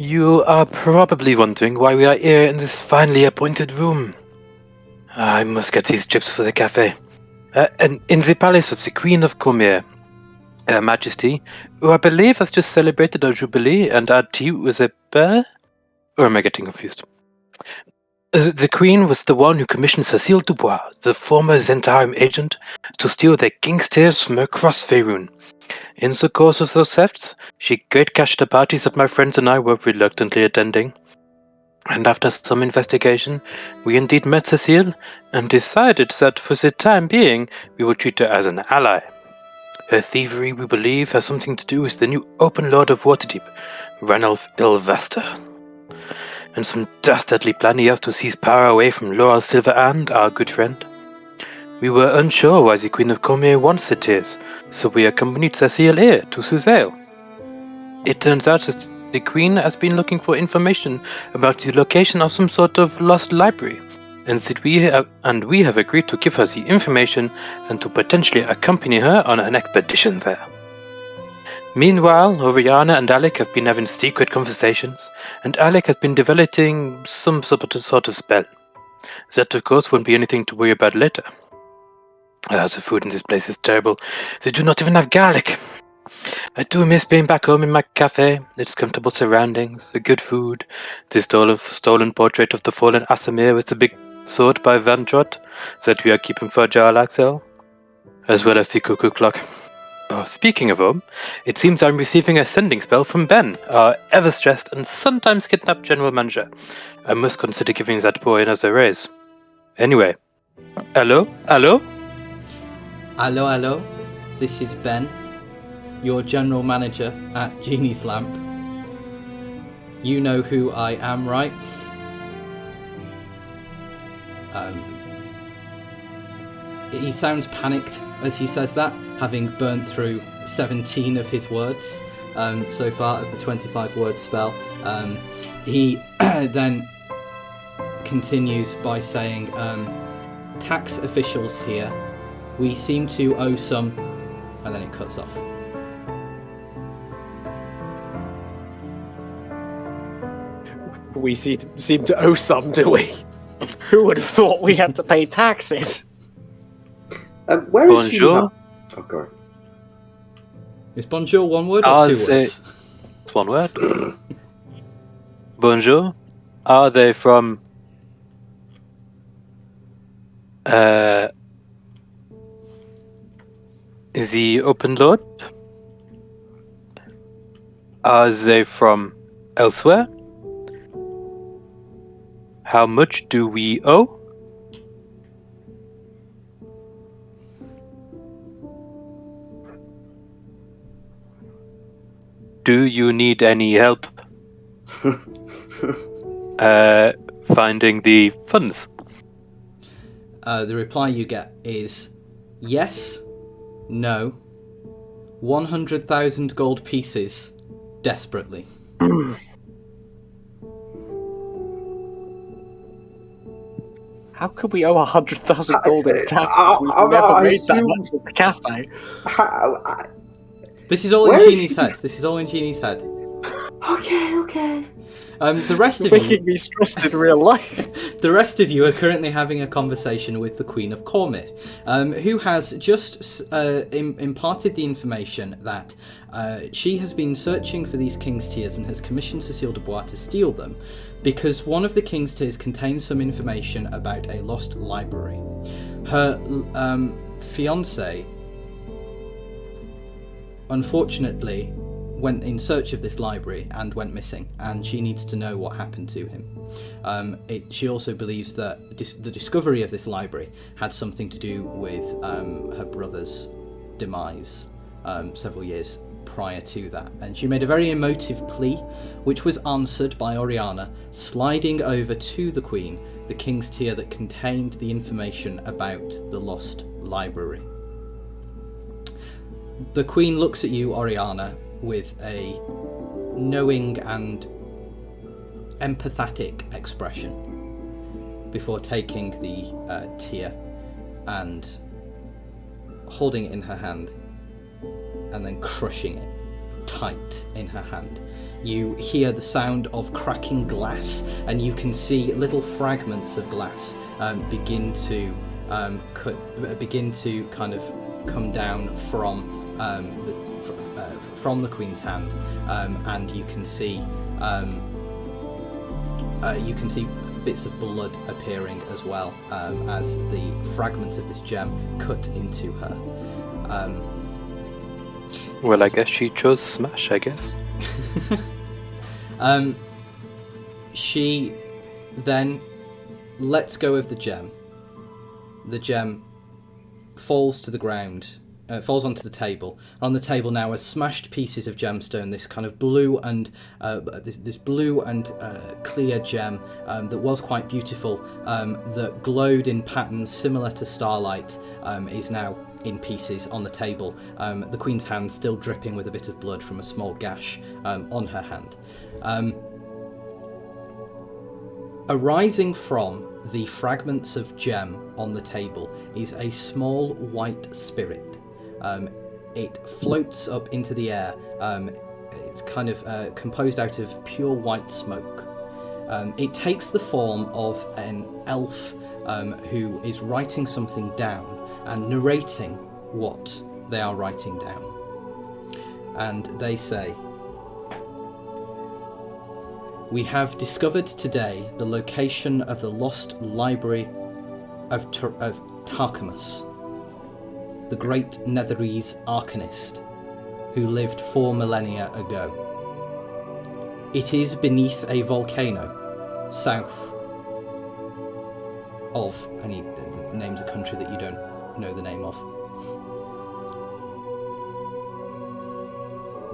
You are probably wondering why we are here in this finely appointed room. I must get these chips for the cafe. And in the palace of the Queen of Cormyr, Her Majesty, who I believe has just celebrated our jubilee and our tea was a bear? Or am I getting confused? The Queen was the one who commissioned Cecile Dubois, the former Zentarim agent, to steal the king's tears from across Faerun. In the course of those thefts, she great cashed the parties that my friends and I were reluctantly attending. And after some investigation, we indeed met Cecile and decided that for the time being, we would treat her as an ally. Her thievery, we believe, has something to do with the new Open Lord of Waterdeep, Ranulf Delvester. And some dastardly plan he has to seize power away from Laeral Silverhand, our good friend. We were unsure why the Queen of Cormyr wants the tears, so we accompanied Cecile here to Suzale. It turns out that the Queen has been looking for information about the location of some sort of lost library, and we have agreed to give her the information and to potentially accompany her on an expedition there. Meanwhile, Oriana and Alec have been having secret conversations, and Alec has been developing some sort of spell. That, of course, won't be anything to worry about later. The food in this place is terrible. They do not even have garlic. I do miss being back home in my cafe, its comfortable surroundings, the good food, the stolen portrait of the fallen Asamir with the big sword by Van Trott that we are keeping for Jarl Axel, as well as the cuckoo clock. Oh, speaking of home, it seems I'm receiving a sending spell from Ben, our ever-stressed and sometimes kidnapped general manager. I must consider giving that boy another raise. Anyway, hello? Hello, this is Ben, your general manager at Genie's Lamp. You know who I am, right? He sounds panicked as he says that, having burnt through 17 of his words so far of the 25-word spell. He then continues by saying, tax officials here, we seem to owe some, and then it cuts off. We seem to owe some, do we? Who would have thought we had to pay taxes? Where is she? Bonjour. Oh, God. Is bonjour one word or two words? It's one word. Bonjour. Are they from the Open Lord? Are they from elsewhere? How much do we owe? Do you need any help finding the funds? The reply you get is yes, no, 100,000 gold pieces, desperately. How could we owe 100,000 gold in taxes? We've never made that much at the cafe. This is all in Genie's head. Okay. The rest of making me stressed in real life. The rest of you are currently having a conversation with the Queen of Cormyr, who has just imparted the information that she has been searching for these King's Tears and has commissioned Cecile Dubois to steal them because one of the King's Tears contains some information about a lost library. Her fiancé, unfortunately, went in search of this library and went missing, and she needs to know what happened to him. She also believes that the discovery of this library had something to do with her brother's demise several years prior to that, and she made a very emotive plea, which was answered by Oriana, sliding over to the Queen the King's Tear that contained the information about the lost library. The Queen looks at you, Oriana, with a knowing and empathetic expression before taking the tear and holding it in her hand and then crushing it tight in her hand. You hear the sound of cracking glass, and you can see little fragments of glass begin to kind of come down from the Queen's hand, and you can see bits of blood appearing as well, as the fragments of this gem cut into her. Well, I guess she chose smash, I guess. She then lets go of the gem. The gem falls to the ground, falls onto the table. On the table now are smashed pieces of gemstone, this kind of blue and this blue and clear gem that was quite beautiful, that glowed in patterns similar to starlight, is now in pieces on the table. The Queen's hand still dripping with a bit of blood from a small gash on her hand. Arising from the fragments of gem on the table is a small white spirit. It floats up into the air. It's kind of composed out of pure white smoke. It takes the form of an elf who is writing something down and narrating what they are writing down. And they say, "We have discovered today the location of the Lost Library of Tarchamus, the great Netherese arcanist who lived 4 millennia ago. It is beneath a volcano, south of," and he names a country that you don't know the name of.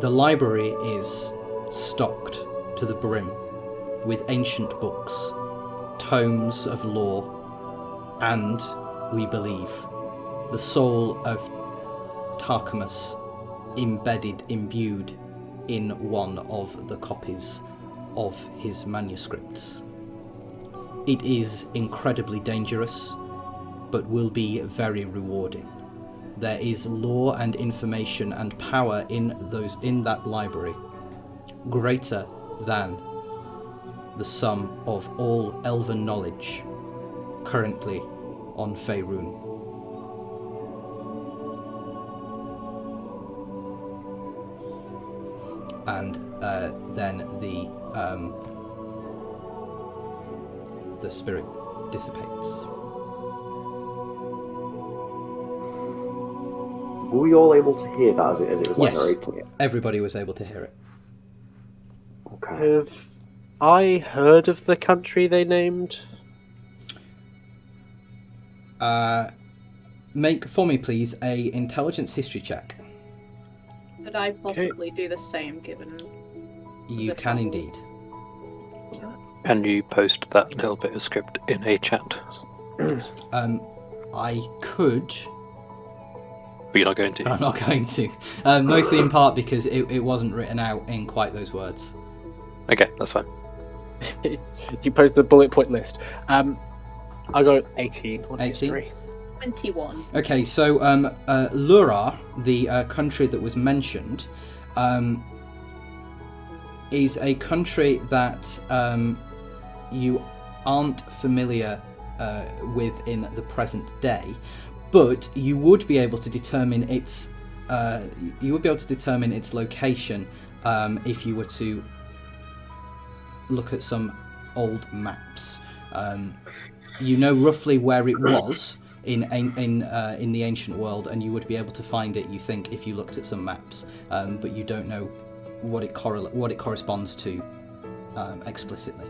"The library is stocked to the brim with ancient books, tomes of lore, and, we believe, the soul of Tarchamus imbued in one of the copies of his manuscripts. It is incredibly dangerous, but will be very rewarding. There is lore and information and power in that library, greater than the sum of all elven knowledge currently on Faerun." And then the spirit dissipates. Were we all able to hear that as it was like Yes, narrating it? everybody was able to hear it. Okay. Have I heard of the country they named? Make for me, please, a intelligence history check. Could I possibly do the same, given... You the can travels? indeed. And you post that little bit of script in a chat. I could, But you're not going to. but I'm not going to. Mostly in part because it wasn't written out in quite those words. Okay, that's fine. You post the bullet point list. I got 18 on 18? history. 21. Okay, so Laeral, the country that was mentioned, is a country that you aren't familiar with in the present day, but you would be able to determine its location if you were to look at some old maps. You know roughly where it was in the ancient world, and you would be able to find it, you think, if you looked at some maps, but you don't know what it corresponds to explicitly.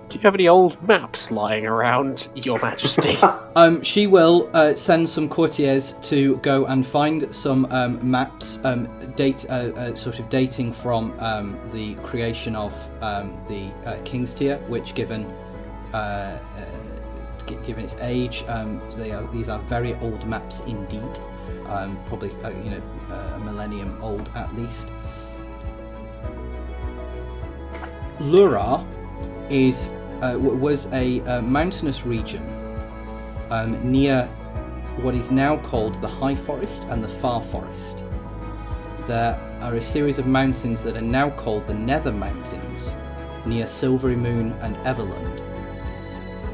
Do you have any old maps lying around, Your Majesty? She will send some courtiers to go and find some maps, sort of dating from the creation of the King's Tier, which, given its age, these are very old maps indeed. Probably a millennium old at least. Laeral is was a mountainous region near what is now called the High Forest and the Far Forest. There are a series of mountains that are now called the Nether Mountains, near Silvery Moon and Everland,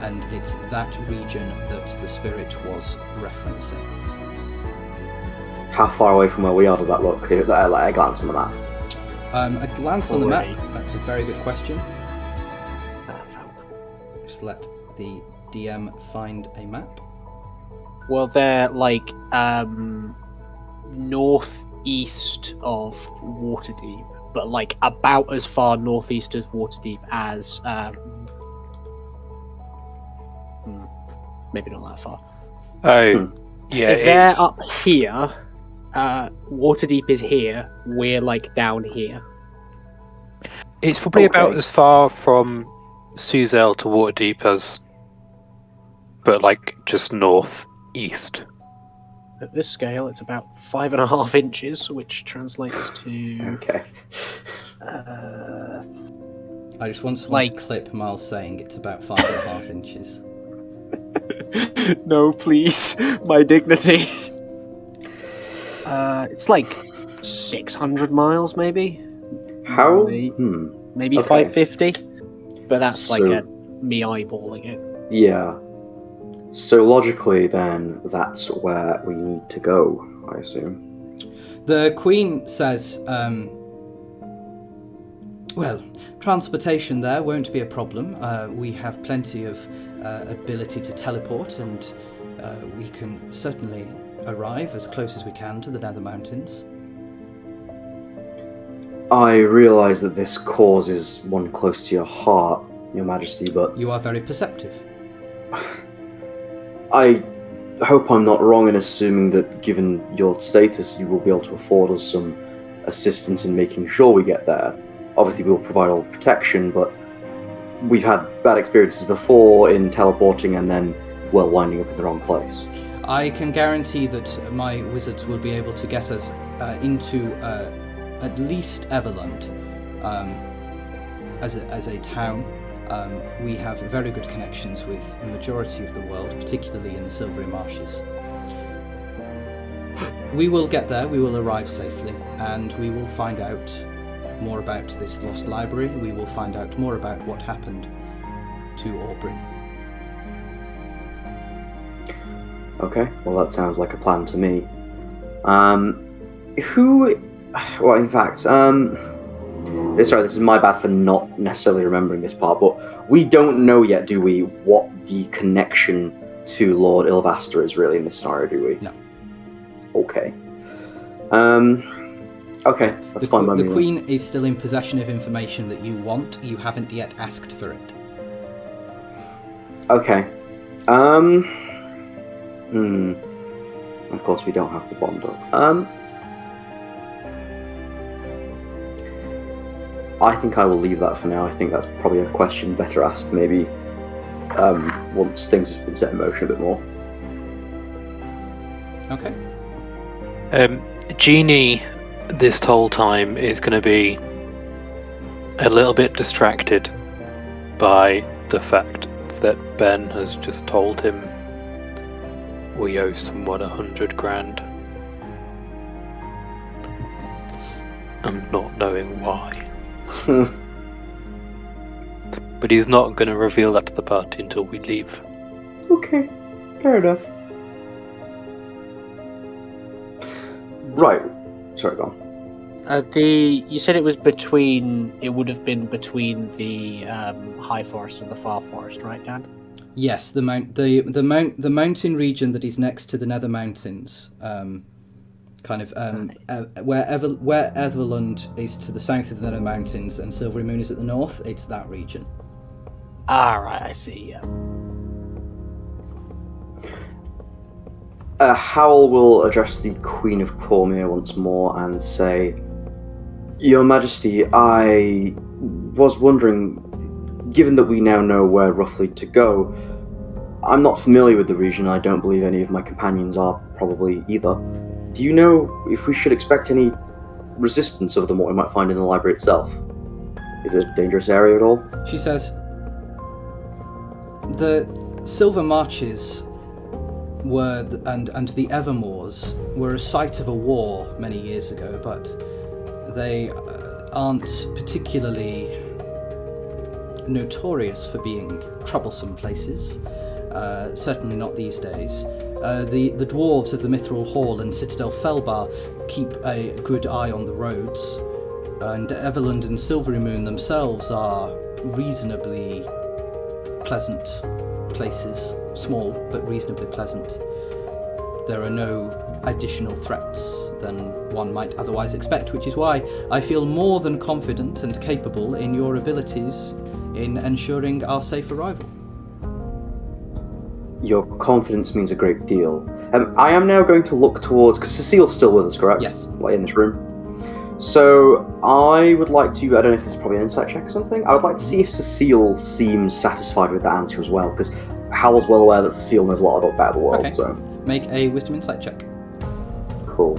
and it's that region that the spirit was referencing. How far away from where we are does that look? Like a glance on the map. A glance on the map, that's a very good question. Just let the DM find a map. Well, they're like northeast of Waterdeep, but like about as far northeast of Waterdeep as maybe not that far. Oh, yeah. If they're up here, Waterdeep is here. We're like down here. It's probably about Okay. as far from Suzel to Waterdeep as, but like just northeast. At this scale, it's about 5.5 inches, which translates to Okay. I just want someone to clip Miles saying it's about 5.5 inches. No, please, my dignity. It's like 600 miles, maybe. How? Maybe Okay. 550. But that's So- like me eyeballing it. Yeah. So logically, then, that's where we need to go, I assume. The Queen says, well, transportation there won't be a problem. We have plenty of ability to teleport, and we can certainly arrive as close as we can to the Nether Mountains. I realise that this cause is one close to your heart, Your Majesty, but You are very perceptive. I hope I'm not wrong in assuming that given your status, you will be able to afford us some assistance in making sure we get there. Obviously, we'll provide all the protection, but we've had bad experiences before in teleporting and then, well, winding up in the wrong place. I can guarantee that my wizards will be able to get us into at least Everland as a town. We have very good connections with the majority of the world, particularly in the Silvery Marshes. We will get there, we will arrive safely, and we will find out more about this Lost Library. We will find out more about what happened to Aubrey. Okay, well that sounds like a plan to me. Well, in fact, this is my bad for not necessarily remembering this part, but we don't know yet, do we, what the connection to Lord Ilvaster is really in this scenario, do we? No. Okay. Okay, that's fine by me. The Queen is still in possession of information that you want. You haven't yet asked for it. Okay. Of course, we don't have the bond up. I think I will leave that for now. I think that's probably a question better asked maybe once things have been set in motion a bit more. Okay. Génie, this whole time, is going to be a little bit distracted by the fact that Ben has just told him we owe someone 100 grand. And not knowing why. But he's not going to reveal that to the party until we leave. Okay, fair enough. Right. Sorry, go on. You said it was between. It would have been between the High Forest and the Far Forest, right, Dan? Yes, the mountain region that is next to the Nether Mountains, where Everland is to the south of the Nether Mountains and Silvery Moon is at the north. It's that region. Ah, right, I see. Yeah. Howell will address the Queen of Cormyr once more and say, Your Majesty, I was wondering, given that we now know where roughly to go, I'm not familiar with the region. I don't believe any of my companions are probably either. Do you know if we should expect any resistance other than what we might find in the library itself? Is it a dangerous area at all? She says, The Silver Marches were, and the Evermores were a site of a war many years ago, but they aren't particularly notorious for being troublesome places. Certainly not these days. The dwarves of the Mithril Hall and Citadel Felbar keep a good eye on the roads, and Everlund and Silvery Moon themselves are reasonably pleasant places. Small, but reasonably pleasant. There are no additional threats than one might otherwise expect, which is why I feel more than confident and capable in your abilities in ensuring our safe arrival. Your confidence means a great deal. I am now going to look towards, because Cecile's still with us, correct? Yes. Like in this room. So I would like to, I don't know if this is probably an insight check or something, I would like to see if Cecile seems satisfied with that answer as well, because Howell's well aware that Cecile knows a lot about the world, Okay. so... Make a wisdom insight check. Cool.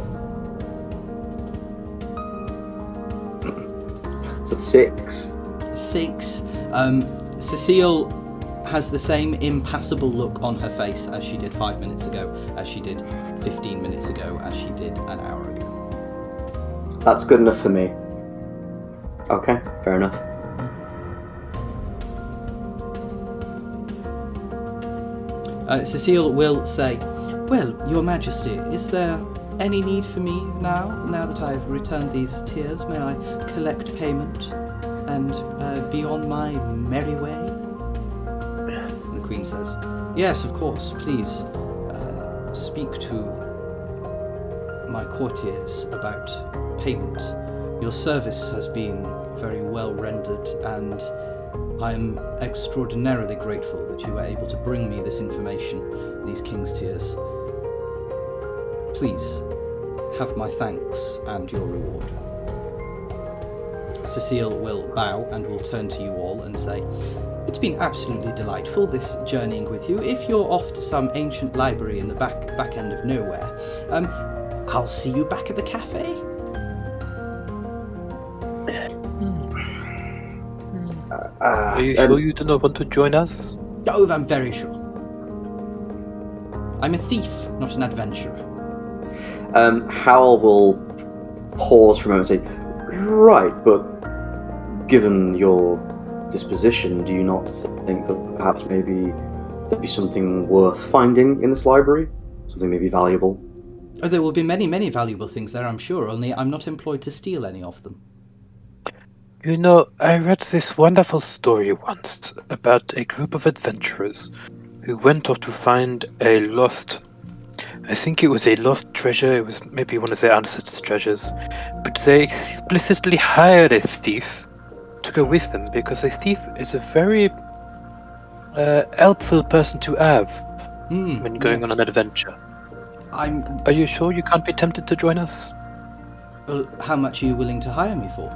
It's a 6. 6. Cecile has the same impassible look on her face as she did 5 minutes ago, as she did 15 minutes ago, as she did an hour ago. That's good enough for me. Okay, fair enough. Cecile will say, "Well, Your Majesty, is there any need for me now that I've returned these tears? May I collect payment and be on my merry way?" And the Queen says, "Yes, of course, please speak to my courtiers about payment. Your service has been very well rendered, and I am extraordinarily grateful that you were able to bring me this information, these King's Tears. Please, have my thanks and your reward." Cecile will bow and will turn to you all and say, "It's been absolutely delightful, this journeying with you. If you're off to some ancient library in the back end of nowhere, I'll see you back at the cafe." Are you sure you do not want to join us? Oh, I'm very sure. I'm a thief, not an adventurer. Howell will pause for a moment and say, "Right, but given your disposition, do you not think that perhaps maybe there'd be something worth finding in this library? Something maybe valuable?" Oh, there will be many, many valuable things there, I'm sure, only I'm not employed to steal any of them. You know, I read this wonderful story once about a group of adventurers who went off to find a lost... I think it was a lost treasure, it was maybe one of their ancestors' treasures, but they explicitly hired a thief to go with them, because a thief is a very helpful person to have when going on an adventure. Are you sure you can't be tempted to join us? Well, how much are you willing to hire me for?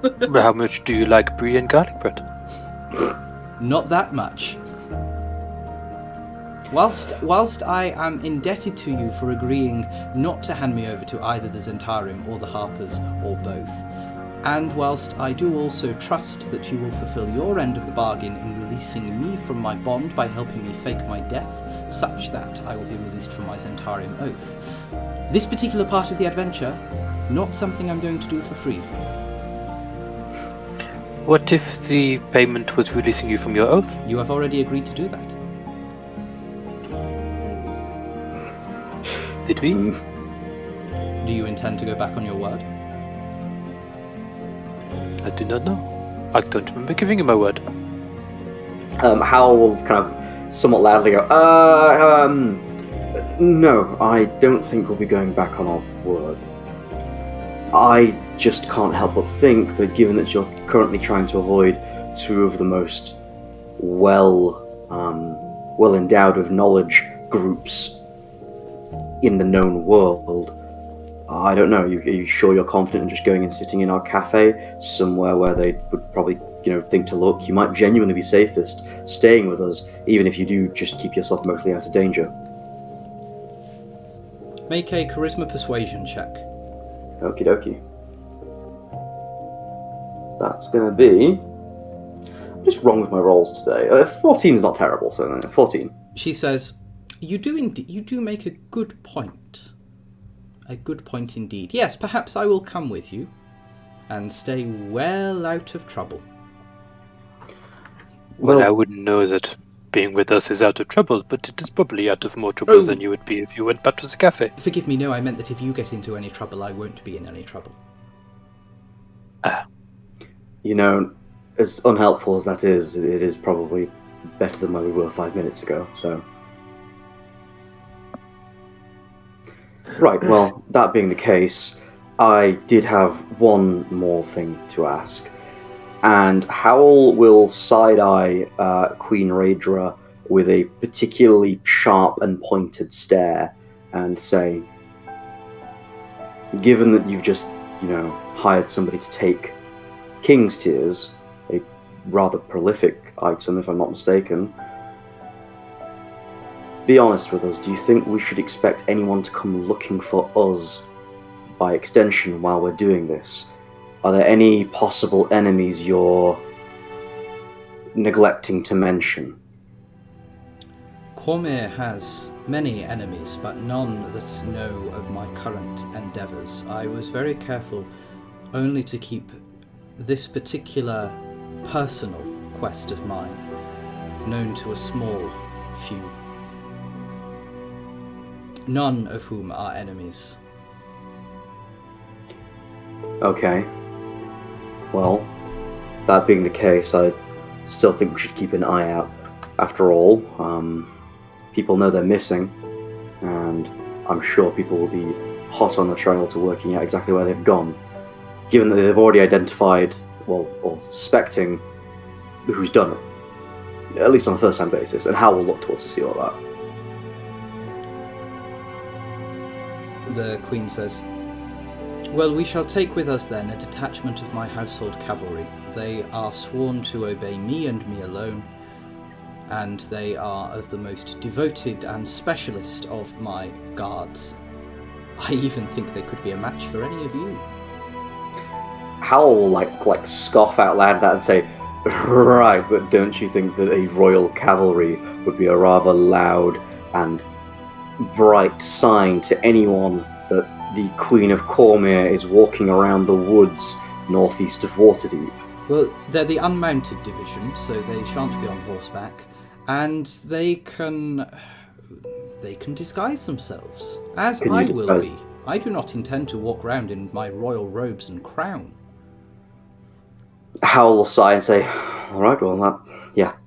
Well, how much do you like brie and garlic bread? Not that much. Whilst I am indebted to you for agreeing not to hand me over to either the Zentarim or the Harpers, or both, and whilst I do also trust that you will fulfill your end of the bargain in releasing me from my bond by helping me fake my death, such that I will be released from my Zentarim oath, this particular part of the adventure, not something I'm going to do for free. What if the payment was releasing you from your oath? You have already agreed to do that. Did we? Do you intend to go back on your word? I do not know. I don't remember giving you my word. Howell will kind of somewhat loudly go, no, I don't think we'll be going back on our word. I just can't help but think that given that you're currently trying to avoid two of the most well endowed of knowledge groups in the known world, I don't know, are you sure you're confident in just going and sitting in our cafe, somewhere where they would probably, think to look? You might genuinely be safest staying with us, even if you do just keep yourself mostly out of danger. Make a charisma persuasion check. Okie dokie. That's gonna be What's wrong with my rolls today? 14's not terrible, so 14. She says, you do make a good point. A good point indeed. Yes, perhaps I will come with you and stay well out of trouble. Well, I wouldn't know that being with us is out of trouble, but it is probably out of more trouble than you would be if you went back to the cafe. Forgive me, no, I meant that if you get into any trouble, I won't be in any trouble. You know, as unhelpful as that is, it is probably better than where we were 5 minutes ago, so... Right, well, that being the case, I did have one more thing to ask. And Howl will side-eye Queen Raedra with a particularly sharp and pointed stare and say, given that you've just, hired somebody to take King's Tears, a rather prolific item if I'm not mistaken, be honest with us, do you think we should expect anyone to come looking for us by extension while we're doing this? Are there any possible enemies you're neglecting to mention? Cormyr has many enemies, but none that know of my current endeavours. I was very careful only to keep this particular personal quest of mine known to a small few, none of whom are enemies. Okay. Well, that being the case, I still think we should keep an eye out. After all, people know they're missing, and I'm sure people will be hot on the trail to working out exactly where they've gone, given that they've already identified, or suspecting who's done it, at least on a first-time basis, and how we'll look towards a seal of that. The Queen says, well, we shall take with us then a detachment of my household cavalry. They are sworn to obey me and me alone, and they are of the most devoted and specialist of my guards. I even think they could be a match for any of you. Howl will like scoff out loud at that and say, right, but don't you think that a royal cavalry would be a rather loud and bright sign to anyone that the Queen of Cormyr is walking around the woods northeast of Waterdeep? Well, they're the unmounted division, so they shan't be on horseback, and they can disguise themselves, as I will be. I do not intend to walk round in my royal robes and crown. Howl will sigh and say, all right, well,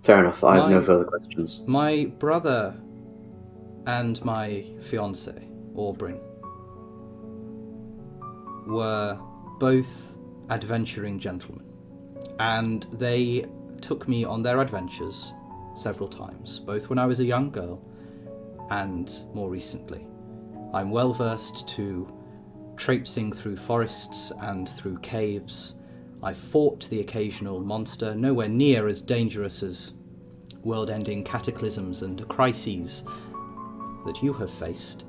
fair enough. I have no further questions. My brother and my fiancée, Aubryn, were both adventuring gentlemen, and they took me on their adventures several times, both when I was a young girl and more recently. I'm well versed to traipsing through forests and through caves. I've fought the occasional monster, nowhere near as dangerous as world-ending cataclysms and crises that you have faced.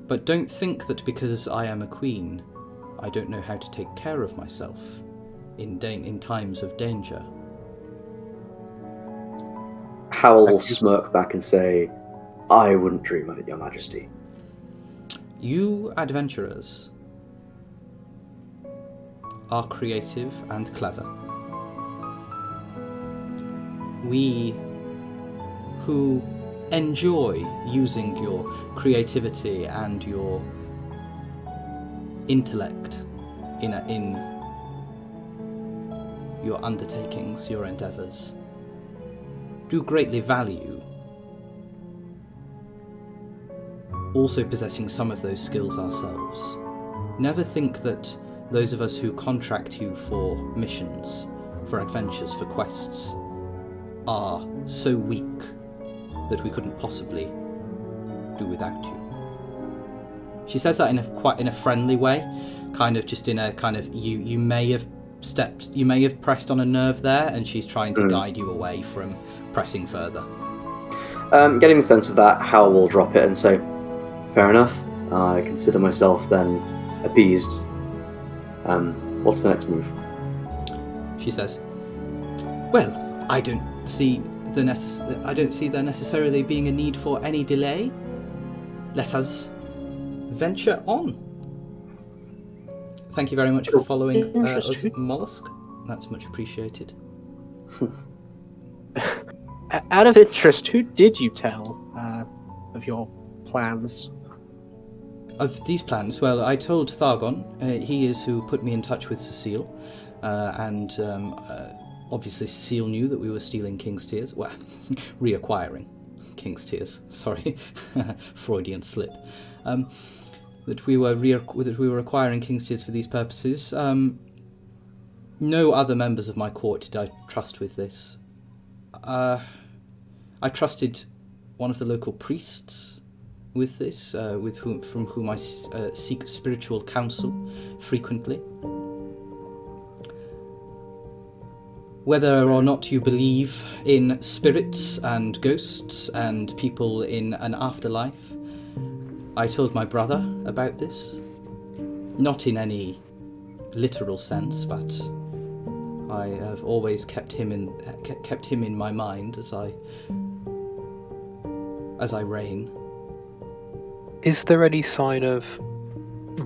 But don't think that because I am a queen, I don't know how to take care of myself in times of danger. Howl will smirk back and say, I wouldn't dream of it, Your Majesty. You adventurers are creative and clever. We who enjoy using your creativity and your intellect in your undertakings, your endeavours, do greatly value also possessing some of those skills ourselves. Never think that those of us who contract you for missions, for adventures, for quests, are so weak that we couldn't possibly do without you. She says that in a friendly way, kind of just in a kind of you may have pressed on a nerve there, and she's trying to guide you away from pressing further. Getting the sense of that, Howl will drop it and say, fair enough. I consider myself then appeased. What's the next move? She says, Well, I don't see there necessarily being a need for any delay. Let us venture on. Thank you very much for following us, Interesting. Mollusk. That's much appreciated. Out of interest, who did you tell of your plans? Of these plans, well, I told Thargon. He is who put me in touch with Cecile, and obviously Cecile knew that we were stealing King's Tears. Well, reacquiring King's Tears. Sorry, Freudian slip. That we were acquiring King's Tears for these purposes. No other members of my court did I trust with this. I trusted one of the local priests with this, from whom I seek spiritual counsel frequently. Whether or not you believe in spirits and ghosts and people in an afterlife, I told my brother about this. Not in any literal sense, but I have always kept him in my mind as I reign. Is there any sign of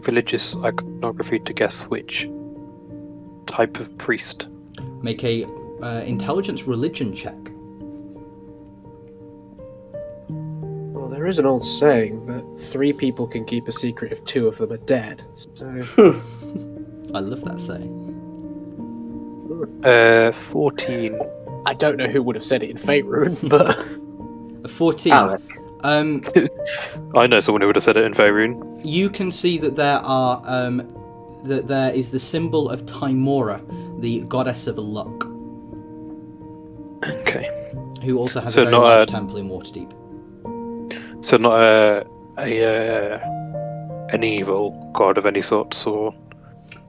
religious iconography to guess which type of priest? Make a intelligence religion check. Well, there is an old saying that 3 people can keep a secret if 2 of them are dead. So I love that saying. 14. I don't know who would have said it in Faerun, but A 14. Alec. I know someone who would have said it in Faerun. You can see that there is the symbol of Timora, the goddess of luck, Okay. who also has So a very not large a- temple in Waterdeep. So not an evil god of any sort, or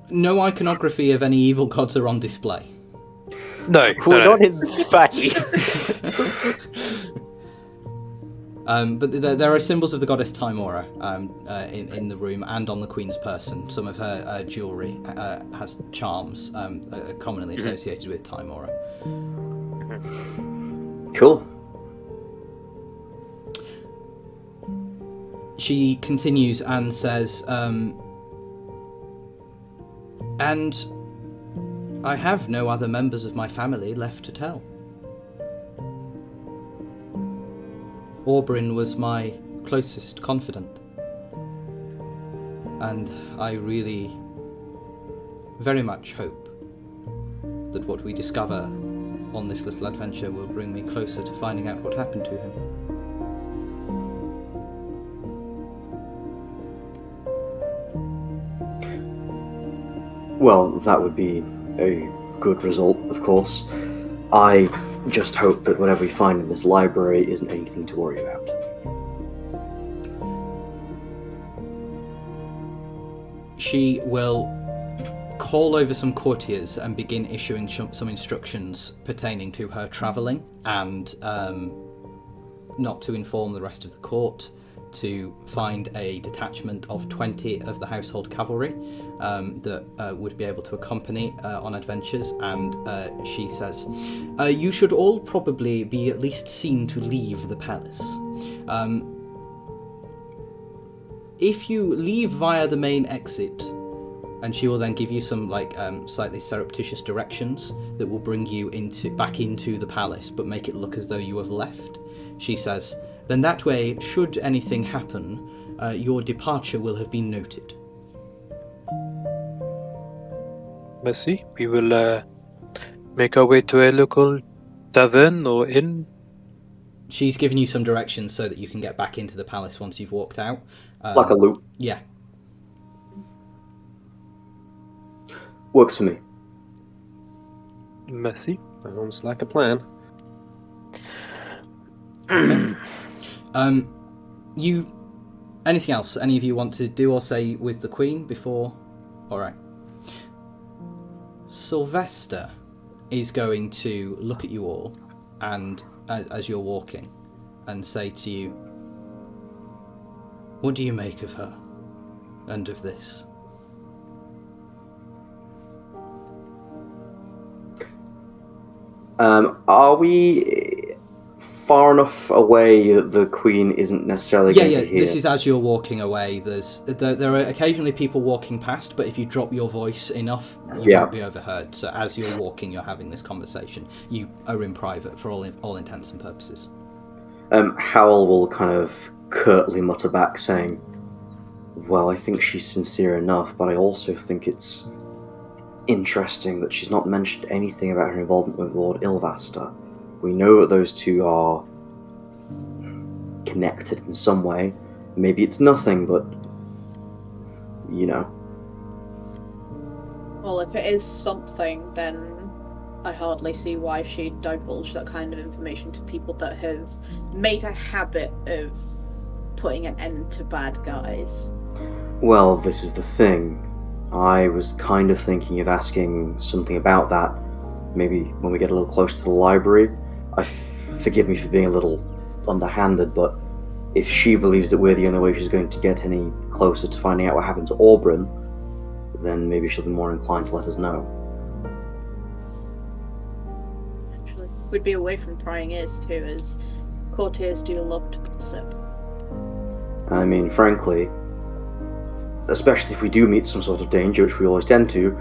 No iconography of any evil gods are on display. no, we're no. not in Fae. But there are symbols of the goddess Timora in the room and on the Queen's person. Some of her jewellery has charms commonly associated with Timora. Cool. She continues and says, and I have no other members of my family left to tell. Oberyn was my closest confidant, and I really very much hope that what we discover on this little adventure will bring me closer to finding out what happened to him. Well, that would be a good result, of course. I just hope that whatever we find in this library isn't anything to worry about. She will call over some courtiers and begin issuing some instructions pertaining to her travelling, and not to inform the rest of the court, to find a detachment of 20 of the household cavalry that would be able to accompany on adventures. And she says, you should all probably be at least seen to leave the palace. If you leave via the main exit, and she will then give you some slightly surreptitious directions that will bring you back into the palace, but make it look as though you have left. She says, then that way, should anything happen, your departure will have been noted. Merci. We will make our way to a local tavern or inn. She's given you some directions so that you can get back into the palace once you've walked out. Like a loop. Yeah. Works for me. Merci. Sounds like a plan. You... Anything else any of you want to do or say with the Queen before... Alright. Sylvester is going to look at you all and as you're walking and say to you, what do you make of her and of this? Are we far enough away that the Queen isn't necessarily going to hear? This is as you're walking away. There are occasionally people walking past, but if you drop your voice enough, you won't be overheard. So as you're walking, you're having this conversation. You are in private for all intents and purposes. Howell will kind of curtly mutter back, saying, "Well, I think she's sincere enough, but I also think it's interesting that she's not mentioned anything about her involvement with Lord Ilvaster. We know that those two are connected in some way. Maybe it's nothing, but, you know." Well, if it is something, then I hardly see why she'd divulge that kind of information to people that have made a habit of putting an end to bad guys. Well, this is the thing. I was kind of thinking of asking something about that, maybe when we get a little closer to the library. Forgive me for being a little underhanded, but if she believes that we're the only way she's going to get any closer to finding out what happened to Aubryn, then maybe she'll be more inclined to let us know. Actually, we'd be away from prying ears too, as courtiers do love to gossip. I mean, frankly, especially if we do meet some sort of danger, which we always tend to,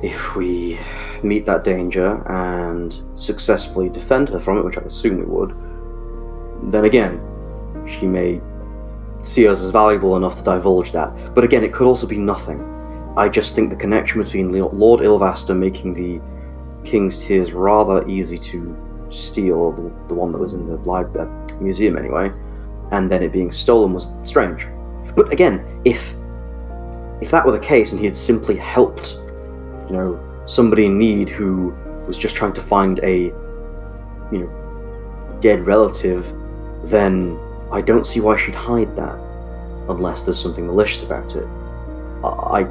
if we meet that danger and successfully defend her from it, which I assume we would, then again, she may see us as valuable enough to divulge that. But again, it could also be nothing. I just think the connection between Lord Ilvaster making the King's Tears rather easy to steal, the one that was in the museum anyway, and then it being stolen was strange. But again, if that were the case and he had simply helped, somebody in need who was just trying to find a, dead relative, then I don't see why she'd hide that, unless there's something malicious about it. I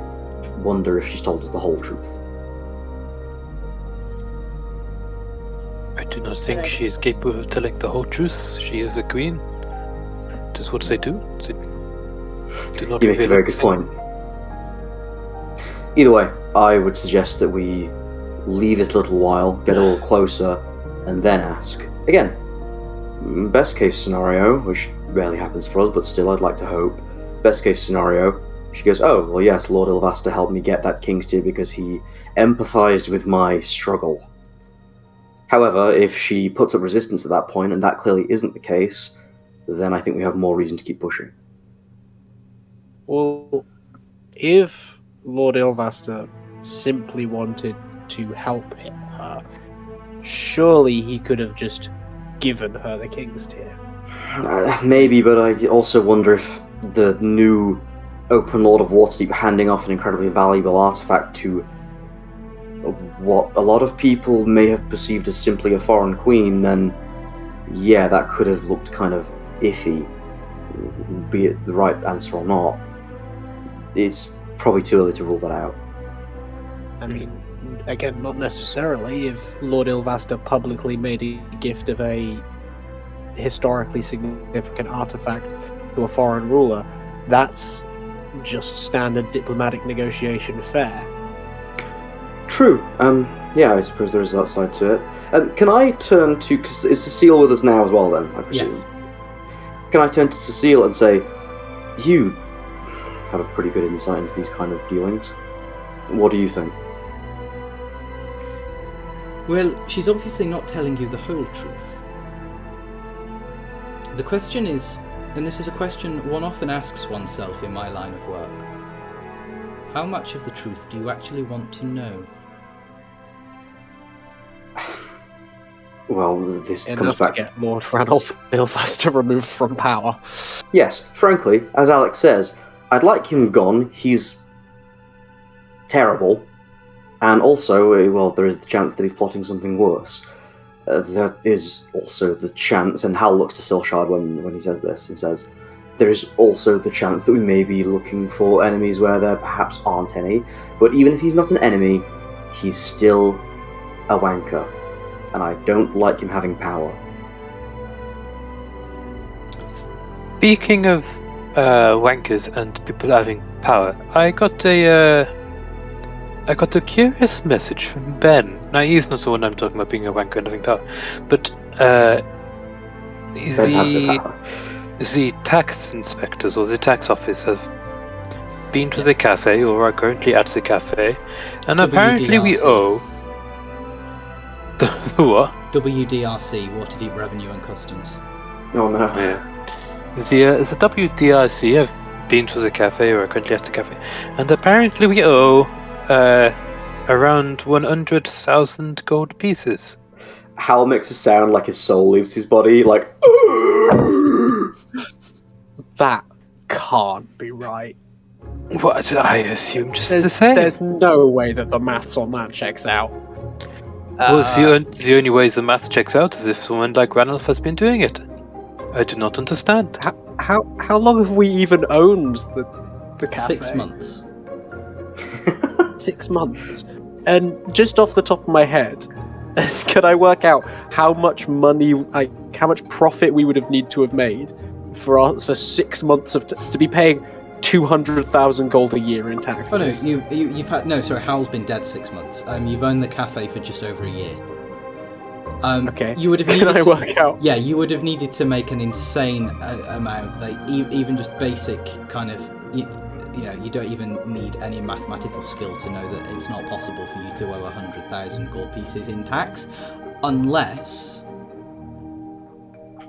wonder if she's told us the whole truth. I do not think she is capable of telling the whole truth. She is a queen. That's what they do. They do not. You make a very good point. Either way, I would suggest that we leave it a little while, get a little closer, and then ask. Again, best case scenario, which rarely happens for us, but still I'd like to hope, best case scenario, she goes, "Oh, well yes, Lord Ilvaster helped me get that King's Tear because he empathized with my struggle." However, if she puts up resistance at that point, and that clearly isn't the case, then I think we have more reason to keep pushing. Well, if Lord Ilvaster simply wanted to help her, surely he could have just given her the King's Tear. Maybe, but I also wonder if the new Open Lord of Waterdeep handing off an incredibly valuable artifact to what a lot of people may have perceived as simply a foreign queen, then yeah, that could have looked kind of iffy, be it the right answer or not. It's probably too early to rule that out. I mean, again, not necessarily. If Lord Ilvaster publicly made a gift of a historically significant artifact to a foreign ruler, that's just standard diplomatic negotiation fare. True. Yeah, I suppose there is that side to it. Can I turn to... Because is Cecile with us now as well, then, I presume? Yes. Can I turn to Cecile and say, you have a pretty good insight into these kind of dealings. What do you think? Well, she's obviously not telling you the whole truth. The question is, and this is a question one often asks oneself in my line of work, how much of the truth do you actually want to know? Well, this Enough comes back to get Lord Ranulph Ilvaster removed from power. Yes, frankly, as Alex says, I'd like him gone. He's terrible. And also, well, there is the chance that he's plotting something worse. There is also the chance, and Hal looks to Silshard when he says this, and says, there is also the chance that we may be looking for enemies where there perhaps aren't any. But even if he's not an enemy, he's still a wanker. And I don't like him having power. Speaking of wankers and people having power, I got a curious message from Ben. Now, he's not the one I'm talking about being a wanker and having power. But Ben has no power. the tax inspectors or the tax office have been to the cafe or are currently at the cafe, and apparently we WDRC. owe... The what? WDRC, Waterdeep Revenue and Customs. Oh no. Yeah. The WDRC have been to the cafe or are currently at the cafe, and apparently we owe around 100,000 gold pieces. Hal makes a sound like his soul leaves his body, like. That can't be right. What? I assume just the same. There's no way that the maths on that checks out. Well, the only way the math checks out is if someone like Ranulph has been doing it. I do not understand. How long have we even owned the cafe? 6 months. 6 months. And just off the top of my head, can I work out how much money, how much profit we would have need to have made for 6 months to be paying 200,000 gold a year in taxes? Oh no, you've had Hal's been dead 6 months. You've owned the cafe for just over a year. Okay. You would have needed Can I work out? Yeah, you would have needed to make an insane amount, like even just basic kind of. You know, you don't even need any mathematical skill to know that it's not possible for you to owe 100,000 gold pieces in tax, unless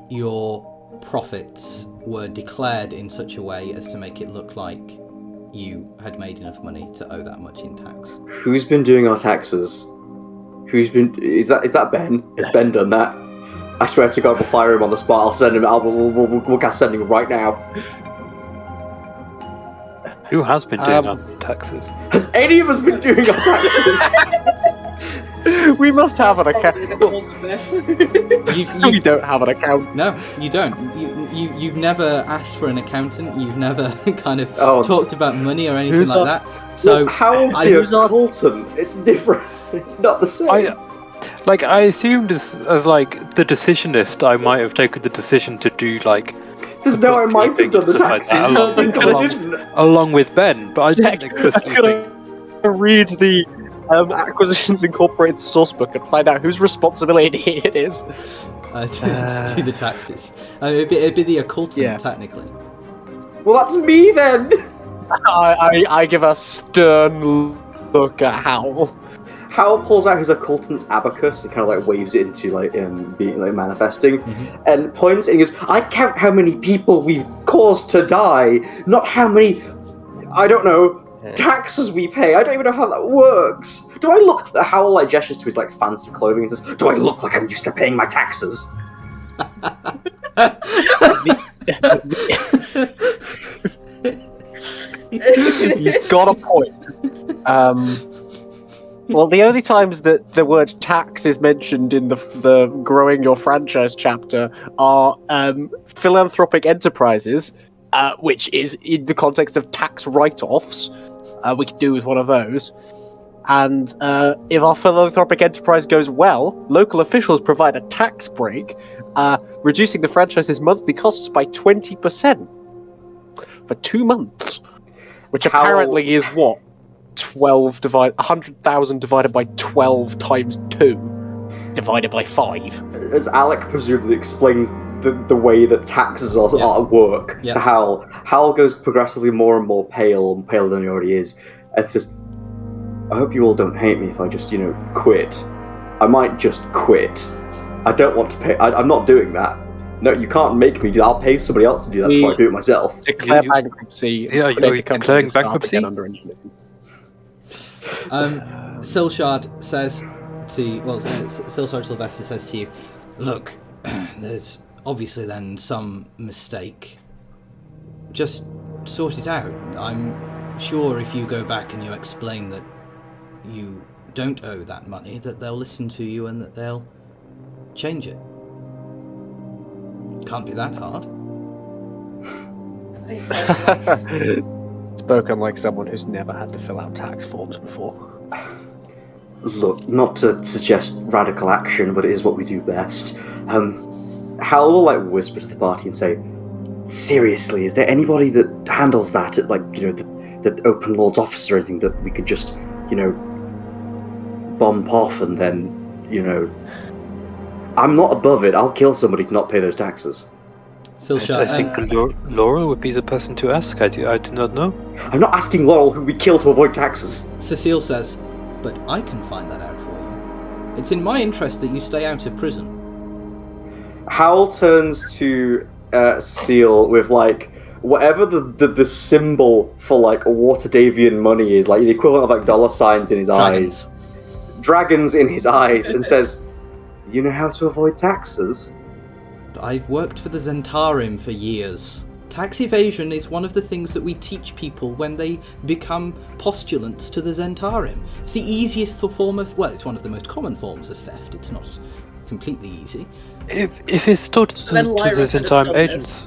your profits were declared in such a way as to make it look like you had made enough money to owe that much in tax. Who's been doing our taxes? Is that Ben? Has Ben done that? I swear to God, we'll fire him on the spot. I'll send him. We'll cast sending him right now. Who has been doing our taxes? Has any of us been doing our taxes? We must have an account. We don't have an account. No, you don't. You've never asked for an accountant. You've never kind of talked about money or anything like that. So how's the accountant? It's different. It's not the same. I assumed as like the decisionist, I might have taken the decision to do like. There's no, I might have done the taxes. Along with Ben, but I didn't explicitly think. Read the Acquisitions Incorporated sourcebook and find out whose responsibility it is. To do the taxes. It'd be the occultant, technically. Well, that's me then. I give a stern look at Howl. Howl pulls out his occultant's abacus and kind of like waves it into like being like manifesting, and points and he goes, "I count how many people we've caused to die, not how many, I don't know, taxes we pay. I don't even know how that works. Do I look?" Howl like gestures to his like fancy clothing and says, "Do I look like I'm used to paying my taxes?" He's got a point. Well, the only times that the word tax is mentioned in the growing your franchise chapter are philanthropic enterprises, which is in the context of tax write-offs. We could do with one of those. And if our philanthropic enterprise goes well, local officials provide a tax break, reducing the franchise's monthly costs by 20% for 2 months, which apparently is what? 100,000 divided by 12 times 2 divided by 5. As Alec presumably explains the way that taxes are at work to Howl, Howl goes progressively more and more paler than he already is, and says, "I hope you all don't hate me if I just, quit. I might just quit. I don't want to pay. I'm not doing that. No, you can't make me do that. I'll pay somebody else to do that before I do it myself." Declare bankruptcy. Yeah, you're declaring bankruptcy? Silshard says Silshard Sylvester says to you, "Look, there's obviously then some mistake. Just sort it out. I'm sure if you go back and you explain that you don't owe that money, that they'll listen to you and that they'll change it. Can't be that hard." Spoken like someone who's never had to fill out tax forms before. Look, not to suggest radical action, but it is what we do best. Hal will whisper to the party and say, "Seriously, is there anybody that handles that at the Open Lord's office or anything that we could just, bump off and then, I'm not above it. I'll kill somebody to not pay those taxes. I think Laeral would be the person to ask. I do not know. I'm not asking Laeral who we kill to avoid taxes. Cecile says, but I can find that out for you. It's in my interest that you stay out of prison. Howl turns to Cecile with, like, whatever the symbol for, like, Waterdavian money is, like the equivalent of, like, dollar signs in his eyes. Dragons in his eyes, and says, you know how to avoid taxes? I've worked for the Zentarim for years. Tax evasion is one of the things that we teach people when they become postulants to the Zentarim. It's the easiest form of, well, it's one of the most common forms of theft. It's not completely easy. If it's taught to the Lyra Zentarim agents,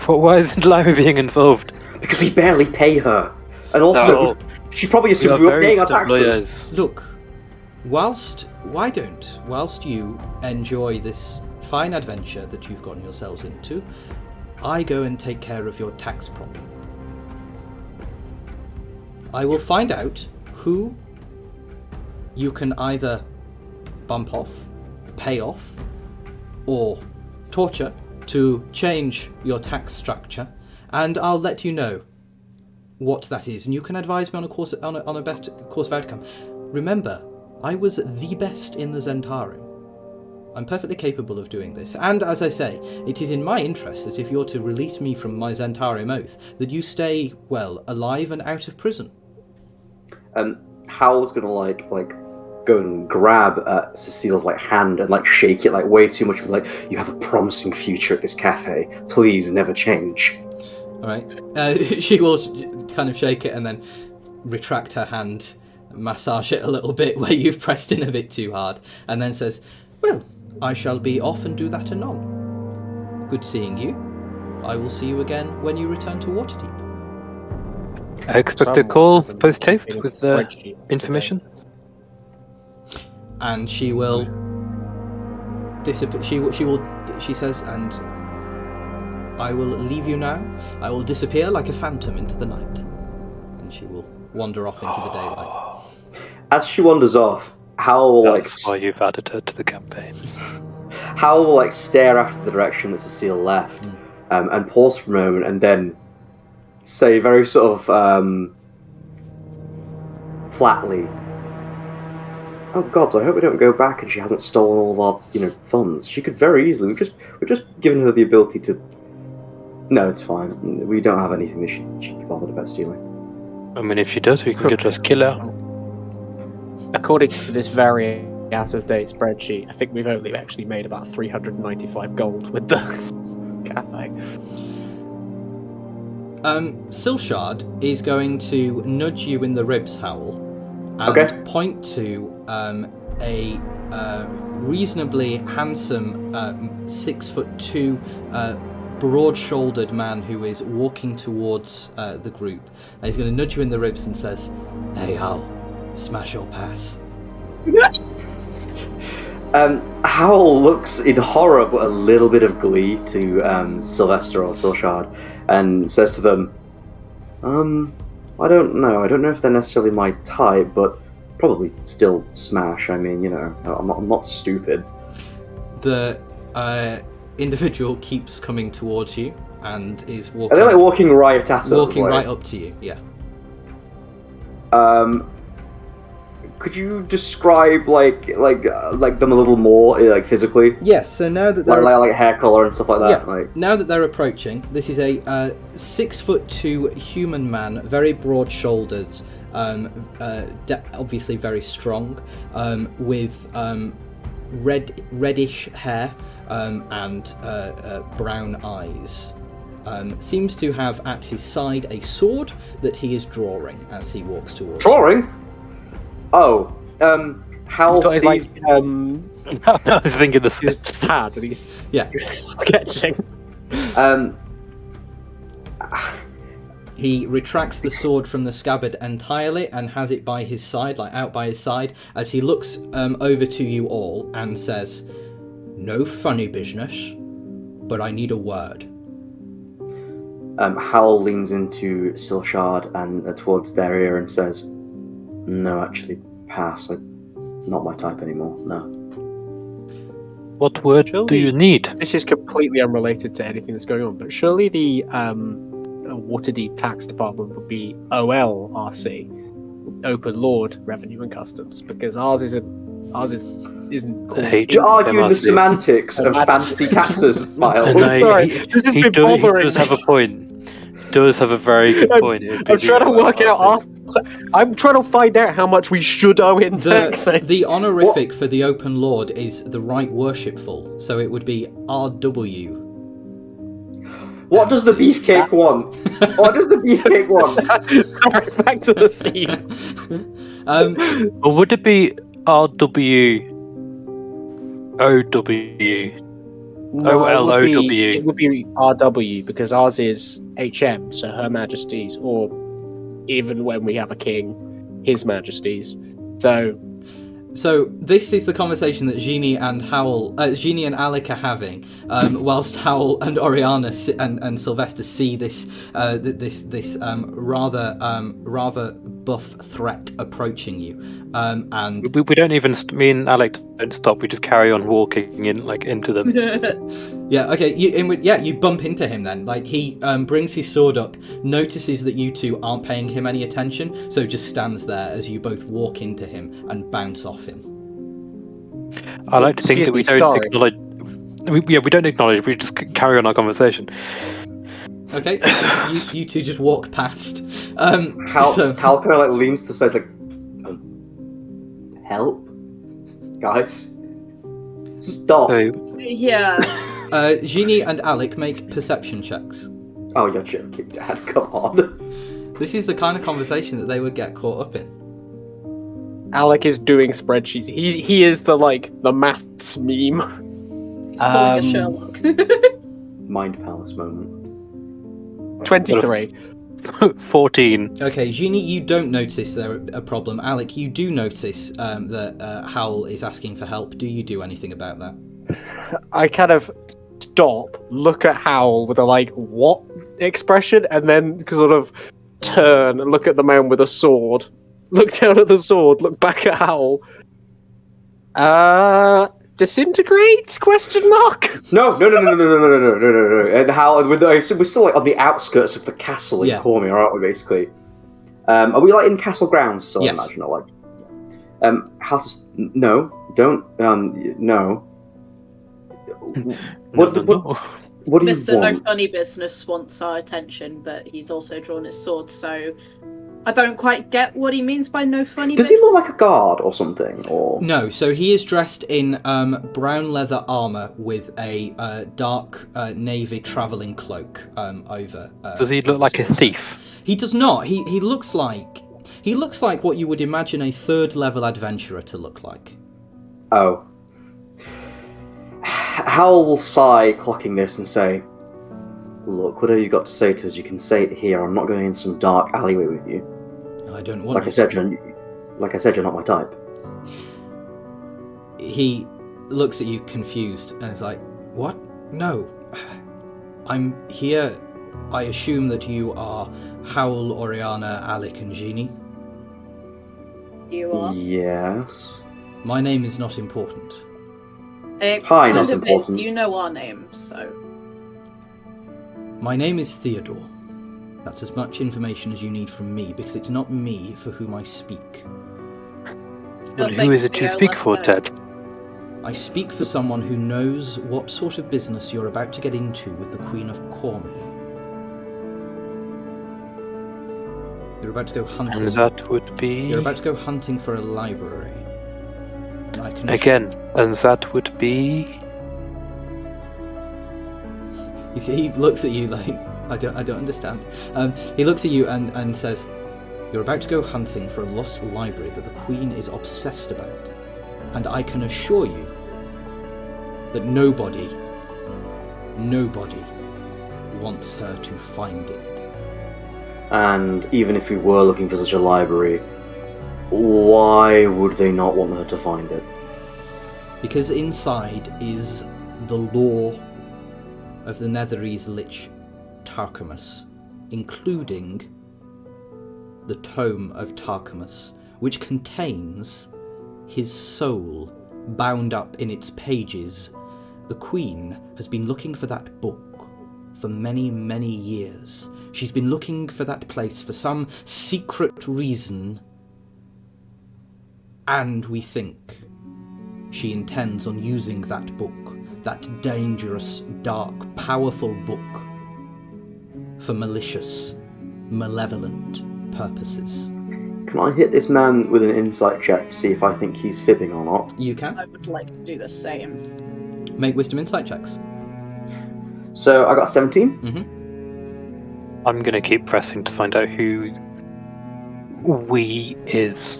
why isn't Lyra being involved? Because we barely pay her. And also, she probably assumed we were paying our taxes. Look, whilst you enjoy this fine adventure that you've gotten yourselves into, I go and take care of your tax problem. I will find out who you can either bump off, pay off, or torture to change your tax structure, and I'll let you know what that is, and you can advise me on a best course of outcome. Remember, I was the best in the Zentarim. I'm perfectly capable of doing this, and as I say, it is in my interest that if you're to release me from my Zentarim oath, that you stay, well, alive and out of prison. Howl's gonna like go and grab Cecile's like hand and like shake it like way too much. Like, you have a promising future at this cafe. Please never change. All right. She will kind of shake it and then retract her hand, massage it a little bit where you've pressed in a bit too hard, and then says, well, I shall be off and do that anon. Good seeing you. I will see you again when you return to Waterdeep. I expect a call post-haste with the information. And she will disappear. She says, and I will leave you now. I will disappear like a phantom into the night. And she will wander off into the daylight. As she wanders off, Howl will That's why you've added her to the campaign. Howl will stare after the direction that Cecile left, and pause for a moment, and then say very sort of flatly, "Oh gods, I hope we don't go back and she hasn't stolen all of our, funds. She could very easily. We've just given her the ability to. No, it's fine. We don't have anything that she'd be bothered about stealing. I mean, if she does, we can just kill her." According to this very out-of-date spreadsheet, I think we've only actually made about 395 gold with the cafe. Silshard is going to nudge you in the ribs, Howl, and point to a reasonably handsome 6'2", broad-shouldered man who is walking towards the group. And he's going to nudge you in the ribs and says, "Hey, Howl, smash or pass?" Howl looks in horror but a little bit of glee to Sylvester or Silshard and says to them, I don't know. I don't know if they're necessarily my type, but probably still smash. I mean, I'm not stupid. The individual keeps coming towards you and is walking. Are they walking right at us? Walking right up to you, yeah. Could you describe like them a little more, physically? Yes. So now that they're like hair color and stuff like that. Yeah. Now that they're approaching, this is a 6'2" human man, very broad-shouldered, obviously very strong, with reddish hair and brown eyes. Seems to have at his side a sword that he is drawing as he walks towards. Drawing? Oh, Hal sees... No, I was thinking the same. Pad, and he's sketching. He retracts the sword from the scabbard entirely and has it by his side, out by his side, as he looks over to you all and says, "No funny business, but I need a word." Hal leans into Silshard and towards their ear and says, "No, actually, pass. I not my type anymore. No. What word do you need? This is completely unrelated to anything that's going on, but surely the Waterdeep Tax Department would be OLRC, Open Lord Revenue and Customs, because ours isn't called. You're arguing the MRC. semantics of fancy taxes, Miles. And Sorry, this has he been bothering does have me. a point. He does have a very good point. I'm trying to work out. I'm trying to find out how much we should owe in taxes. The honorific for the Open Lord is the Right Worshipful, so it would be RW. What does the beefcake want? What does the beefcake want? Sorry, back to the scene. Or would it be RW? OW? OLOW? It would be RW because ours is HM, so Her Majesty's, or even when we have a king, His Majesty's. So this is the conversation that Génie and Alec are having, whilst Howl and Oriana and Sylvester see this rather buff threat approaching you, and We don't even. Me and Alec don't stop. We just carry on walking into them. yeah, okay, you bump into him then. Like he brings his sword up, notices that you two aren't paying him any attention, so just stands there as you both walk into him and bounce off him. I like to think that we don't acknowledge. We don't acknowledge. We just carry on our conversation. Okay, so you two just walk past. Hal kind of leans to the side, like, help, guys, stop. So, Yeah. Génie and Alec make perception checks. Oh, you're joking, Dad. Come on. This is the kind of conversation that they would get caught up in. Alec is doing spreadsheets. He is the maths meme. He's pulling a Sherlock. Mind palace moment. 23. 14. Okay, Génie, you don't notice there a problem. Alec, you do notice that Howl is asking for help. Do you do anything about that? I kind of stop, look at Howl with a what expression, and then sort of turn and look at the man with a sword. Look down at the sword, look back at Howl. Disintegrates? Question mark? No. And Hal, we're still on the outskirts of the castle in Cormyr, aren't we? Basically, are we in castle grounds still? Yes. I imagine, Hal says, no, don't, no. What do you Mr. want? No Funny Business wants our attention, but he's also drawn his sword, so I don't quite get what he means by no funny business. Does he look like a guard or something? Or no, so he is dressed in brown leather armour with a dark navy travelling cloak over. Does he look like a thief? He does not. He looks like what you would imagine a third level adventurer to look like. Oh. Hal will sigh, clocking this, and say, "Look, whatever you've got to say to us, you can say it here. I'm not going in some dark alleyway with you. I don't want. Like I said, you're not my type." He looks at you confused and is like, "What? No, I'm here. I assume that you are Howl, Oriana, Alec, and Génie." You are. Yes. My name is not important. Hi, not important. You know our names, so. My name is Theodore. That's as much information as you need from me, because it's not me for whom I speak. Well, who is it you speak for, Ted? I speak for someone who knows what sort of business you're about to get into with the Queen of Cormyr. You're about to go hunting. And that would be... You're about to go hunting for a library. And I can and that would be... He looks at you like, I don't understand. He looks at you and says, "You're about to go hunting for a lost library that the Queen is obsessed about. And I can assure you that nobody wants her to find it." And even if we were looking for such a library, why would they not want her to find it? Because inside is the lore of the Netherese Lich Tarchamus, including the Tome of Tarchamus, which contains his soul bound up in its pages, the Queen has been looking for that book for many, many years. She's been looking for that place for some secret reason, and we think she intends on using that book, that dangerous, dark, powerful book, for malicious, malevolent purposes. Can I hit this man with an insight check to see if I think he's fibbing or not? You can. I would like to do the same. Make wisdom insight checks. So I got 17. Mm-hmm. I'm going to keep pressing to find out who we is.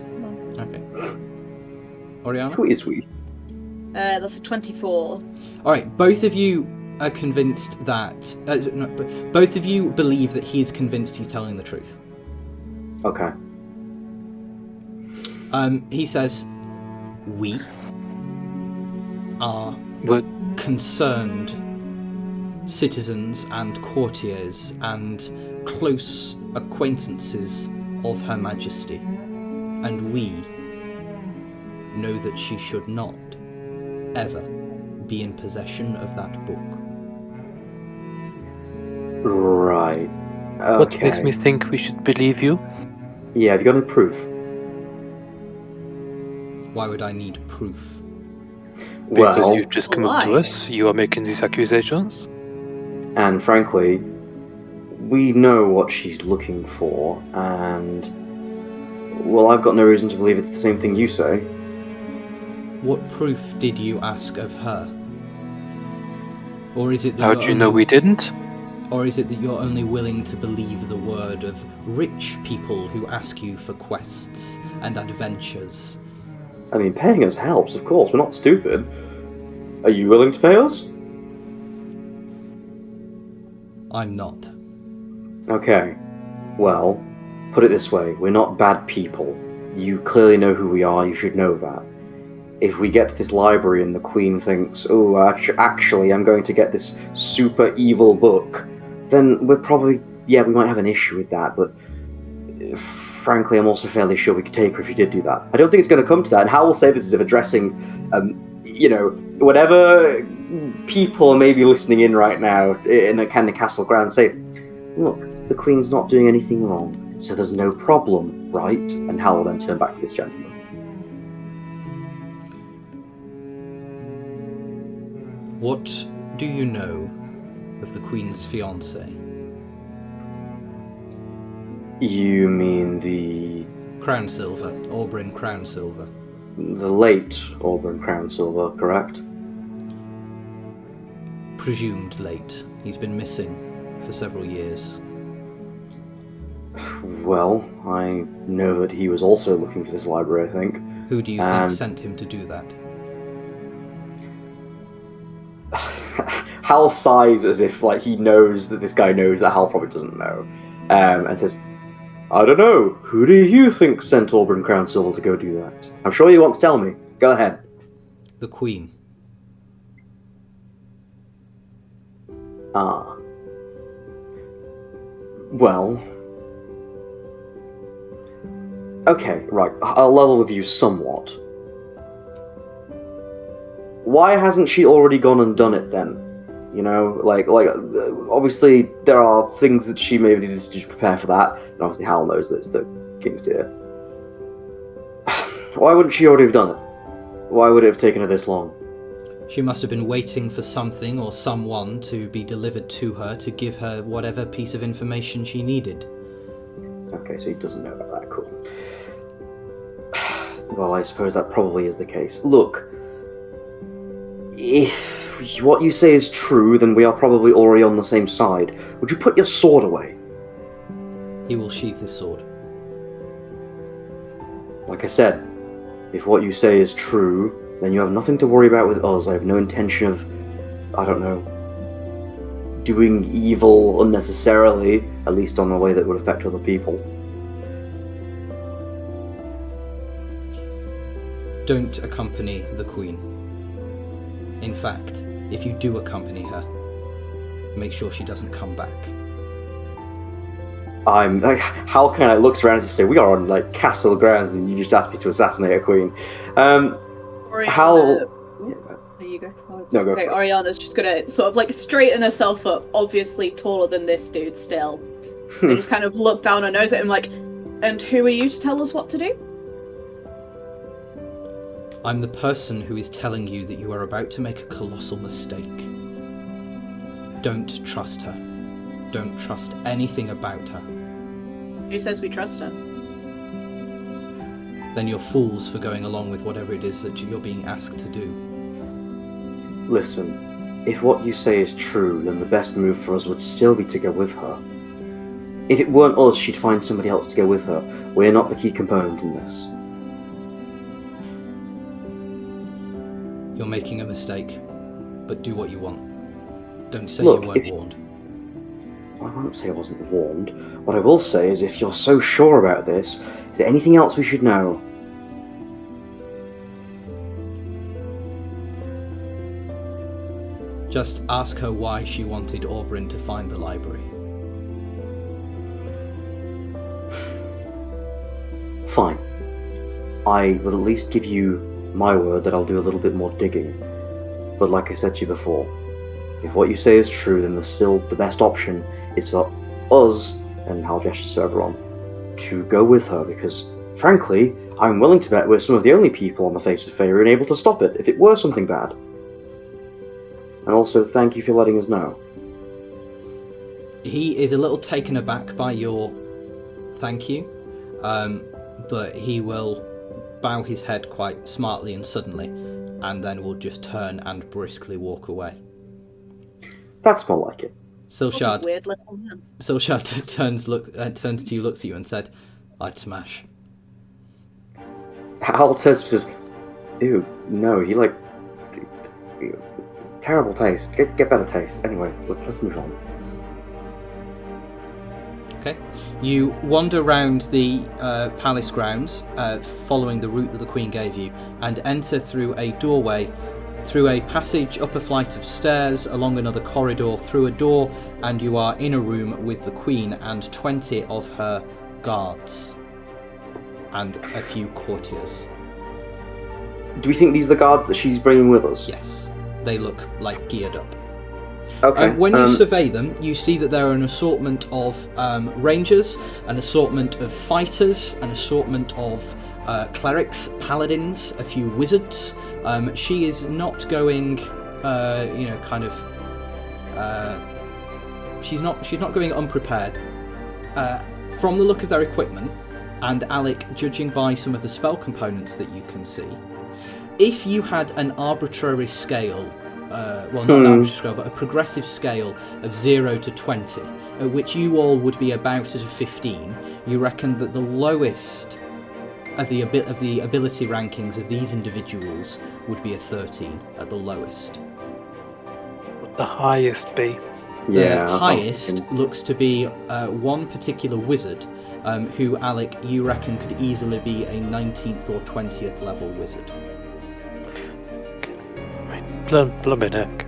Okay. Oriana? Who is we? That's a 24. Alright, both of you are convinced that... both of you believe that he is convinced he's telling the truth. Okay. He says, we are What? concerned citizens and courtiers and close acquaintances of Her Majesty, and we know that she should not ever be in possession of that book. Right. Okay. What makes me think we should believe you? Yeah, have you got any proof? Why would I need proof? Because Well, you've just come up to Why? us. You are making these accusations. and frankly, we know what she's looking for, and well, I've got no reason to believe it's the same thing you say. What proof did you ask of her? Or is it that How you're do you know only- we didn't? Or is it that you're only willing to believe the word of rich people who ask you for quests and adventures? I mean, paying us helps, of course. We're not stupid. Are you willing to pay us? I'm not. Okay. Well, put it this way. We're not bad people. You clearly know who we are. You should know that. If we get to this library and the Queen thinks, oh, actually, I'm going to get this super evil book, then we're probably, yeah, we might have an issue with that, but frankly, I'm also fairly sure we could take her if you did do that. I don't think it's going to come to that, and how we'll say this is if addressing, whatever people may be listening in right now in the castle grounds say, look, the Queen's not doing anything wrong, so there's no problem, right? And Hal will then turn back to this gentleman. What do you know of the Queen's fiancé? You mean the Crown Silver, Auburn Crown Silver. late Auburn Crown Silver, correct? Presumed late. He's been missing for several years. Well, I know that he was also looking for this library, I think. Who do you think sent him to do that? Hal sighs as if like he knows that this guy knows that Hal probably doesn't know, and says, I don't know, who do you think sent Auburn Crown Silver to go do that? I'm sure you want to tell me. Go ahead. The Queen. Ah. Well. Okay, right. I'll level with you somewhat. Why hasn't she already gone and done it then? You know, like obviously there are things that she maybe needed to just prepare for that, and obviously Hal knows that it's the King's Deer. Why wouldn't she already have done it? Why would it have taken her this long? She must have been waiting for something or someone to be delivered to her to give her whatever piece of information she needed. Okay, so he doesn't know about that. Cool. Well, I suppose that probably is the case. Look, if what you say is true, then we are probably already on the same side. Would you put your sword away? He will sheath his sword. Like I said, if what you say is true, then you have nothing to worry about with us. I have no intention of, I don't know, doing evil unnecessarily, at least on a way that would affect other people. Don't accompany the Queen. In fact, if you do accompany her, make sure she doesn't come back. I'm like, Hal looks around as if to say, we are on like castle grounds, and you just asked me to assassinate a queen. Hal. There you go. No, go for it. Oriana's just gonna sort of like straighten herself up, obviously taller than this dude still. They just kind of look down her nose at him like, and who are you to tell us what to do? I'm the person who is telling you that you are about to make a colossal mistake. Don't trust her. Don't trust anything about her. Who says we trust her? Then you're fools for going along with whatever it is that you're being asked to do. Listen, if what you say is true, then the best move for us would still be to go with her. If it weren't us, she'd find somebody else to go with her. We're not the key component in this. You're making a mistake, but do what you want. Don't say Look, you weren't warned. I won't say I wasn't warned. What I will say is, if you're so sure about this, is there anything else we should know? Just ask her why she wanted Oberyn to find the library. Fine. I will at least give you my word that I'll do a little bit more digging. But like I said to you before, if what you say is true, then the best option is for us, and Hal gestures to everyone, to go with her, because, frankly, I'm willing to bet we're some of the only people on the face of Faerun able to stop it, if it were something bad. And also, thank you for letting us know. He is a little taken aback by your thank you, but he will bow his head quite smartly and suddenly, and then will just turn and briskly walk away. That's more like it. Silshard, Weird little man. Silshard turns to you, looks at you, and said, "I'd smash." Hal turns and says, "Ew, no, he terrible taste. Get better taste. Anyway, let's move on." Okay. You wander round the palace grounds, following the route that the Queen gave you, and enter through a doorway, through a passage up a flight of stairs, along another corridor, through a door, and you are in a room with the Queen and 20 of her guards, and a few courtiers. Do we think these are the guards that she's bringing with us? Yes, they look like geared up. Okay. When you survey them, you see that there are an assortment of rangers, an assortment of fighters, an assortment of clerics, paladins, a few wizards. She is not going, she's not going unprepared. From the look of their equipment, and Alec, judging by some of the spell components that you can see, if you had an arbitrary scale, not an arbitrary scale, but a progressive scale of 0 to 20, at which you all would be about at a 15, you reckon that the lowest of the ability rankings of these individuals would be a 13 at the lowest. Would the highest be? The highest looks to be one particular wizard, who, Alec, you reckon could easily be a 19th or 20th level wizard. Blooming heck.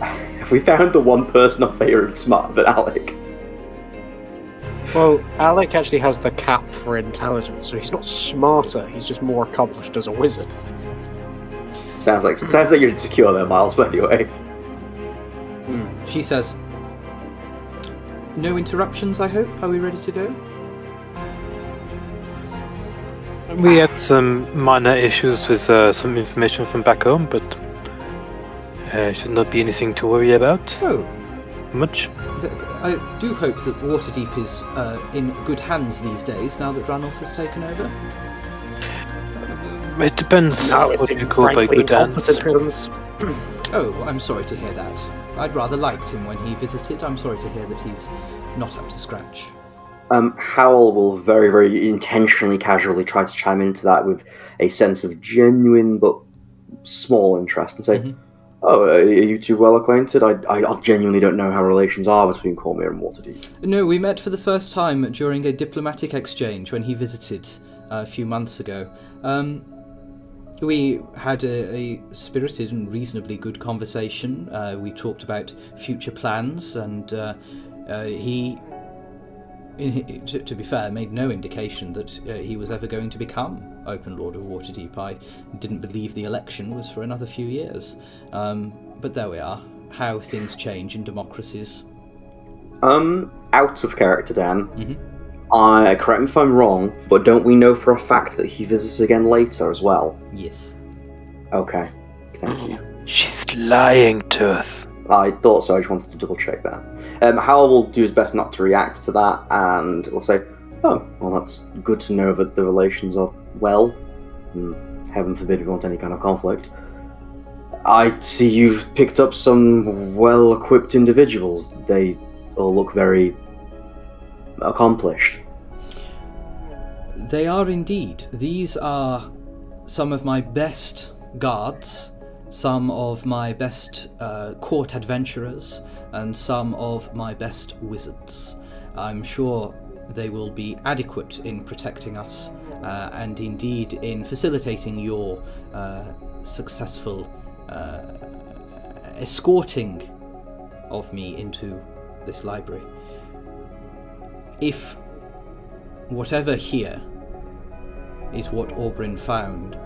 Have we found the one person on Faerun smarter than Alec? Well, Alec actually has the cap for intelligence, so he's not smarter, he's just more accomplished as a wizard. Sounds like you're insecure there, Miles, but anyway. She says, "No interruptions, I hope? Are we ready to go?" We had some minor issues with some information from back home, but should not be anything to worry about. Oh. Much. I do hope that Waterdeep is in good hands these days, now that Ranulph has taken over. It depends No, it's what in you call by frankly good hands. incompetent hands. Oh, I'm sorry to hear that. I'd rather liked him when he visited. I'm sorry to hear that he's not up to scratch. Howell will very, very intentionally, casually try to chime into that with a sense of genuine but small interest and say, "Oh, are you two well acquainted? I genuinely don't know how relations are between Cormyr and Waterdeep." No, we met for the first time during a diplomatic exchange when he visited a few months ago. We had a spirited and reasonably good conversation. We talked about future plans, and he, to be fair, made no indication that he was ever going to become Open Lord of Waterdeep. I didn't believe the election was for another few years. But there we are. How things change in democracies. Out of character, Dan. Mm-hmm. Correct me if I'm wrong, but don't we know for a fact that he visits again later as well? Yes. Okay, thank you. She's lying to us. I thought so, I just wanted to double check that. Hal will do his best not to react to that, and will say, oh, well, that's good to know that the relations are well. Heaven forbid we want any kind of conflict. I see you've picked up some well-equipped individuals. They all look very accomplished. They are indeed. These are some of my best guards, some of my best court adventurers, and some of my best wizards. I'm sure they will be adequate in protecting us, and indeed in facilitating your successful escorting of me into this library. If whatever here is what Orbrin found,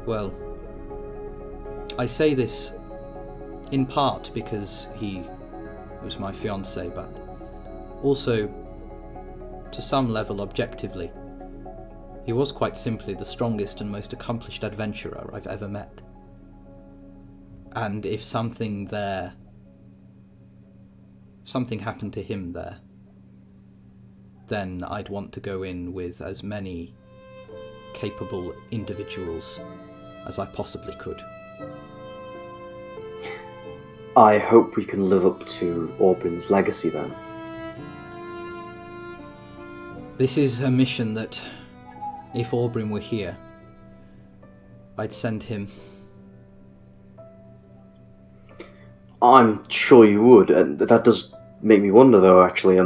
well, I say this in part because he was my fiancé, but also to some level objectively. He was quite simply the strongest and most accomplished adventurer I've ever met. And if something happened to him there, then I'd want to go in with as many capable individuals as I possibly could. I hope we can live up to Orbrin's legacy then. This is a mission that, if Orbrin were here, I'd send him. I'm sure you would, and that does make me wonder though, actually.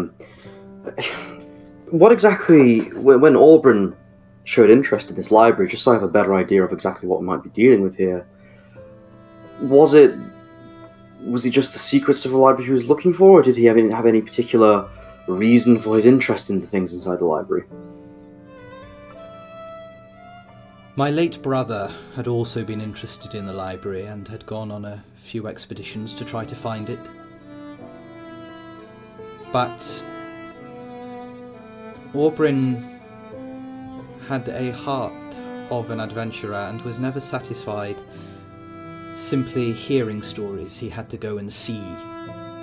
What exactly, when Orbrin showed interest in this library, just so I have a better idea of exactly what we might be dealing with here, was it just the secrets of the library he was looking for, or did he have any particular reason for his interest in the things inside the library? My late brother had also been interested in the library and had gone on a few expeditions to try to find it. But Orbrin had a heart of an adventurer and was never satisfied simply hearing stories. He had to go and see.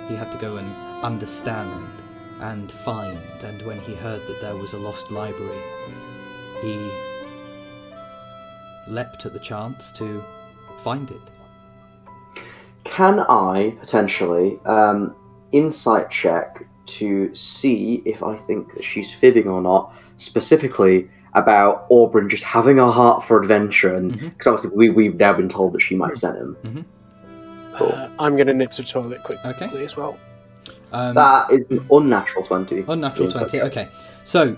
He had to go and understand and find. And when he heard that there was a lost library, he leapt at the chance to find it. Can I potentially insight check to see if I think that she's fibbing or not, specifically about Orbrin just having a heart for adventure, and because obviously we've now been told that she might have sent him. Cool. I'm going to nip to the toilet quickly as well. That is an unnatural 20. Unnatural 20, okay. So,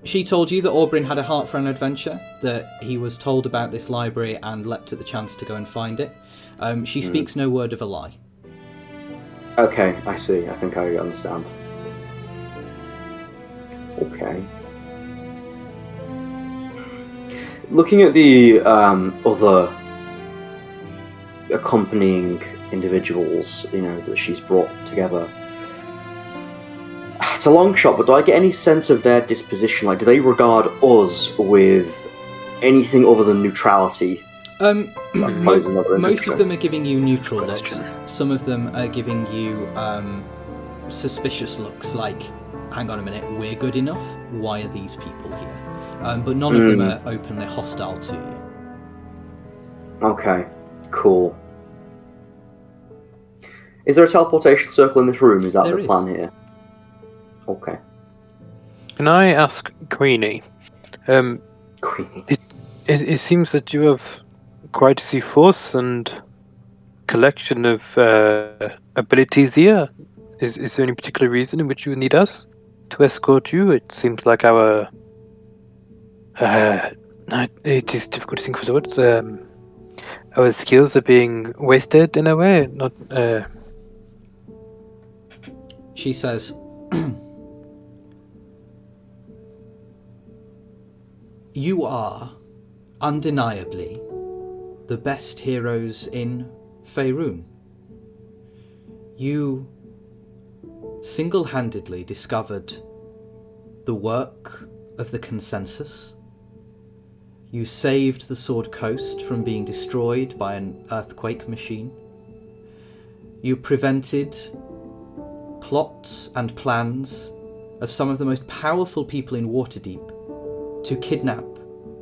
she told you that Orbrin had a heart for an adventure, that he was told about this library and leapt at the chance to go and find it. She speaks no word of a lie. Okay, I see. I think I understand. Okay. Looking at the other accompanying individuals, that she's brought together, it's a long shot, but do I get any sense of their disposition? Like, do they regard us with anything other than neutrality? Most of them are giving you neutral looks. Some of them are giving you suspicious looks, like, hang on a minute, we're good enough? Why are these people here? But none of them are openly hostile to you. Okay, cool. Is there a teleportation circle in this room? Is that the plan here? Okay. Can I ask Queenie? Queenie. It seems that you have quite the force and collection of abilities here. Is there any particular reason in which you need us to escort you? It seems like our No, it is difficult to think of the words. Our skills are being wasted in a way. Not. She says, "You are undeniably the best heroes in Faerun. You single-handedly discovered the work of the Consensus. You saved the Sword Coast from being destroyed by an earthquake machine. You prevented plots and plans of some of the most powerful people in Waterdeep to kidnap,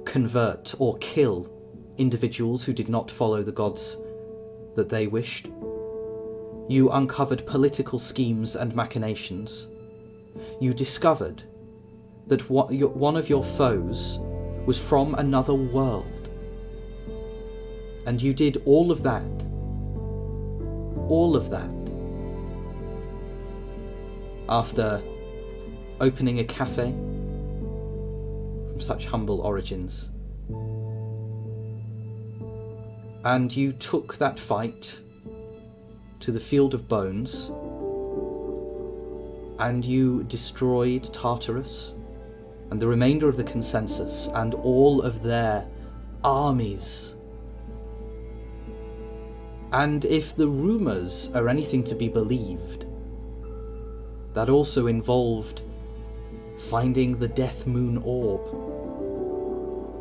convert, or kill individuals who did not follow the gods that they wished. You uncovered political schemes and machinations. You discovered that one of your foes was from another world. And you did all of that. All of that. After opening a cafe from such humble origins. And you took that fight to the Field of Bones, and you destroyed Tartarus and the remainder of the Consensus and all of their armies. And if the rumours are anything to be believed, that also involved finding the Death Moon Orb,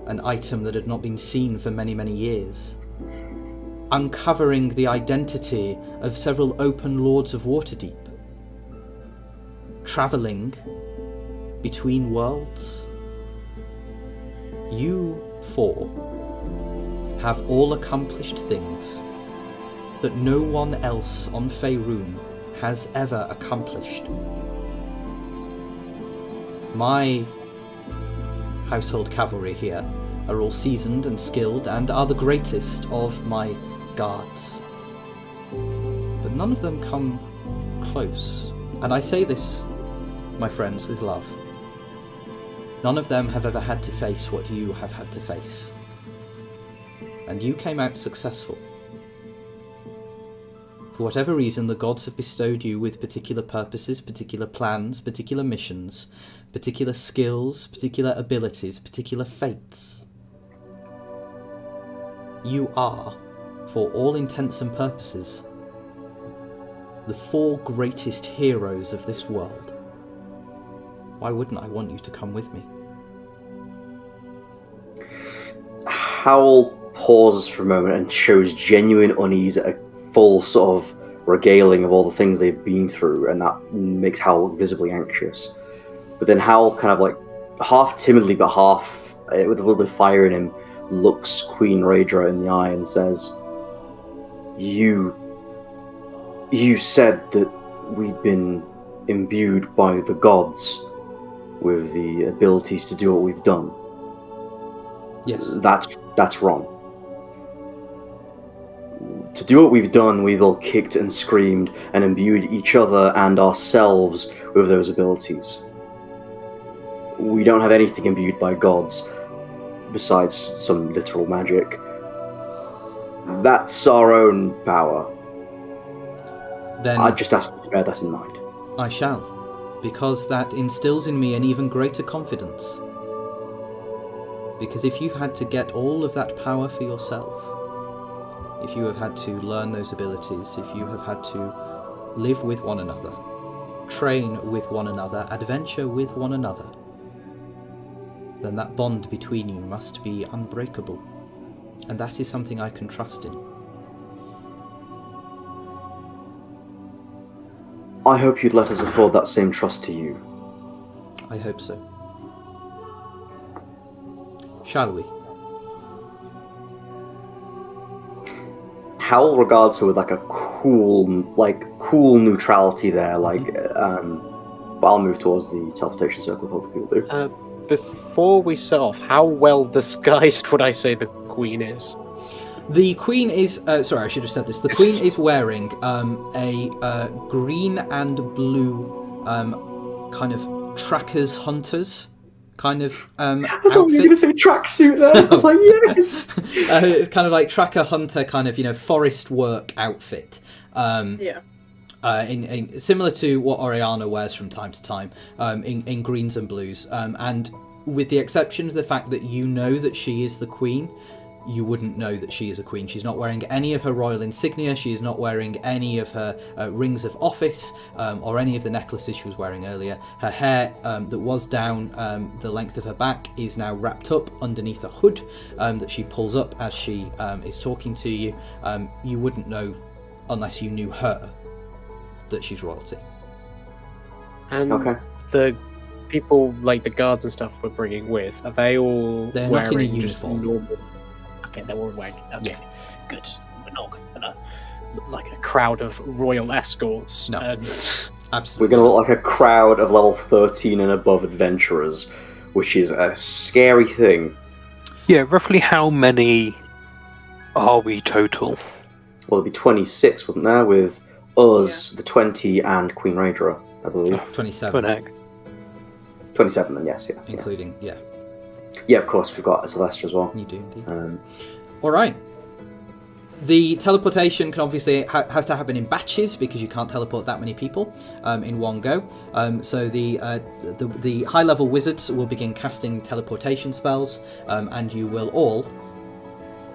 an item that had not been seen for many, many years, uncovering the identity of several open lords of Waterdeep, travelling between worlds. You four have all accomplished things that no one else on Faerun has ever accomplished. My household cavalry here are all seasoned and skilled and are the greatest of my guards. But none of them come close. And I say this, my friends, with love. None of them have ever had to face what you have had to face. And you came out successful. For whatever reason, the gods have bestowed you with particular purposes, particular plans, particular missions, particular skills, particular abilities, particular fates. You are, for all intents and purposes, the four greatest heroes of this world. Why wouldn't I want you to come with me? Howl pauses for a moment and shows genuine unease at a full sort of regaling of all the things they've been through, and that makes Howl look visibly anxious. But then Howl kind of like, half timidly but half with a little bit of fire in him, looks Queen Raedra in the eye and says, You said that we'd been imbued by the gods with the abilities to do what we've done. Yes. That's wrong. To do what we've done, we've all kicked and screamed and imbued each other and ourselves with those abilities. We don't have anything imbued by gods besides some literal magic. That's our own power. Then I just ask you to bear that in mind. I shall, because that instills in me an even greater confidence. Because if you've had to get all of that power for yourself, if you have had to learn those abilities, if you have had to live with one another, train with one another, adventure with one another, then that bond between you must be unbreakable. And that is something I can trust in. I hope you'd let us afford that same trust to you. I hope so. Shall we? Howl regards her with like a cool neutrality there. But I'll move towards the teleportation circle with other people do. Before we set off, how well disguised would I say the Queen is? The Queen is... sorry, I should have said this. The Queen is wearing a green and blue kind of trackers, hunters kind of I thought you were going to say tracksuit there. I was like, yes. It's kind of like tracker hunter, kind of forest work outfit. Yeah. In similar to what Oriana wears from time to time, in greens and blues, and with the exception of the fact that you know that she is the queen, you wouldn't know that she is a queen. She's not wearing any of her royal insignia. She is not wearing any of her rings of office or any of the necklaces she was wearing earlier. Her hair that was down the length of her back is now wrapped up underneath a hood that she pulls up as she is talking to you. You wouldn't know unless you knew her that she's royalty. And Okay. the people, like the guards and stuff we're bringing with, are they all They're wearing not in a just uniform. normal? Okay, they're all wearing. Okay, Yeah. good. We're not gonna look like a crowd of royal escorts. No. And We're Absolutely. going to look like a crowd of level 13 and above adventurers, which is a scary thing. Yeah, roughly how many are we total? Well, there'd be 26, wouldn't there, with us, the 20, and Queen Raedra, I believe. 27, Good heck. 27 then, yes, yeah. including, yeah, Yeah, of course, we've got Sylvester as well. you do indeed. Um, All right. The teleportation can obviously has to happen in batches because you can't teleport that many people in one go. So the high level wizards will begin casting teleportation spells, and you will all,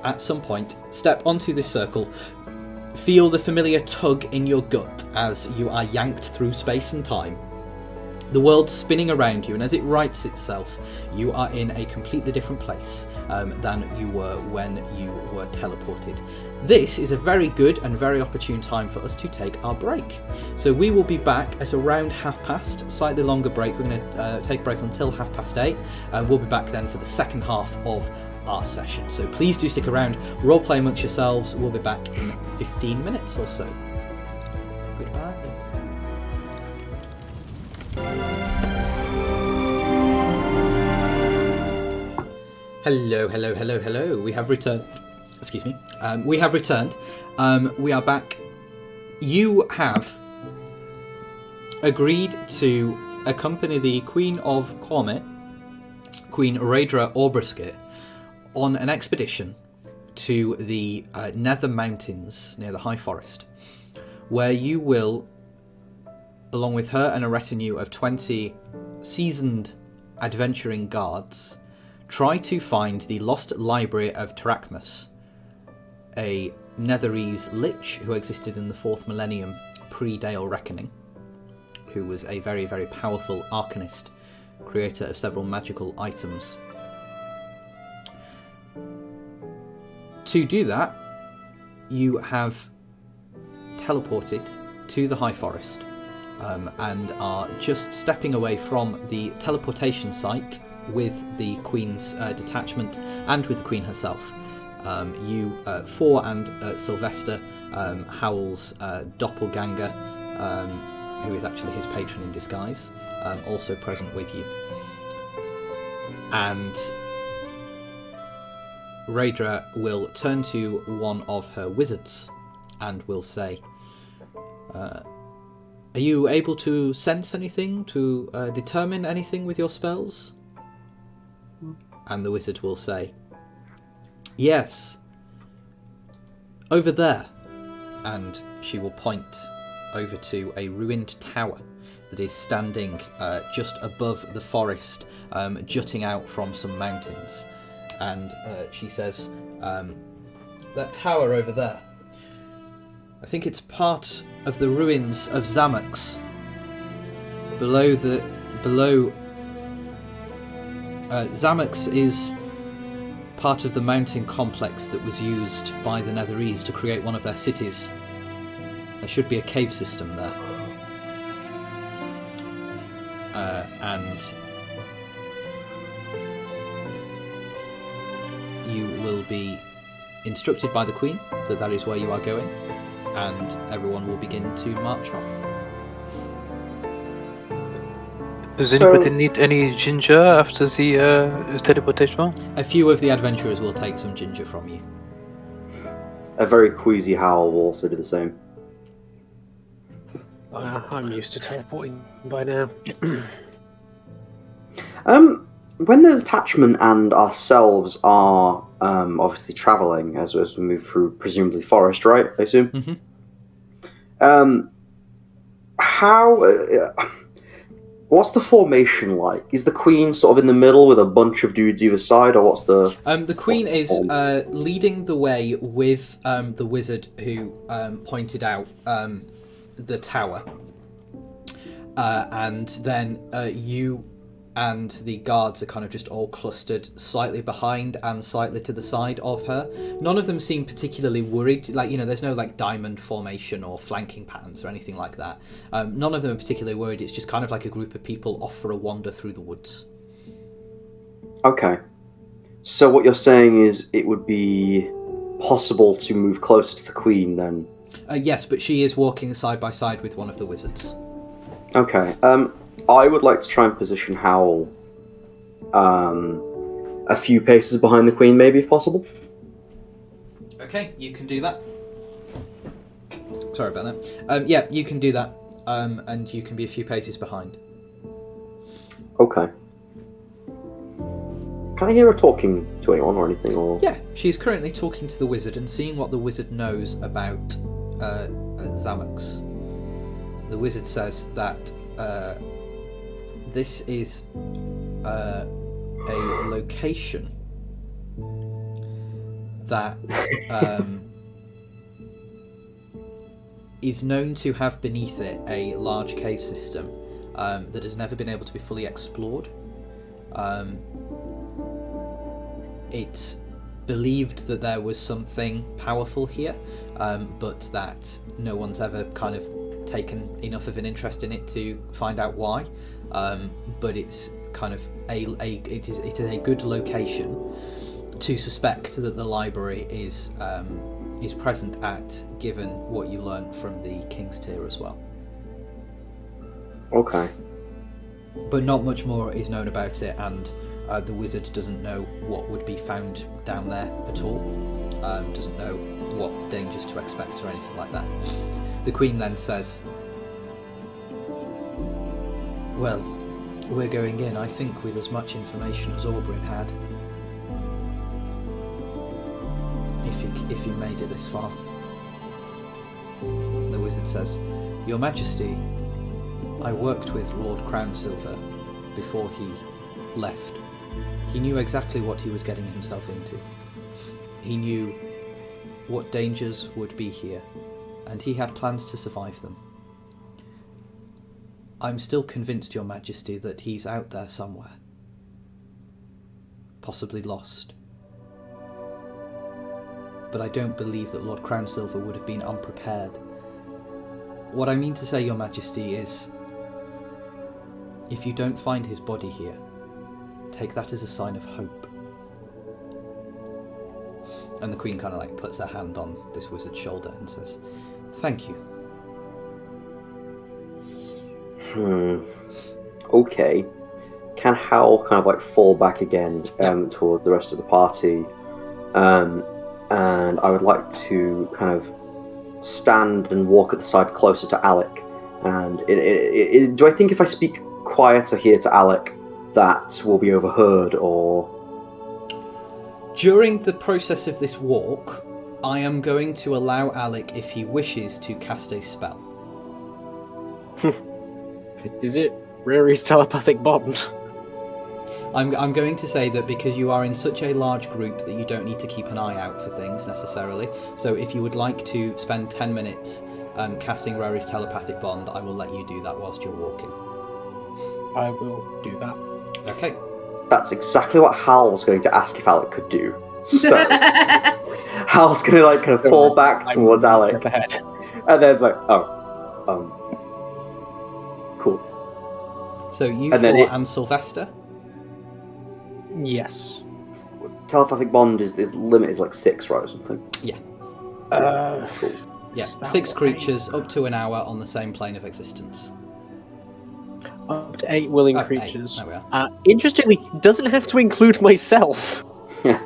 at some point, step onto this circle, feel the familiar tug in your gut as you are yanked through space and time. The world's spinning around you, and as it rights itself, you are in a completely different place than you were when you were teleported. This is a very good and very opportune time for us to take our break. So we will be back at around past, slightly longer break. We're going to take a break until 8:30, and we'll be back then for the second half of our session. So please do stick around, roleplay amongst yourselves. We'll be back in 15 minutes or so. Goodbye. Hello. We have returned. Excuse me. We have returned. We are back. You have agreed to accompany the Queen of Cormyr, Queen Raedra Orbriscate, on an expedition to the Nether Mountains near the High Forest, where you will, along with her and a retinue of 20 seasoned adventuring guards, try to find the Lost Library of Tarchamus, a Netherese lich who existed in the 4th millennium pre-Dale Reckoning, who was a very, very powerful arcanist, creator of several magical items. To do that, you have teleported to the High Forest and are just stepping away from the teleportation site with the Queen's detachment and with the Queen herself. You four and Sylvester, Howell's doppelganger, who is actually his patron in disguise, also present with you. And Raedra will turn to one of her wizards and will say, are you able to sense anything, to determine anything with your spells? And the wizard will say, yes, over there. And she will point over to a ruined tower that is standing just above the forest, jutting out from some mountains. And she says, that tower over there, I think it's part of the ruins of Xamax. Xamax is part of the mountain complex that was used by the Netherese to create one of their cities. There should be a cave system there. And you will be instructed by the Queen that that is where you are going, and everyone will begin to march off. Does anybody need any ginger after the teleportation? A few of the adventurers will take some ginger from you. A very queasy Howl will also do the same. I'm used to teleporting by now. when the detachment and ourselves are obviously traveling as we move through presumably forest, right? I assume. Mm-hmm. How? What's the formation like? Is the queen sort of in the middle with a bunch of dudes either side, or what's the? The queen is leading the way with the wizard who pointed out the tower, and then you and the guards are kind of just all clustered slightly behind and slightly to the side of her. None of them seem particularly worried. Like, there's no like diamond formation or flanking patterns or anything like that. None of them are particularly worried. It's just kind of like a group of people off for a wander through the woods. Okay. So what you're saying is it would be possible to move closer to the queen then? Yes, but she is walking side by side with one of the wizards. Okay. I would like to try and position Howl a few paces behind the queen, maybe, if possible. Okay, you can do that. Sorry about that. Yeah, you can do that, and you can be a few paces behind. Okay. Can I hear her talking to anyone or anything? Or Yeah, she's currently talking to the wizard and seeing what the wizard knows about Zamox. The wizard says that this is a location that is known to have beneath it a large cave system that has never been able to be fully explored. It's believed that there was something powerful here, but that no one's ever kind of taken enough of an interest in it to find out why. But it's kind of it is a good location to suspect that the library is present at, given what you learnt from the King's Tier as well. Okay. But not much more is known about it, and the wizard doesn't know what would be found down there at all. Doesn't know what dangers to expect or anything like that. The Queen then says, "Well, we're going in, I think, with as much information as Oberyn had. If he made it this far." The wizard says, "Your Majesty, I worked with Lord Crownsilver before he left. He knew exactly what he was getting himself into. He knew what dangers would be here, and he had plans to survive them. I'm still convinced, Your Majesty, that he's out there somewhere. Possibly lost. But I don't believe that Lord Crownsilver would have been unprepared. What I mean to say, Your Majesty, is if you don't find his body here, take that as a sign of hope." And the Queen kind of puts her hand on this wizard's shoulder and says, "Thank you." Okay. Can Howl kind of fall back again towards the rest of the party? And I would like to kind of stand and walk at the side closer to Alec. And do I think if I speak quieter here to Alec, that will be overheard, or? During the process of this walk, I am going to allow Alec, if he wishes, to cast a spell. Is it Riri's telepathic bond? I'm going to say that because you are in such a large group that you don't need to keep an eye out for things necessarily. So if you would like to spend 10 minutes casting Riri's telepathic bond, I will let you do that whilst you're walking. I will do that. Okay. That's exactly what Hal was going to ask if Alec could do. So Hal's going to kind of fall back towards Alec, and then cool. So you and four and Sylvester. Yes. Telepathic bond is limit is 6, right, or something? Yeah. Cool. Yeah, 6 creatures up to an hour on the same plane of existence. Up to 8 willing creatures. 8. There we are. Interestingly, doesn't have to include myself. Yeah.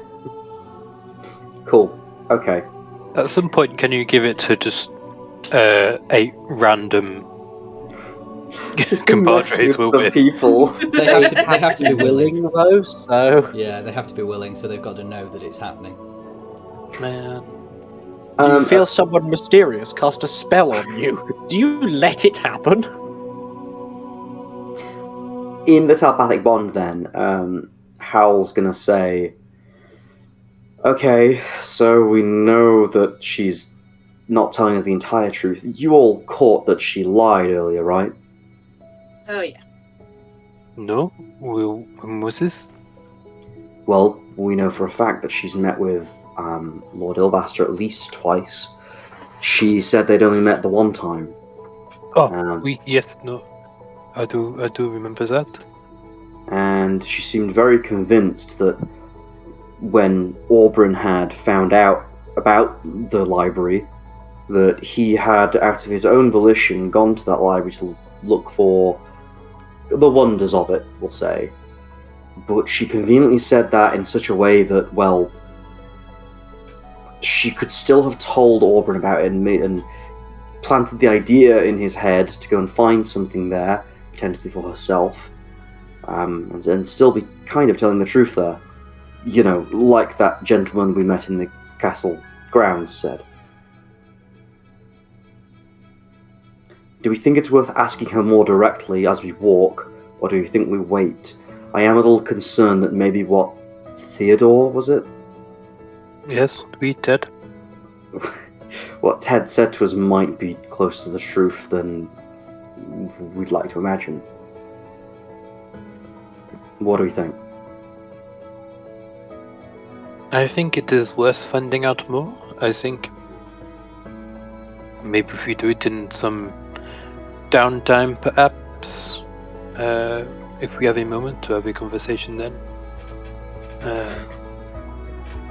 Cool. Okay. At some point, can you give it to just 8 random Just to mess Compadres with were some with. people. They have to be willing. though, so Yeah, they have to be willing, so they've got to know that it's happening. Man. do you feel someone mysterious cast a spell on you? Do you let it happen? In the telepathic bond, then, Howl's gonna say, okay, so we know that she's not telling us the entire truth. You all caught that she lied earlier, right? Oh yeah. No? When was this? Well, we know for a fact that she's met with Lord Ilvaster at least twice. She said they'd only met the one time. Oh, yes, no. I do remember that. And she seemed very convinced that when Aubryn had found out about the library, that he had, out of his own volition, gone to that library to look for the wonders of it, we'll say. But she conveniently said that in such a way that, well, she could still have told Aubryn about it and planted the idea in his head to go and find something there, potentially for herself, and still be kind of telling the truth there. You know, like that gentleman we met in the castle grounds said. Do we think it's worth asking her more directly as we walk, or do you think we wait? I am a little concerned that maybe what Theodore, was it? Yes, we did. What Ted said to us might be closer to the truth than we'd like to imagine. What do we think? I think it is worth finding out more. I think maybe if we do it in some downtime, perhaps, if we have a moment to have a conversation then.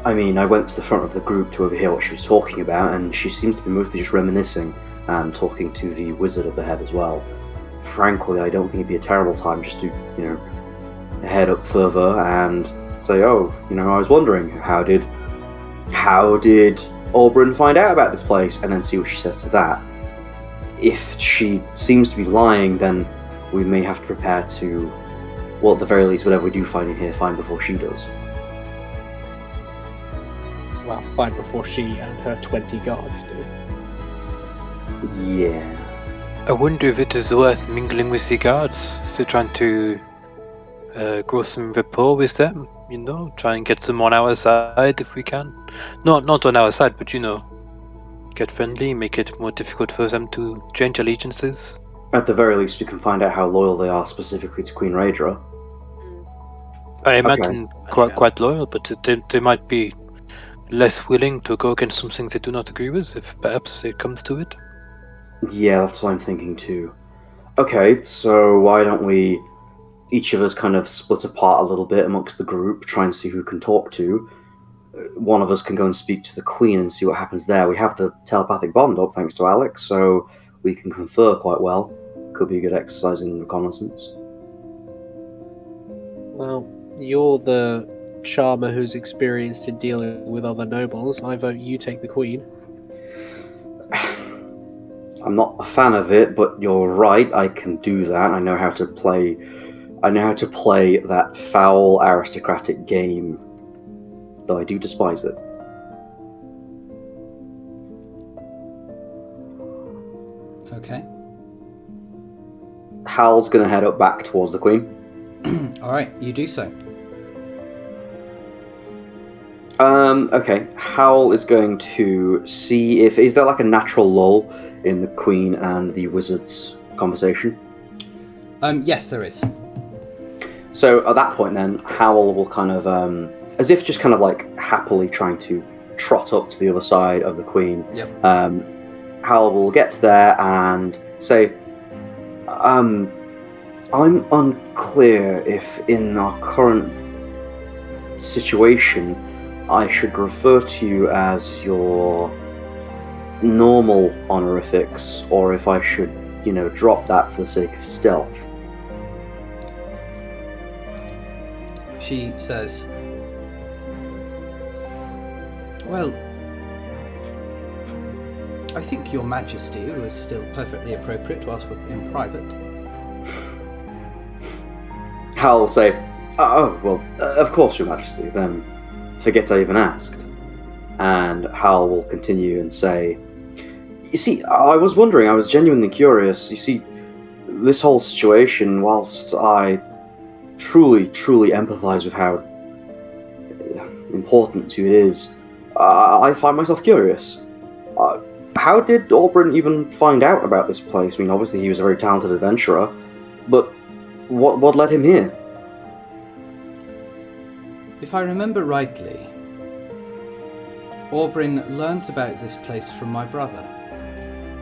I mean, I went to the front of the group to overhear what she was talking about, and she seems to be mostly just reminiscing and talking to the wizard up ahead as well. Frankly, I don't think it'd be a terrible time just to, head up further and say, oh, I was wondering, how did Aubryn find out about this place? And then see what she says to that. If she seems to be lying, then we may have to prepare to, well, at the very least, whatever we do find in here, find before she does. Well, fine before she and her 20 guards do. Yeah. I wonder if it is worth mingling with the guards, still trying to grow some rapport with them, try and get them on our side if we can. Not on our side, but get friendly, make it more difficult for them to change allegiances. At the very least, we can find out how loyal they are specifically to Queen Raedra. I imagine quite loyal, but they might be less willing to go against something they do not agree with, if perhaps it comes to it. Yeah, that's what I'm thinking too. Okay, so why don't we, each of us kind of split apart a little bit amongst the group, try and see who can talk to. One of us can go and speak to the Queen and see what happens there. We have the telepathic bond up, thanks to Alex, so we can confer quite well. Could be a good exercise in reconnaissance. Well, you're the charmer who's experienced in dealing with other nobles. I vote you take the Queen. I'm not a fan of it, but you're right, I can do that. I know how to play that foul aristocratic game, though I do despise it. Okay. Hal's gonna head up back towards the Queen. Alright, you do so. Okay. Hal is going to see if... Is there like a natural lull in the Queen and the Wizard's conversation? Yes, there is. So at that point then, Howl will kind of, as if just kind of like happily trying to trot up to the other side of the Queen. Yep. Howl will get there and say, I'm unclear if in our current situation I should refer to you as your normal honorifics, or if I should, drop that for the sake of stealth. She says, well, I think your majesty was still perfectly appropriate to ask in private. Hal will say, "Oh, well, of course, Your Majesty, then forget I even asked." And Hal will continue and say, "You see, I was wondering, I was genuinely curious. You see, this whole situation, whilst I truly empathize with how important to it is, I find myself curious. How did Orbrin even find out about this place? I mean, obviously he was a very talented adventurer, but what led him here?" If I remember rightly, Orbrin learnt about this place from my brother,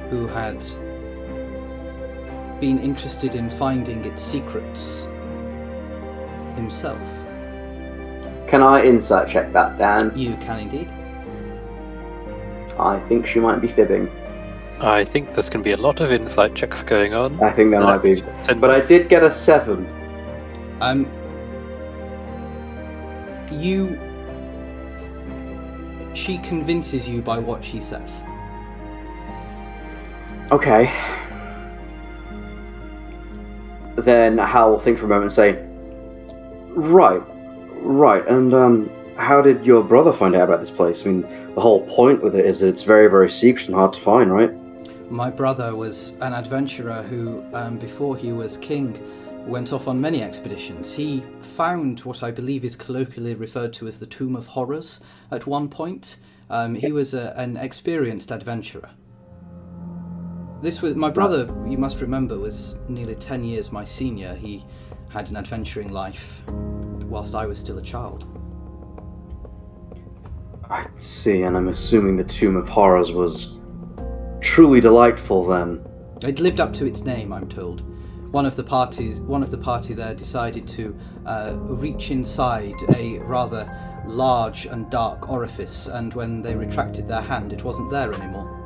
who had been interested in finding its secrets himself. Can I insight check that, Dan? You can indeed. I think she might be fibbing. I think there's going to be a lot of insight checks going on. I think there might be. But I did get a 7. She convinces you by what she says. Okay. Then Hal will think for a moment and say, Right, and how did your brother find out about this place? I mean, the whole point with it is that it's very, very secret and hard to find, right? My brother was an adventurer who, before he was king, went off on many expeditions. He found what I believe is colloquially referred to as the Tomb of Horrors at one point. He was an experienced adventurer. This was my brother, you must remember, was nearly 10 years my senior. He had an adventuring life whilst I was still a child. I see, and I'm assuming the Tomb of Horrors was truly delightful then. It lived up to its name, I'm told. One of the party there decided to reach inside a rather large and dark orifice, and when they retracted their hand, it wasn't there anymore.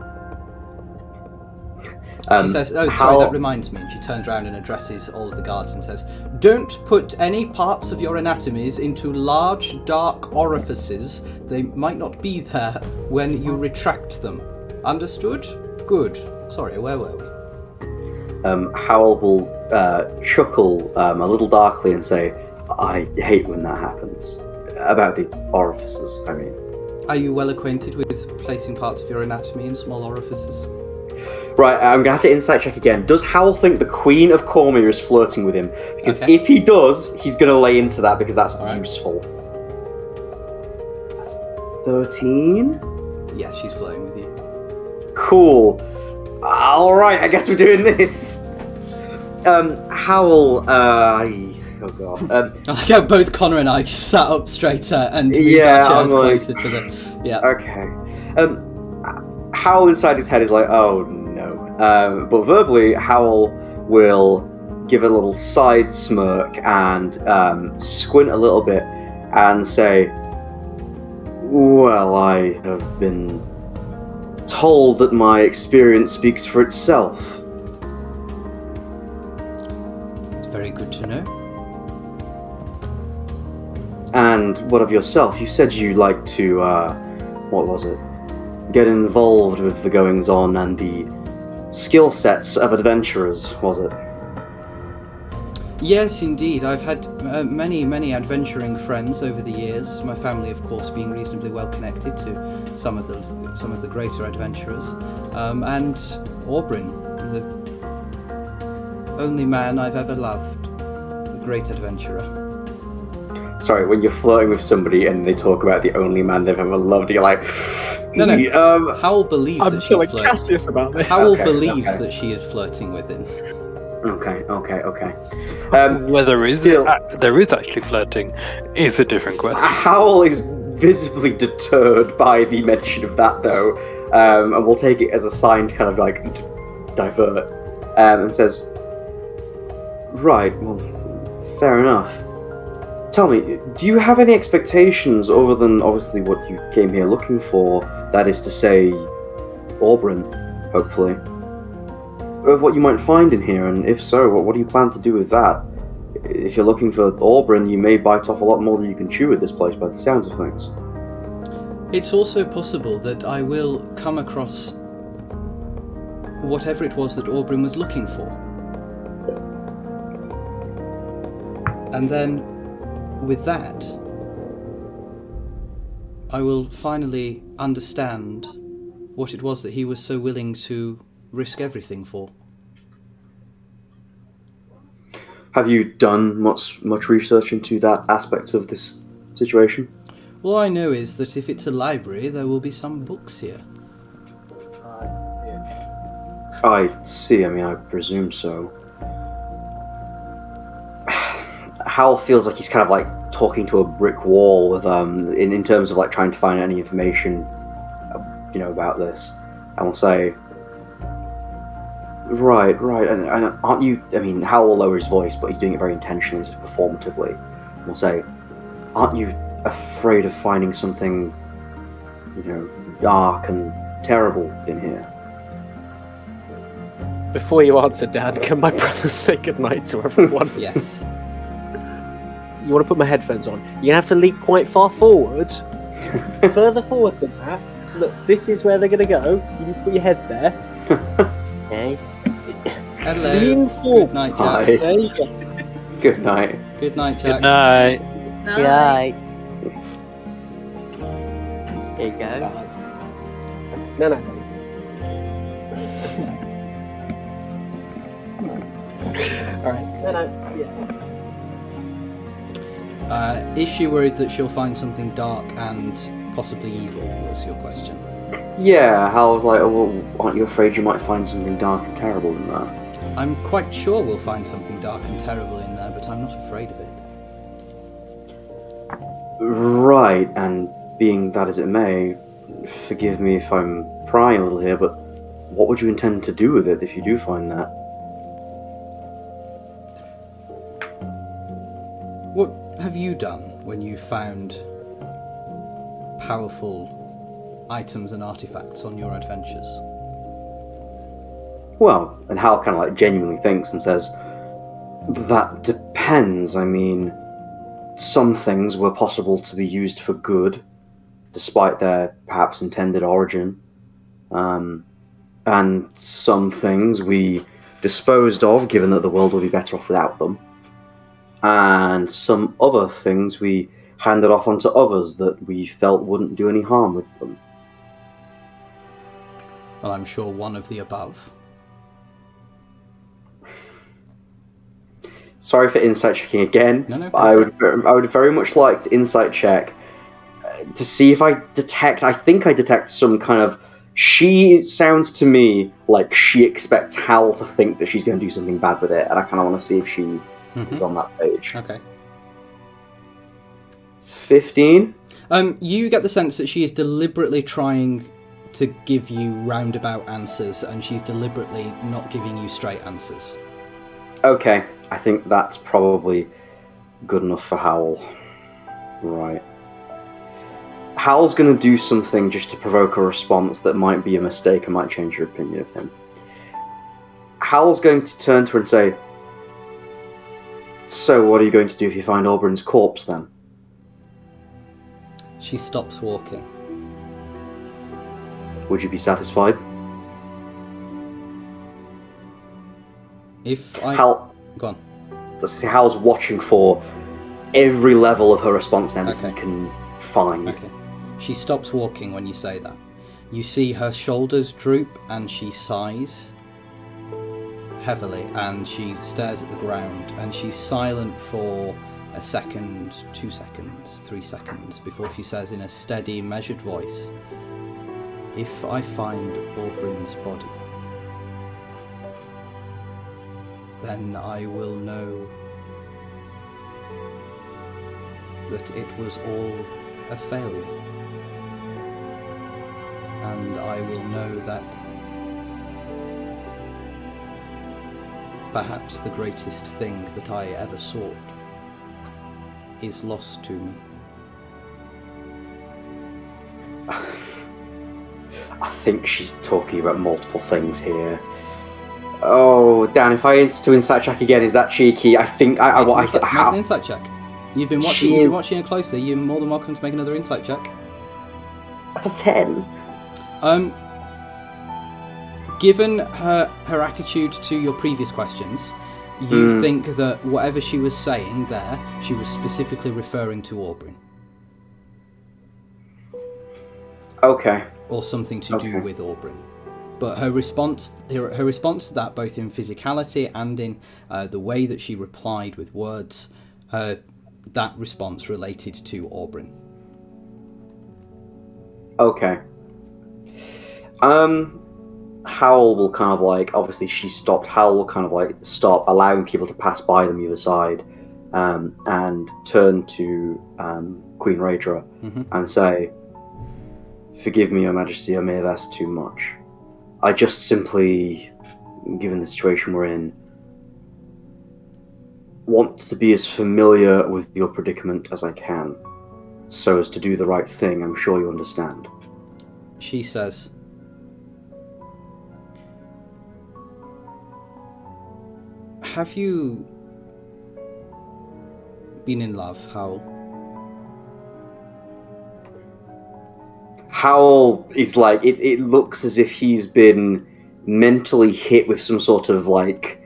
She says, that reminds me, and she turns around and addresses all of the guards and says, "Don't put any parts of your anatomies into large, dark orifices. They might not be there when you retract them. Understood? Good. Sorry, where were we?" Howell will chuckle a little darkly and say, "I hate when that happens. About the orifices, I mean." Are you well acquainted with placing parts of your anatomy in small orifices? Right, I'm going to have to insight check again. Does Howell think the Queen of Cormyr is flirting with him? Because if he does, he's going to lay into that because that's useful. That's 13? Yeah, she's flirting with you. Cool. Alright, I guess we're doing this. Howell, oh god. I like how both Connor and I just sat up straighter and moved our chairs closer to the... Yeah. Okay. Howell inside his head is like, oh no. But verbally, Howell will give a little side smirk and squint a little bit and say, "Well, I have been told that my experience speaks for itself." It's very good to know. And what of yourself? You said you like to, what was it? Get involved with the goings-on and the skill sets of adventurers, was it? Yes, indeed. I've had many adventuring friends over the years. My family, of course, being reasonably well connected to some of the greater adventurers, and Orbrin, the only man I've ever loved, a great adventurer. Sorry, when you're flirting with somebody and they talk about the only man they've ever loved, you're like, No. Howell believes I'm that she's telling flirting. Cassius about this. Howell believes that she is flirting with him. Okay. Whether there is actually flirting is a different question. Howell is visibly deterred by the mention of that, though, and we'll take it as a sign to kind of like divert, and says, "Right, well, fair enough. Tell me, do you have any expectations other than obviously what you came here looking for? That is to say, Orbrin, hopefully, of what you might find in here, and if so, what do you plan to do with that? If you're looking for Orbrin, you may bite off a lot more than you can chew at this place by the sounds of things." It's also possible that I will come across whatever it was that Orbrin was looking for. And then, with that, I will finally understand what it was that he was so willing to risk everything for. Have you done much research into that aspect of this situation? All I know is that if it's a library, there will be some books here. I see, I mean, I presume so. Hal feels like he's kind of like talking to a brick wall with in terms of like trying to find any information about this. And will say, right, and aren't you, I mean, Hal will lower his voice, but he's doing it very intentionally, sort of performatively. And will say, aren't you afraid of finding something, dark and terrible in here? Before you answer, Dan, can my brother say goodnight to everyone? Yes. You want to put my headphones on? You're going to have to leap quite far forward. Further forward than that. Look, this is where they're going to go. You need to put your head there. Okay. Hello. Lean forward. Good night, Hi. Jack. There you go. Good night. Good night, Jack. Good night. Right. There you go. No. Alright. No. Yeah. Is she worried that she'll find something dark and possibly evil, was your question? Yeah, Hal was like, oh, well, aren't you afraid you might find something dark and terrible in that? I'm quite sure we'll find something dark and terrible in there, but I'm not afraid of it. Right, and being that as it may, forgive me if I'm prying a little here, but what would you intend to do with it if you do find that? What have you done when you found powerful items and artifacts on your adventures? Well, and Hal kind of like genuinely thinks and says, that depends. I mean, some things were possible to be used for good, despite their perhaps intended origin. And some things we disposed of, given that the world would be better off without them. And some other things we handed off onto others that we felt wouldn't do any harm with them. Well, I'm sure one of the above. Sorry for insight checking again. No, but I would very much like to insight check to see if I think I detect some kind of. She sounds to me like she expects Hal to think that she's going to do something bad with it, and I kind of want to see if she is on that page. Okay. 15? You get the sense that she is deliberately trying to give you roundabout answers, and she's deliberately not giving you straight answers. Okay, I think that's probably good enough for Howl. Right. Howl's going to do something just to provoke a response that might be a mistake and might change your opinion of him. Howl's going to turn to her and say, so what are you going to do if you find Oberyn's corpse then? She stops walking. Would you be satisfied? If I... Hal... Go on. Let's say Hal's watching for every level of her response now that Okay. he can find. Okay. She stops walking when you say that. You see her shoulders droop and she sighs heavily and she stares at the ground and she's silent for a second, 2 seconds, 3 seconds before she says in a steady, measured voice, if I find Oberyn's body, then I will know that it was all a failure. And I will know that perhaps the greatest thing that I ever sought is lost to me. I think she's talking about multiple things here. Oh, Dan, if I to insight check again, is that cheeky? I think Make an insight check. You've been watching her closely. You're more than welcome to make another insight check. That's a 10. Given her attitude to your previous questions, You think that whatever she was saying there, she was specifically referring to Orbrin. Okay. Or something to do with Orbrin. But her response to that, both in physicality and in the way that she replied with words, that response related to Orbrin. Okay. Howl will kind of like, obviously she stopped, Howl will kind of like stop, allowing people to pass by them either side, and turn to Queen Raedra and say, "Forgive me, Your Majesty, I may have asked too much. I just simply, given the situation we're in, want to be as familiar with your predicament as I can, so as to do the right thing. I'm sure you understand." She says, "Have you been in love, Howl?" Howl is like, it looks as if he's been mentally hit with some sort of like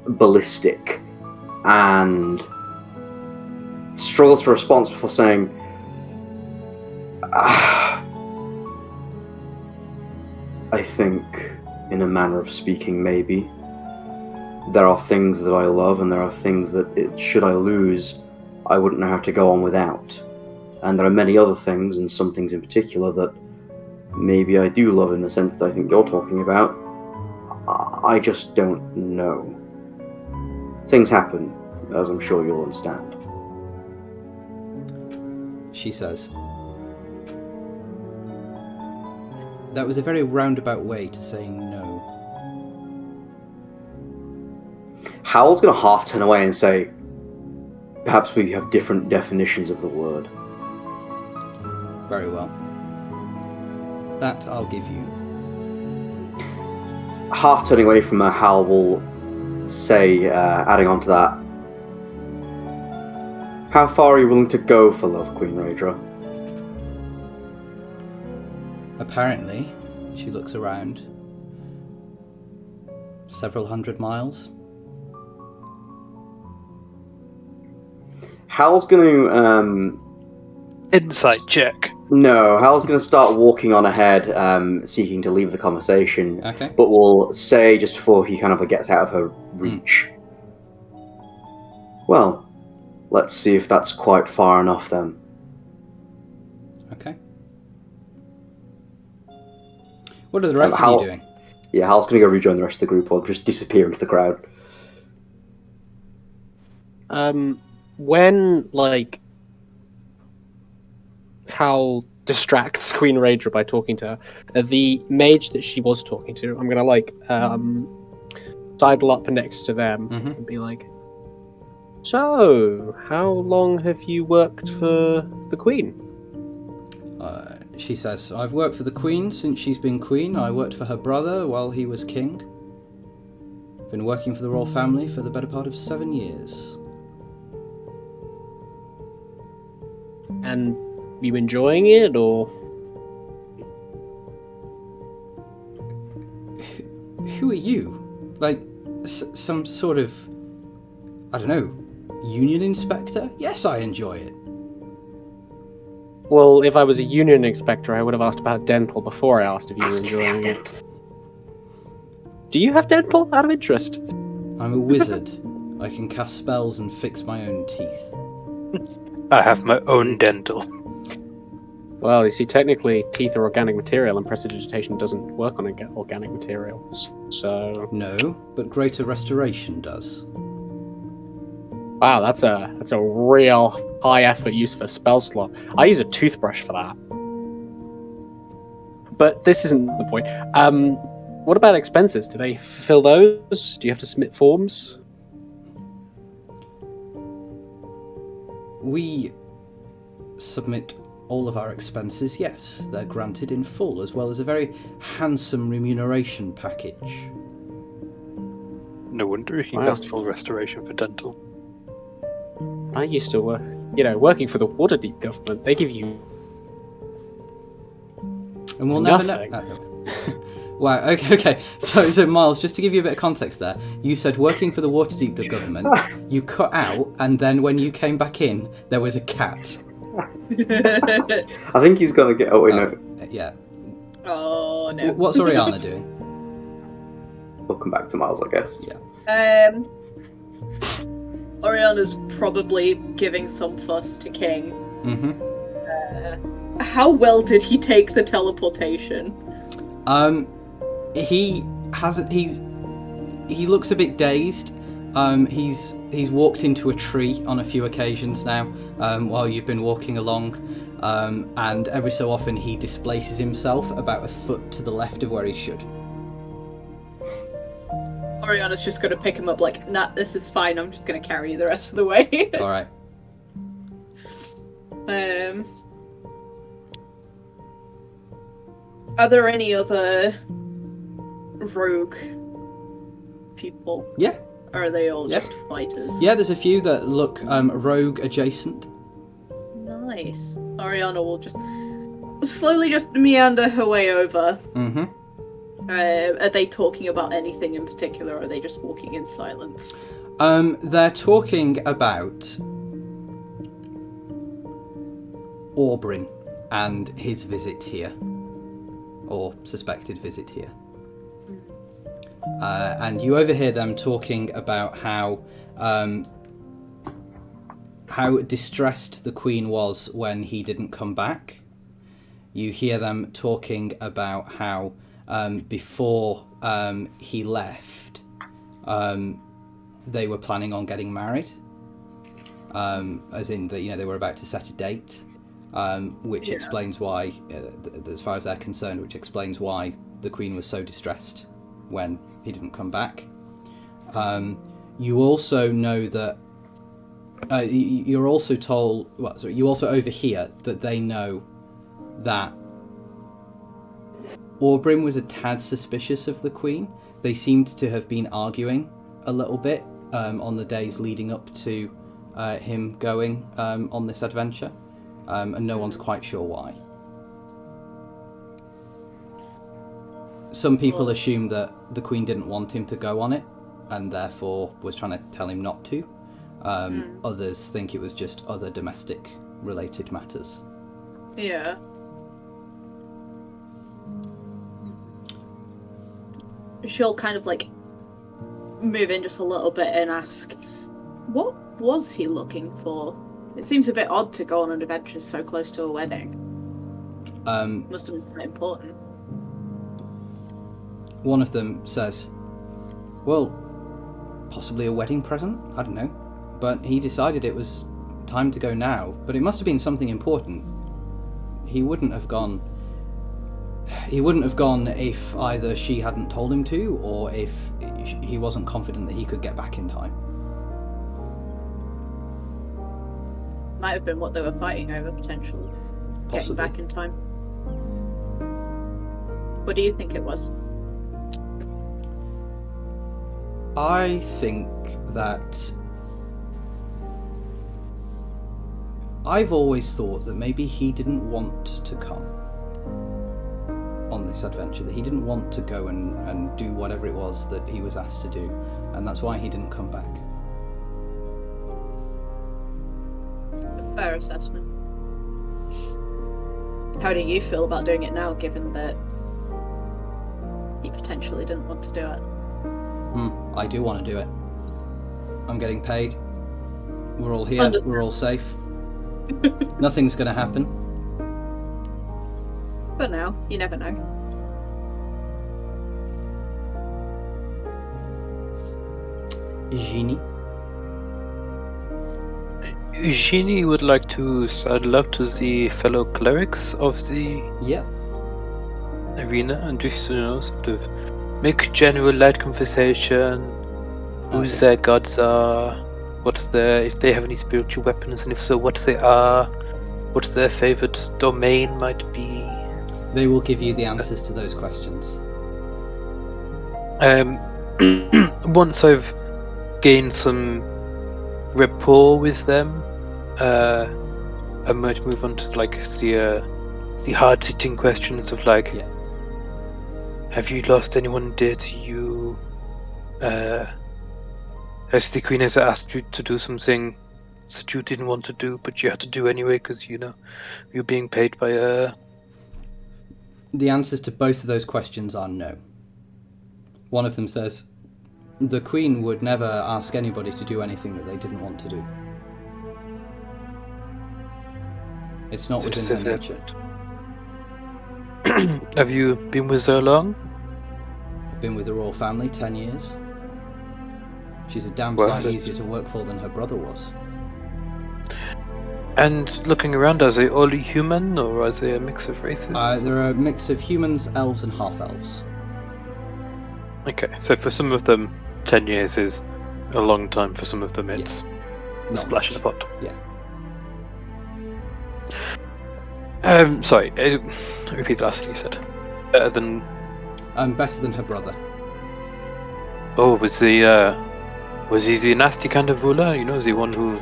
ballistic, and struggles for a response before saying, "I think, in a manner of speaking, maybe. There are things that I love, and there are things that, should I lose, I wouldn't know how to go on without. And there are many other things, and some things in particular, that maybe I do love in the sense that I think you're talking about. I just don't know. Things happen, as I'm sure you'll understand." She says, "That was a very roundabout way to saying no." Howl's going to half turn away and say, "Perhaps we have different definitions of the word." Very well. That I'll give you. Half turning away from her, Howl will say, adding on to that, "How far are you willing to go for love, Queen Raedra?" Apparently, she looks around, several hundred miles. Howl's going to... Insight check. No, Howl's going to start walking on ahead, seeking to leave the conversation, Okay. but will say, just before he kind of gets out of her reach, "Well, let's see if that's quite far enough then." Okay. What are the rest of you doing? Yeah, Hal's going to go rejoin the rest of the group or just disappear into the crowd. When, like, Hal distracts Queen Raedra by talking to her, the mage that she was talking to, I'm going to, like, sidle up next to them and be like, "So, how long have you worked for the Queen?" She says, "I've worked for the Queen since she's been Queen. I worked for her brother while he was King. Been working for the royal family for the better part of 7 years." And you enjoying it, or? Who are you? Like, some sort of, I don't know, union inspector? Yes, I enjoy it. Well, if I was a union inspector, I would have asked about dental before I asked if you were enjoying it. Do you have dental, out of interest? I'm a wizard. I can cast spells and fix my own teeth. I have my own dental. Well, you see, technically, teeth are organic material, and prestidigitation doesn't work on organic material, so... No, but greater restoration does. Wow, that's a real high-effort use for a spell slot. I use a toothbrush for that. But this isn't the point. What about expenses? Do they fill those? Do you have to submit forms? We submit all of our expenses, yes. They're granted in full, as well as a very handsome remuneration package. No wonder he asked for restoration for dental. I used to work, working for the Waterdeep government. They give you and we'll nothing. Never know. Wow, okay. So Miles, just to give you a bit of context there, you said working for the Waterdeep government, you cut out, and then when you came back in, there was a cat. I think he's gonna get. Oh, wait, no. Yeah. Oh no. What's Oriana doing? We'll come back to Miles, I guess. Yeah. Oriana's probably giving some fuss to King. Mm-hmm. How well did he take the teleportation? He hasn't. He looks a bit dazed. He's walked into a tree on a few occasions now. While you've been walking along, and every so often he displaces himself about a foot to the left of where he should. Oriana's just gonna pick him up like, nah, this is fine. I'm just gonna carry you the rest of the way. All right. Are there any other rogue people? Yeah. Or are they all Yeah. just fighters? Yeah, there's a few that look rogue adjacent. Nice. Oriana will just slowly just meander her way over. Mm-hmm. Are they talking about anything in particular, or are they just walking in silence? They're talking about Orbrin and his visit here, or suspected visit here. And you overhear them talking about how distressed the Queen was when he didn't come back. You hear them talking about how before he left, they were planning on getting married, as in that they were about to set a date, which explains why, as far as they're concerned, which explains why the Queen was so distressed when he didn't come back. You also know that you're also told. Well, sorry, you also overhear that they know that Orbrin was a tad suspicious of the Queen. They seemed to have been arguing a little bit on the days leading up to him going on this adventure, and no one's quite sure why. Some people assume that the Queen didn't want him to go on it, and therefore was trying to tell him not to. Others think it was just other domestic related matters. Yeah. She'll kind of like move in just a little bit and ask, what was he looking for? It seems a bit odd to go on an adventure so close to a wedding. Must have been something important. One of them says, well, possibly a wedding present? I don't know. But he decided it was time to go now. But it must have been something important. He wouldn't have gone if either she hadn't told him to, or if he wasn't confident that he could get back in time. Might have been what they were fighting over, potentially. Possibly. Getting back in time. What do you think it was? I think that I've always thought that maybe he didn't want to come on this adventure, that he didn't want to go and do whatever it was that he was asked to do, and that's why he didn't come back. Fair assessment. How do you feel about doing it now, given that he potentially didn't want to do it? I do want to do it. I'm getting paid. We're all here. Understand. We're all safe. Nothing's going to happen. But now, you never know. Génie? Génie would like to saddle up to the fellow clerics of the Yeah. arena and just, sort of make general light conversation. Whose their gods are, if they have any spiritual weapons, and if so, what they are, what their favorite domain might be. They will give you the answers to those questions. Once I've gained some rapport with them, I might move on to like the hard-hitting questions of like, Yeah. Have you lost anyone dear to you? Has the Queen has asked you to do something that you didn't want to do, but you had to do anyway because, you're being paid by her? The answers to both of those questions are no. One of them says, the Queen would never ask anybody to do anything that they didn't want to do. It's not within her nature. Have you been with her long? I've been with the royal family 10 years. She's a damn Well, sight that's- easier to work for than her brother was. And looking around, are they all human or are they a mix of races? There are a mix of humans, elves, and half-elves. Okay, so for some of them, 10 years is a long time. For some of them, it's a Not splash in much. a pot. Yeah. Sorry, repeat the last thing you said. Better than... Better than her brother. Oh, was he the nasty kind of ruler? The one who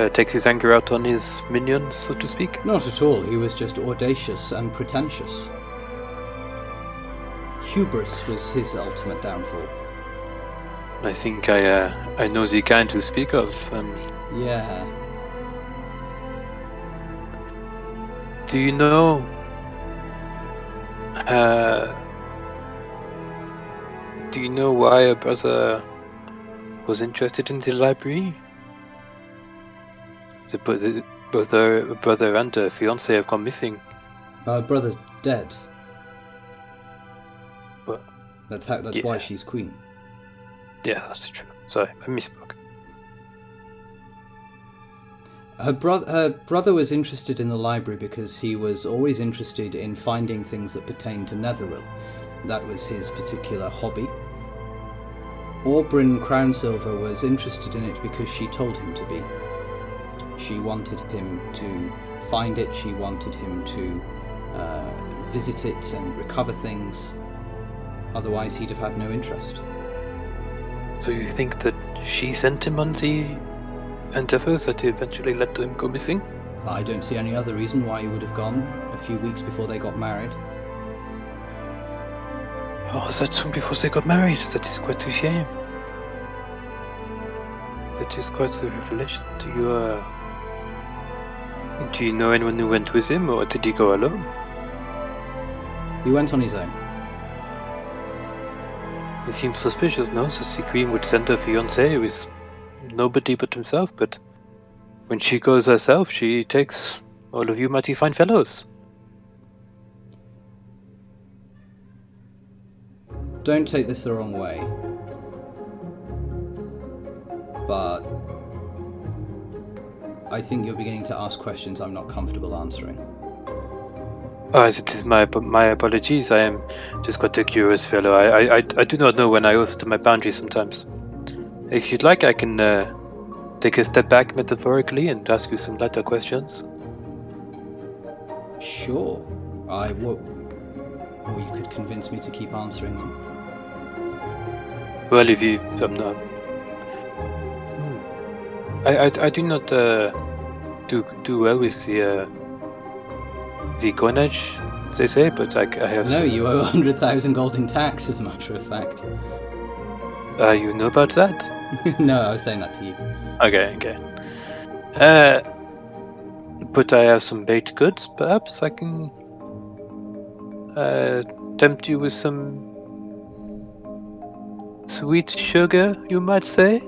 takes his anger out on his minions, so to speak? Not at all. He was just audacious and pretentious. Hubris was his ultimate downfall. I think I know the kind to speak of. Yeah. Do you know... do you know why a brother was interested in the library? Both her brother and her fiance have gone missing. Her brother's dead. What? That's why she's queen. Yeah, that's true. Sorry, I misspoke. Her brother was interested in the library because he was always interested in finding things that pertained to Netheril. That was his particular hobby. Aubryn Crownsilver was interested in it because she told him to be. She wanted him to find it, she wanted him to visit it and recover things. Otherwise he'd have had no interest. So you think that she sent him on the endeavours that eventually led to him go missing? I don't see any other reason why he would have gone a few weeks before they got married. Oh, is that soon before they got married? That is quite a shame. That is quite a revelation. Do you know anyone who went with him, or did he go alone? He went on his own. It seems suspicious, no? That the Queen would send her fiancé with nobody but himself, but when she goes herself, she takes all of you mighty fine fellows. Don't take this the wrong way, but I think you're beginning to ask questions I'm not comfortable answering. Oh, as it is my apologies. I am just quite a curious fellow. I do not know when I overstep my boundaries sometimes. If you'd like, I can take a step back metaphorically and ask you some lighter questions. Sure. Or you could convince me to keep answering them. Well, if you... I'm not... I do not do well with the coinage, as they say, but I have... No, you owe 100,000 gold in tax, as a matter of fact. You know about that? No, I was saying that to you. Okay. But I have some baked goods. Perhaps I can tempt you with some sweet sugar, you might say.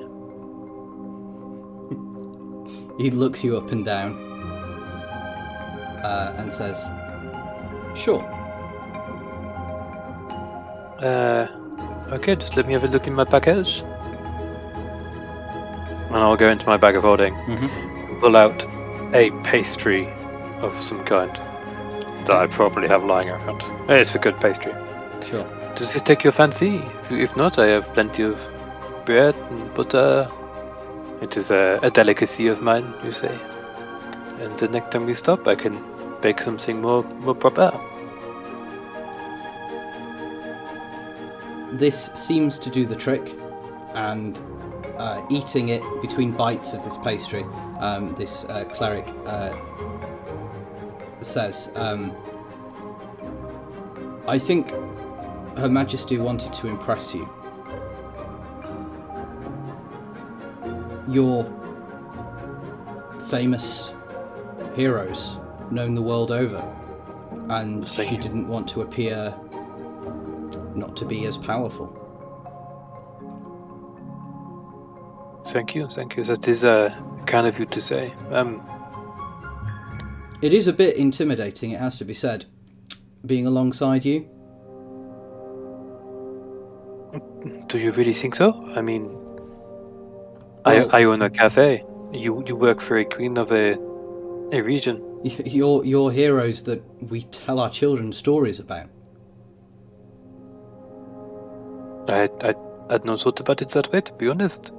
He looks you up and down and says, "Sure." Okay, just let me have a look in my package. And I'll go into my bag of holding and pull out a pastry of some kind that I probably have lying around. It's a good pastry. Sure. Does this take your fancy? If not, I have plenty of bread and butter. It is a delicacy of mine, you say. And the next time we stop, I can bake something more proper. This seems to do the trick, and eating it between bites of this pastry, this cleric says, I think Her Majesty wanted to impress you. Your famous heroes known the world over, and she didn't want to appear not to be as powerful. Thank you. That is kind of you to say. It is a bit intimidating, it has to be said, being alongside you. Do you really think so? I mean, Well, I own a cafe. You work for a queen of a region. You're heroes that we tell our children stories about. I'd not thought about it that way, to be honest.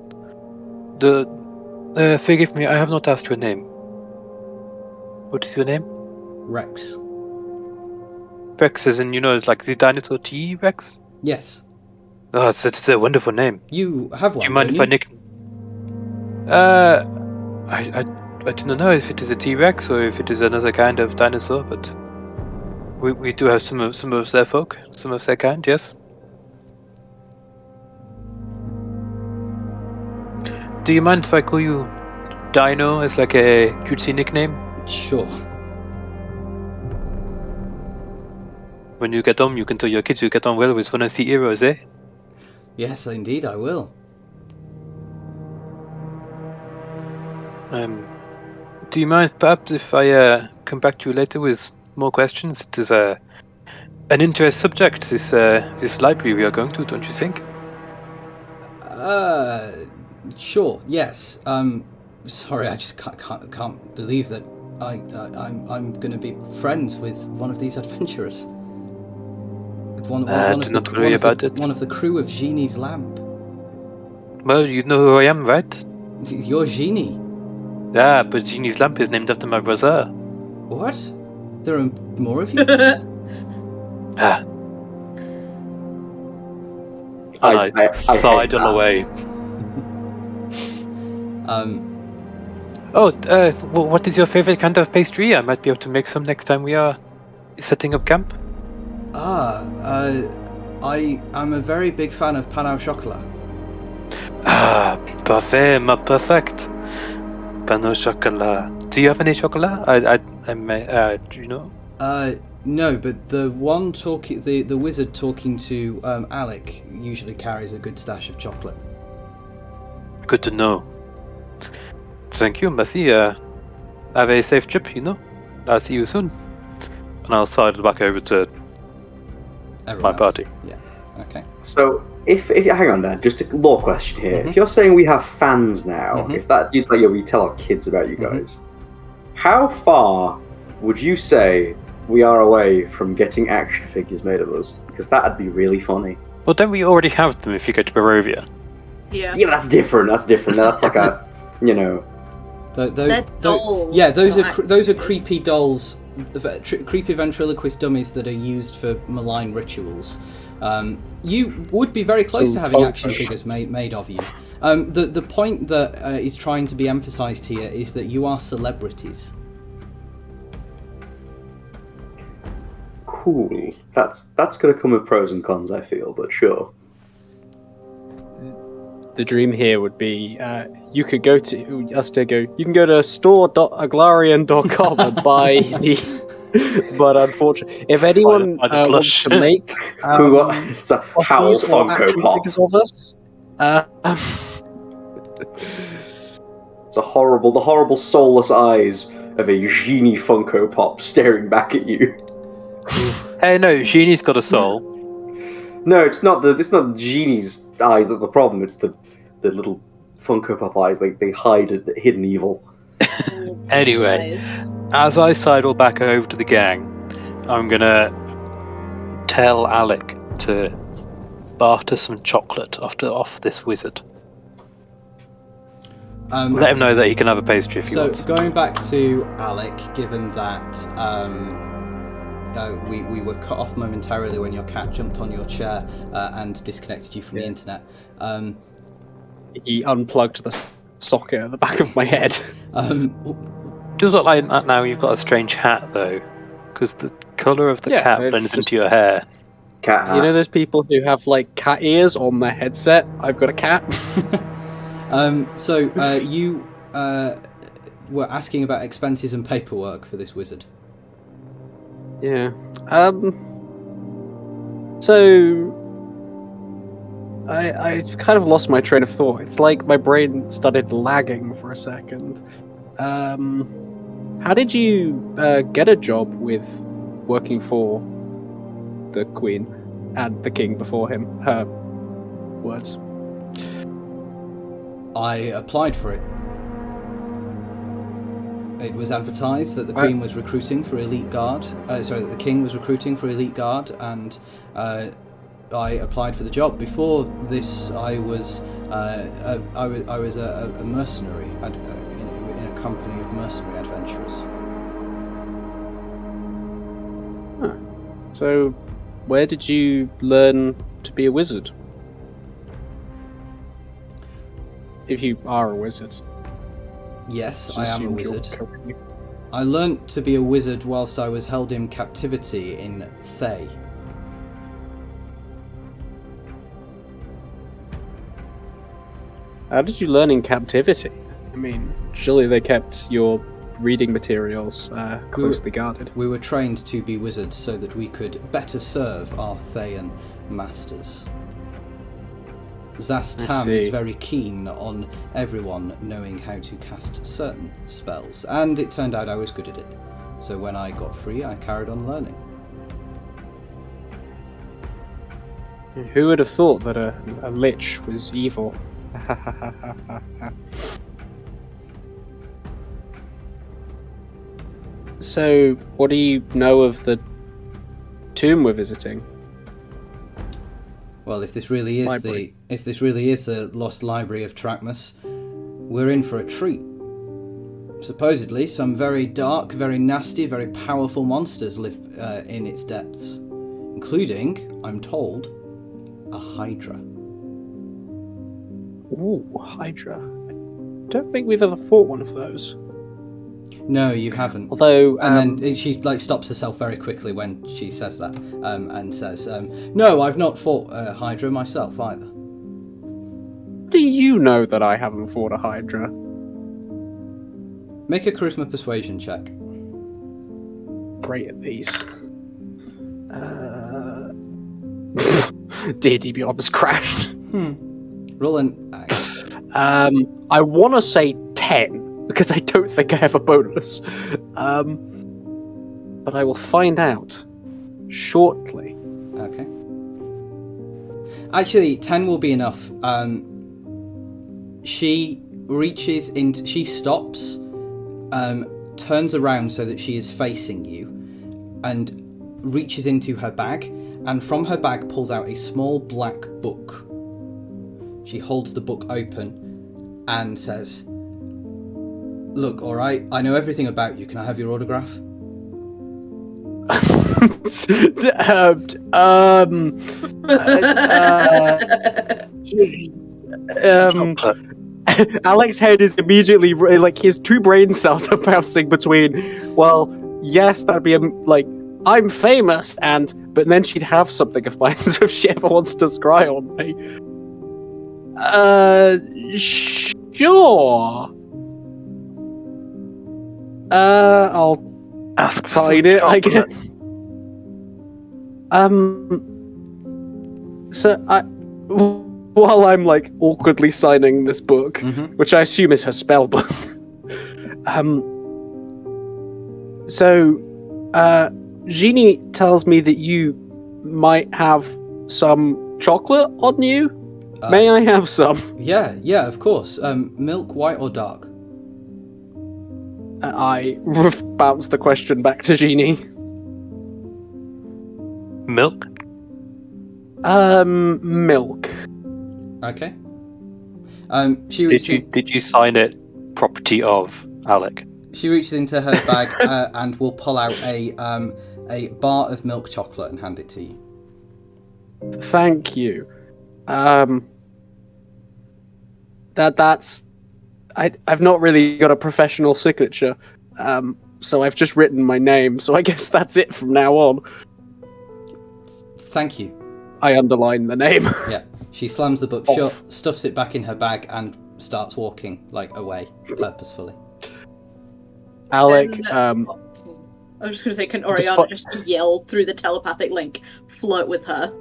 Forgive me, I have not asked your name. What is your name? Rex. Rex, as in, it's like the dinosaur T-Rex? Yes. Oh, it's a wonderful name. You have one, Do you mind if I nick... I don't know if it is a T-Rex or if it is another kind of dinosaur, but we do have some of their folk, some of their kind, yes. Do you mind if I call you Dino as like a cutesy nickname? Sure. When you get home, you can tell your kids you get on well with one of the heroes, eh? Yes, indeed, I will. Do you mind perhaps if I come back to you later with more questions? It is an interest subject, this library we are going to, don't you think? Sure. Yes. Sorry, I just can't believe that I'm going to be friends with one of these adventurers. One do not worry about it. One of the crew of Génie's lamp. Well, you know who I am, right? You're Génie. Yeah, but Génie's lamp is named after my brother. What? There are more of you? I sidle away. What is your favorite kind of pastry? I might be able to make some next time we are setting up camp. I am a very big fan of pain au chocolat. Parfait, ma perfect. Pain au chocolat. Do you have any chocolat? I may, do you know? No, but the one talking, the wizard talking to Alec usually carries a good stash of chocolate. Good to know. Thank you, merci. Have a safe trip, I'll see you soon. And I'll sidle back over to Everyone my party. Yeah, okay. So, if hang on, Dad, just a law question here. If you're saying we have fans now, if that you'd like, we tell our kids about you guys, how far would you say we are away from getting action figures made of us? Because that'd be really funny. Well, don't we already have them if you go to Barovia? Yeah. Yeah, that's different. That's like a, They're dolls. Yeah, those are creepy dolls, creepy ventriloquist dummies that are used for malign rituals. You would be very close to having action figures made of you. The point that is trying to be emphasised here is that you are celebrities. Cool. That's going to come with pros and cons, I feel, but sure. The dream here would be you can go to store.aglarion.com and buy the. But unfortunately, if anyone wants to make it's a Howl Funko Pop. Of us, it's the horrible soulless eyes of a Génie Funko Pop staring back at you. Hey, no, Génie's got a soul. No, it's not Génie's eyes that are the problem. It's the little Funko Pop eyes. They hide hidden evil. Anyway, as I sidle back over to the gang, I'm gonna tell Alec to barter some chocolate off this wizard. Let him know that he can have a pastry if he wants. So going back to Alec, given that we were cut off momentarily when your cat jumped on your chair and disconnected you from the internet. He unplugged the socket at the back of my head. Does look like now you've got a strange hat though, because the colour of the cap blends into your hair. Cat hat. You know those people who have like cat ears on their headset? I've got a cat. So you were asking about expenses and paperwork for this wizard. Yeah. So I kind of lost my train of thought. It's like my brain started lagging for a second. How did you get a job with working for the Queen and the King before him? Her words. I applied for it. It was advertised that the Queen was recruiting for elite guard. The King was recruiting for elite guard, and I applied for the job. Before this, I was a mercenary in a company of mercenary adventurers. Huh. So, where did you learn to be a wizard? If you are a wizard. Yes, I am a Assumed you're wizard. correct. I learnt to be a wizard whilst I was held in captivity in Thay. How did you learn in captivity? I mean, surely they kept your reading materials closely guarded. We were trained to be wizards so that we could better serve our Thayan masters. Zastam is very keen on everyone knowing how to cast certain spells, and it turned out I was good at it. So when I got free, I carried on learning. Who would have thought that a lich was evil? So, what do you know of the tomb we're visiting? Well, if this really is the Lost Library of Tarchamus, we're in for a treat. Supposedly, some very dark, very nasty, very powerful monsters live in its depths, including, I'm told, a Hydra. Ooh, Hydra. I don't think we've ever fought one of those. No, you haven't. Although, and then she stops herself very quickly when she says that, and says, "No, I've not fought Hydra myself either." do you know that I haven't fought a Hydra? Make a charisma persuasion check. Great at these. D&D Beyond has crashed. Roll an I want to say 10 because I don't think I have a bonus. But I will find out shortly. Okay. Actually, 10 will be enough. She reaches into... She stops, turns around so that she is facing you, and reaches into her bag, and from her bag pulls out a small black book. She holds the book open and says, "Look, alright, I know everything about you. Can I have your autograph?" Alex's head is immediately like his two brain cells are bouncing between. Well, yes, that'd be like I'm famous, but then she'd have something of mine. So if she ever wants to scry on me, sure. I'll Ask sign it, I guess. So while I'm like awkwardly signing this book, which I assume is her spell book, Génie tells me that you might have some chocolate on you. May I have some? Yeah, of course. Milk, white or dark? I bounce the question back to Génie. Milk? Milk. Okay. Did you sign it property of Alec? She reaches into her bag and will pull out a bar of milk chocolate and hand it to you. Thank you. That's I've not really got a professional signature, so I've just written my name. So I guess that's it from now on. Thank you. I underline the name. Yeah. She slams the book shut, stuffs it back in her bag, and starts walking away purposefully. Alec, I was just going to say, can Oriana just yell through the telepathic link, flirt with her?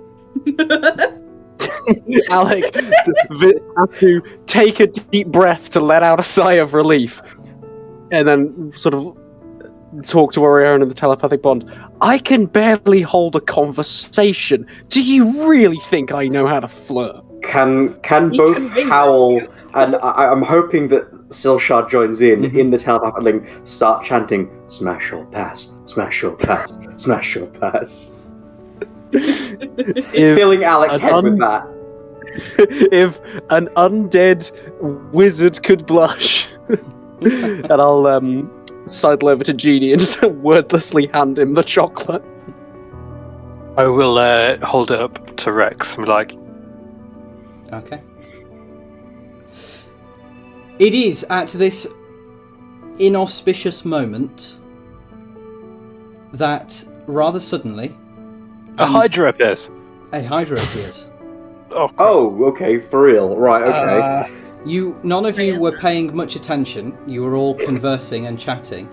Alec has to take a deep breath to let out a sigh of relief, and then sort of talk to Oriana in the telepathic bond. I can barely hold a conversation. Do you really think I know how to flirt? Can both Howl and I'm hoping that Silshard joins in the telepathic link, start chanting smash or pass, smash or pass, smash or pass. Filling Alec's head with that. If an undead wizard could blush. And I'll sidle over to Génie and just wordlessly hand him the chocolate. I will hold it up to Rex and be like, Okay. It is at this inauspicious moment that rather suddenly a Hydra appears. a Hydra appears. Oh, okay, for real. Right, okay. None of you were paying much attention. You were all conversing and chatting.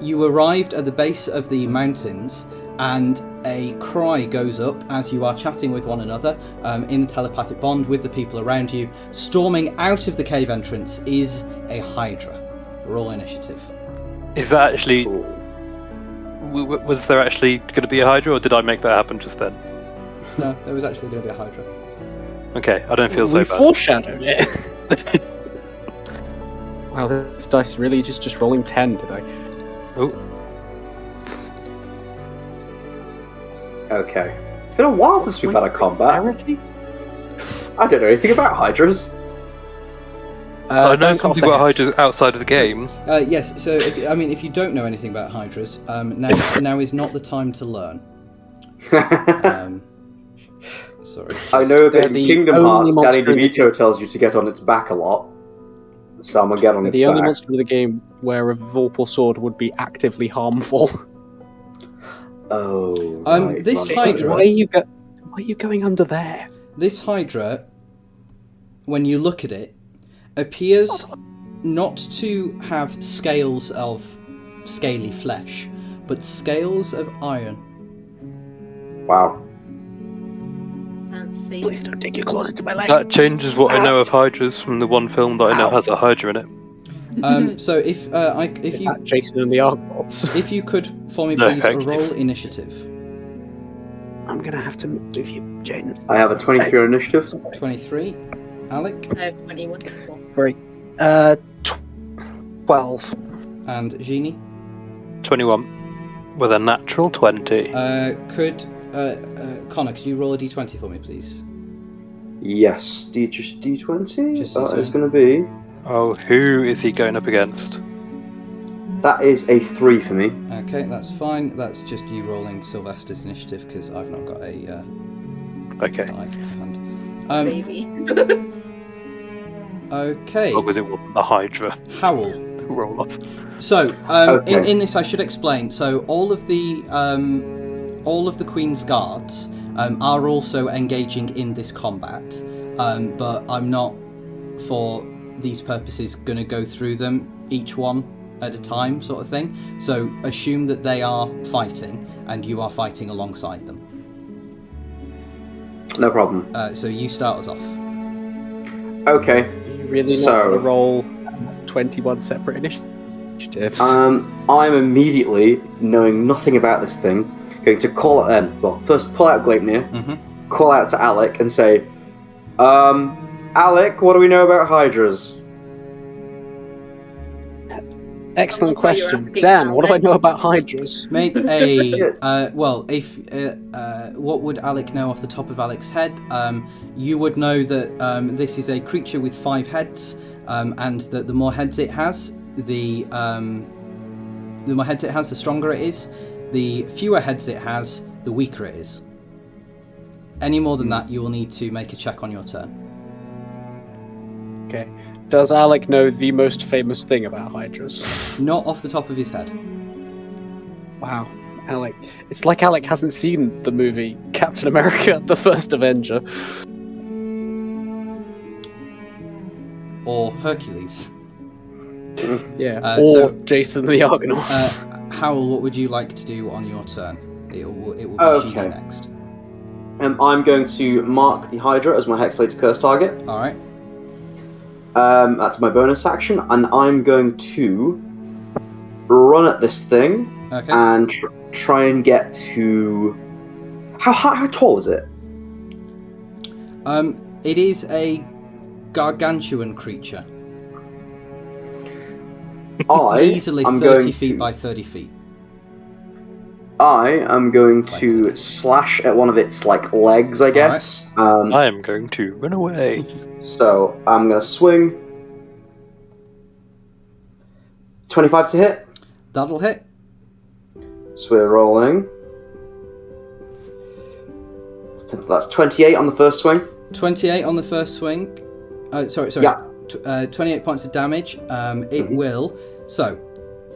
You arrived at the base of the mountains, and a cry goes up as you are chatting with one another in telepathic bond with the people around you. Storming out of the cave entrance is a Hydra. Roll initiative. Is that actually... Was there actually going to be a Hydra, or did I make that happen just then? No, there was actually going to be a Hydra. Okay, I don't feel so We bad. foreshadowed it. Wow, this dice really just rolling 10 today. Oh. Okay. It's been a while since we've had a combat. I don't know anything about Hydras. I know something about Hydras outside of the game. Yes, so if you don't know anything about Hydras, now is not the time to learn. Sorry. I know that in the Kingdom only Hearts, Danny monster DeVito tells you to get on its back a lot. So I'm gonna get on its The only back. monster in the game where a Vorpal sword would be actively harmful. Oh. This right. Hydra. Why are you going under there? This Hydra, when you look at it, appears not to have scales of scaly flesh, but scales of iron. Wow. Fancy. Please don't take your claws into my leg. That changes what I know of Hydras from the one film that I know has a Hydra in it. So if Is you that Jason and the Argonauts? if you could for me No, please thank you. roll initiative. I'm gonna have to move you, Jaden. I have a 23 on initiative. 23. Alec I have 21. Great. 12. and Génie. 21. With a natural 20. Connor, could you roll a d20 for me, please? Yes. D20? Just That is D20. going to be... Oh, who is he going up against? That is a 3 for me. Okay, that's fine. That's just you rolling Sylvester's initiative because I've not got a Okay. die to hand. Baby. Okay. As long as it wasn't the Hydra. Howl. Roll off. So, Okay. in this, I should explain. So, all of the Queen's guards are also engaging in this combat, but I'm not, for these purposes, going to go through them each one at a time, sort of thing. So, assume that they are fighting, and you are fighting alongside them. No problem. So, you start us off. Okay. You really So- not want to roll 21 separate initiatives. I'm immediately, knowing nothing about this thing, going to call it first pull out Gleipnir, call out to Alec and say, Alec, what do we know about Hydras? Excellent I love how you're question. asking Dan, what do I Alec. know about Hydras? Make a what would Alec know off the top of Alec's head? You would know that this is a creature with 5 heads, and that the more heads it has, the stronger it is. The fewer heads it has, the weaker it is. Any more than that, you will need to make a check on your turn. Okay. Does Alec know the most famous thing about Hydras? Not off the top of his head. Wow, Alec. It's like Alec hasn't seen the movie Captain America, the first Avenger. Or Hercules. Yeah. So- Or Jason the Argonauts. Howell, what would you like to do on your turn? It will be Okay. Génie next. I'm going to mark the Hydra as my Hexblade's curse target. All right. That's my bonus action, and I'm going to run at this thing Okay. and try and get to. How tall is it? It is a gargantuan creature. Easily 30 feet by 30 feet. I am going to slash at one of its legs, I guess. I am going to run away. So I'm going to swing. 25 to hit. That'll hit. So we're rolling. That's 28 on the first swing. 28 on the first swing. Oh, sorry. Yeah. 28 points of damage. It will. So,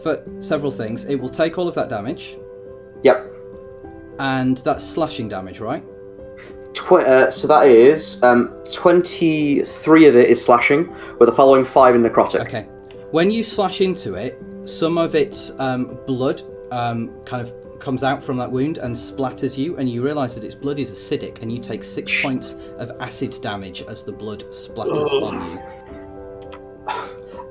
for several things, it will take all of that damage. Yep. And that's slashing damage, right? So that is 23 of it is slashing, with the following 5 in necrotic. Okay. When you slash into it, some of its blood kind of comes out from that wound and splatters you, and you realise that its blood is acidic, and you take 6 points of acid damage as the blood splatters on you.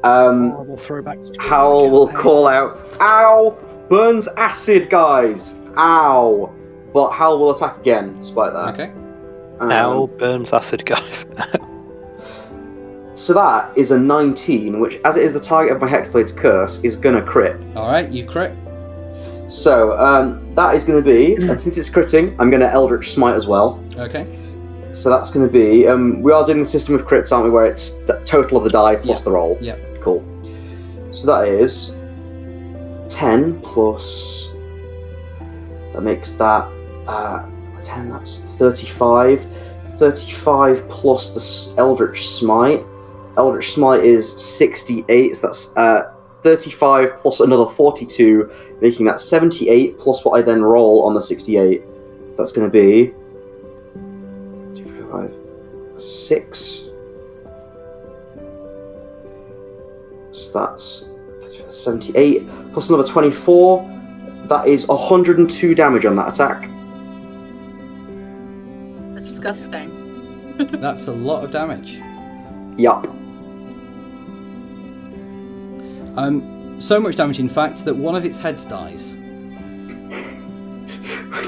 Horrible throwback to Howl will call out, "Ow! Burns acid, guys! Ow!" But Howl will attack again, despite that. Okay. Ow, burns acid, guys. So that is a 19, which, as it is the target of my Hexblade's curse, is gonna crit. Alright, you crit. So, that is gonna be, and since it's critting, I'm gonna Eldritch Smite as well. Okay. So that's gonna be, we are doing the system of crits, aren't we, where it's the total of the die plus the roll. Yep. Cool. So that is 10 plus, that makes that 10, that's 35. 35 plus the Eldritch Smite. Eldritch Smite is 68, so that's 35 plus another 42, making that 78 plus what I then roll on the 68. So that's going to be 2, 4, 5, 6. So that's 78 plus another 24. That is 102 damage on that attack. Disgusting. That's a lot of damage. Yup. So much damage, in fact, that one of its heads dies.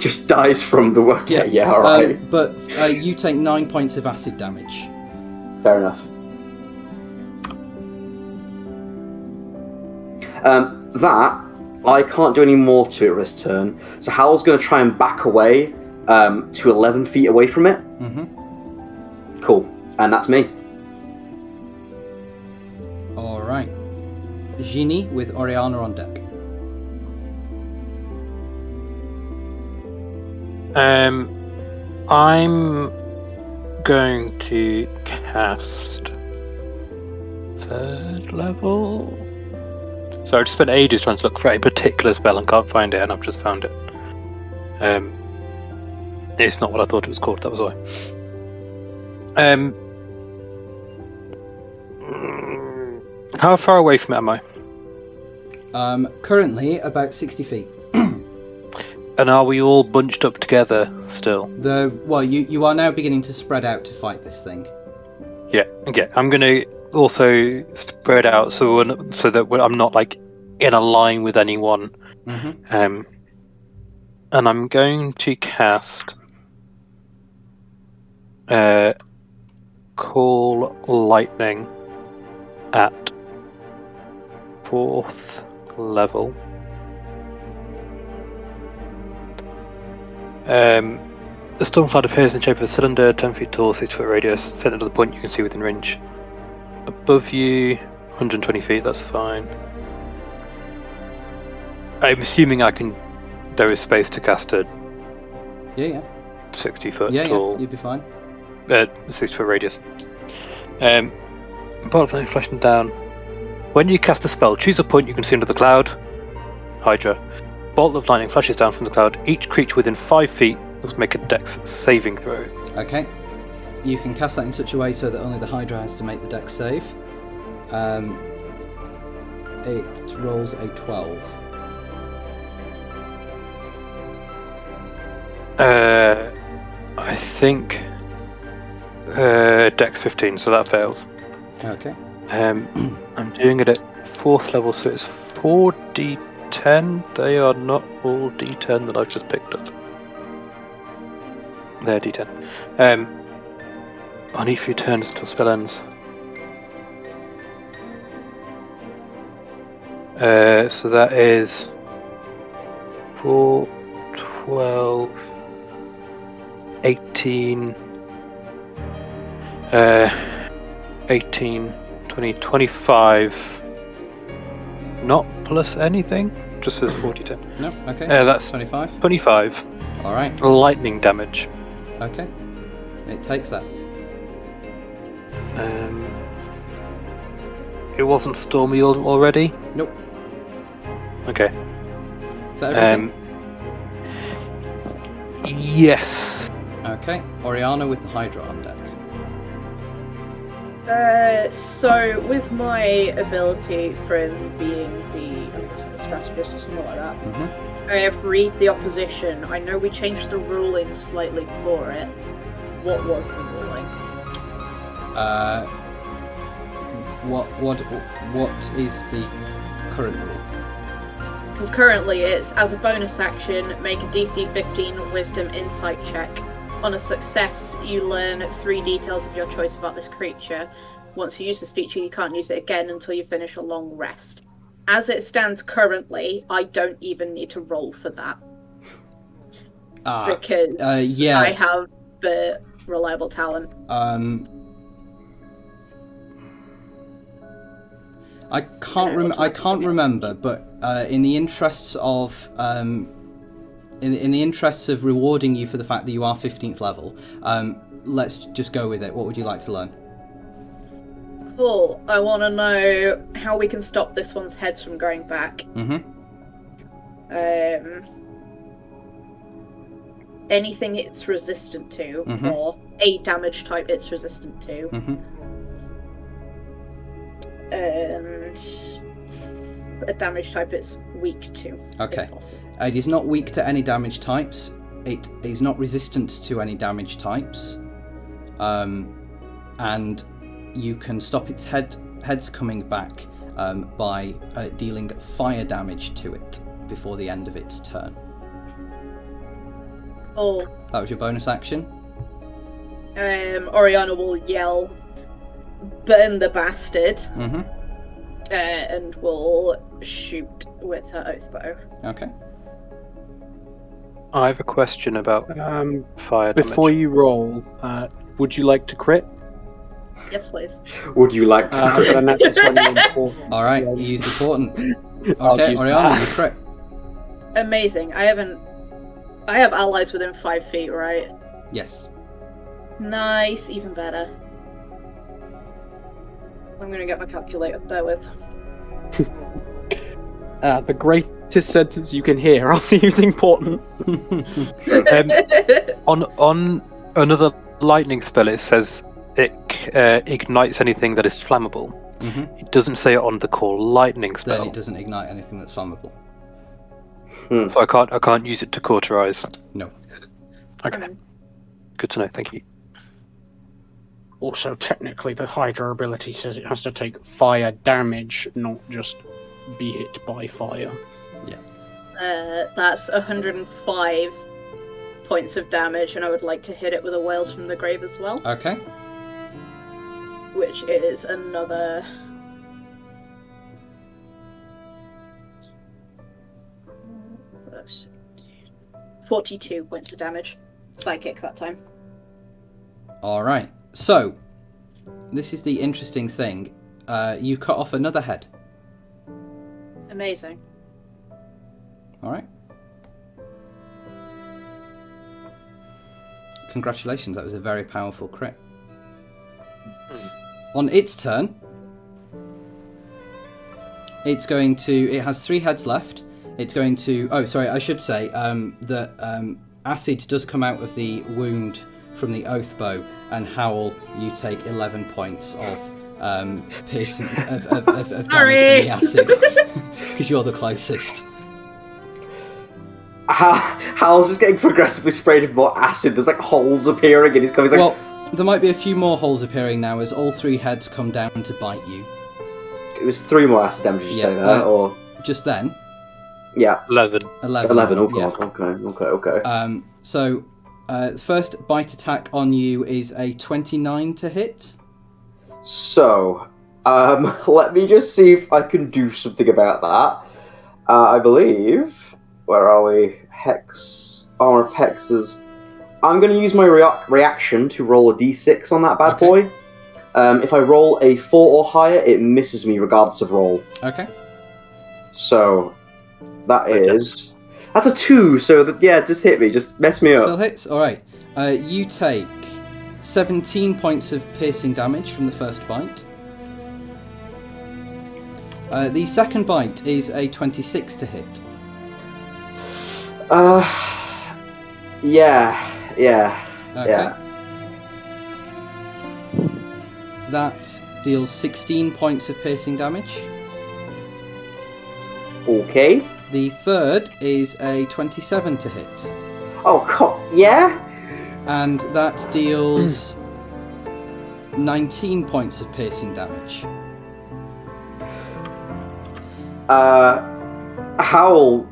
Just dies from the work. Yeah, alright. But you take 9 points of acid damage. Fair enough. That, I can't do any more to it this turn, so Howl's going to try and back away to 11 feet away from it. Mm-hmm. Cool. And that's me. Alright. Génie with Oriana on deck. I'm going to cast 3rd level. So I just spent ages trying to look for a particular spell and can't find it, and I've just found it. It's not what I thought it was called, that was why. How far away from it am I? Currently about 60 feet. And are we all bunched up together still? You are now beginning to spread out to fight this thing. Yeah, okay. I'm going to also spread out so that I'm not in a line with anyone. Mm-hmm. And I'm going to cast Call Lightning at 4th level. The storm cloud appears in the shape of a cylinder, 10 feet tall, 6 foot radius, centered to the point you can see within range. Above you, 120 feet, that's fine. I'm assuming there is space to cast a 60 foot tall. Yeah, you'd be fine. 6 foot radius. Bolt of lightning flashing down. When you cast a spell, choose a point you can see under the cloud. Hydra. Bolt of lightning flashes down from the cloud. Each creature within 5 feet Let's make a dex saving throw. Okay. You can cast that in such a way so that only the Hydra has to make the dex save. It rolls a 12. I think dex 15, so that fails. Okay. I'm doing it at 4th level, so it's 4d10. They are not all d10 that I've just picked up. They're d10. On each of your turns until spell ends. So that is 4, 12, 18, 18, 20, 25. Not plus anything, just says 40. No, okay. That's 25. 25. Alright. Lightning damage. Okay. It takes that. It wasn't stormy already? Nope. Okay. Is that everything? Yes. Okay. Oriana with the Hydra on deck. So with my ability from being the strategist or something like that, I have read the opposition. I know we changed the ruling slightly for it. What was the ruling? What is the current rule? Because currently it's, as a bonus action, make a DC 15 Wisdom Insight check. On a success, you learn 3 details of your choice about this creature. Once you use this feature, you can't use it again until you finish a long rest. As it stands currently, I don't even need to roll for that. Because I have the reliable talent. I can't remember, but in the interests of in the interests of rewarding you for the fact that you are 15th level, let's just go with it. What would you like to learn? Cool. I want to know how we can stop this one's heads from going back. Anything it's resistant to, or a damage type it's resistant to. And a damage type it's weak to. Okay. It is not weak to any damage types. It is not resistant to any damage types. And you can stop its heads coming back by dealing fire damage to it before the end of its turn. Cool. That was your bonus action. Oriana will yell, "Burn the bastard!" And will shoot with her oath bow. Okay. I have a question about fire damage. Before you roll, would you like to crit? Yes, please. Would you like to? I've got a natural 20 on important. All right, you use important. I'll Okay, use Oriana, that. you crit. Amazing. I have allies within 5 feet, right? Yes. Nice, even better. I'm gonna get my calculator, bear with. The greatest sentence you can hear after using important. On another lightning spell, it says it ignites anything that is flammable. It doesn't say it on the core lightning spell. Then it doesn't ignite anything that's flammable. So I can't use it to cauterize. No. Okay. Good to know. Thank you. Also, technically, the Hydra ability says it has to take fire damage, not just be hit by fire. Yeah. That's 105 points of damage, and I would like to hit it with a Wails from the Grave as well. Okay. Which is another... 42 points of damage. Psychic that time. Alright, so, this is the interesting thing. You cut off another head. Amazing. Alright. Congratulations, that was a very powerful crit. On its turn, it's going to... It has 3 heads left. It's going to... Oh, sorry, I should say that acid does come out of the wound from the oath bow, and Howl, you take 11 points of piercing of damage from the acid because you're the closest. Howl's just getting progressively sprayed with more acid. There's like holes appearing in his cover. Well, there might be a few more holes appearing now as all 3 heads come down to bite you. It was 3 more acid damage, you say there, or just then? Yeah. 11. 11. Oh god. Yeah. Okay. So, first bite attack on you is a 29 to hit. So, let me just see if I can do something about that. I believe. Where are we? Hex. Armor of Hexes. I'm going to use my reaction to roll a d6 on that bad boy. If I roll a 4 or higher, it misses me regardless of roll. Okay. So, that's a 2, so just hit me, just mess me up. Still hits? Alright. You take 17 points of piercing damage from the first bite. The second bite is a 26 to hit. Yeah. That deals 16 points of piercing damage. Okay. The third is a 27 to hit. Oh, God, yeah? And that deals 19 points of piercing damage. Howl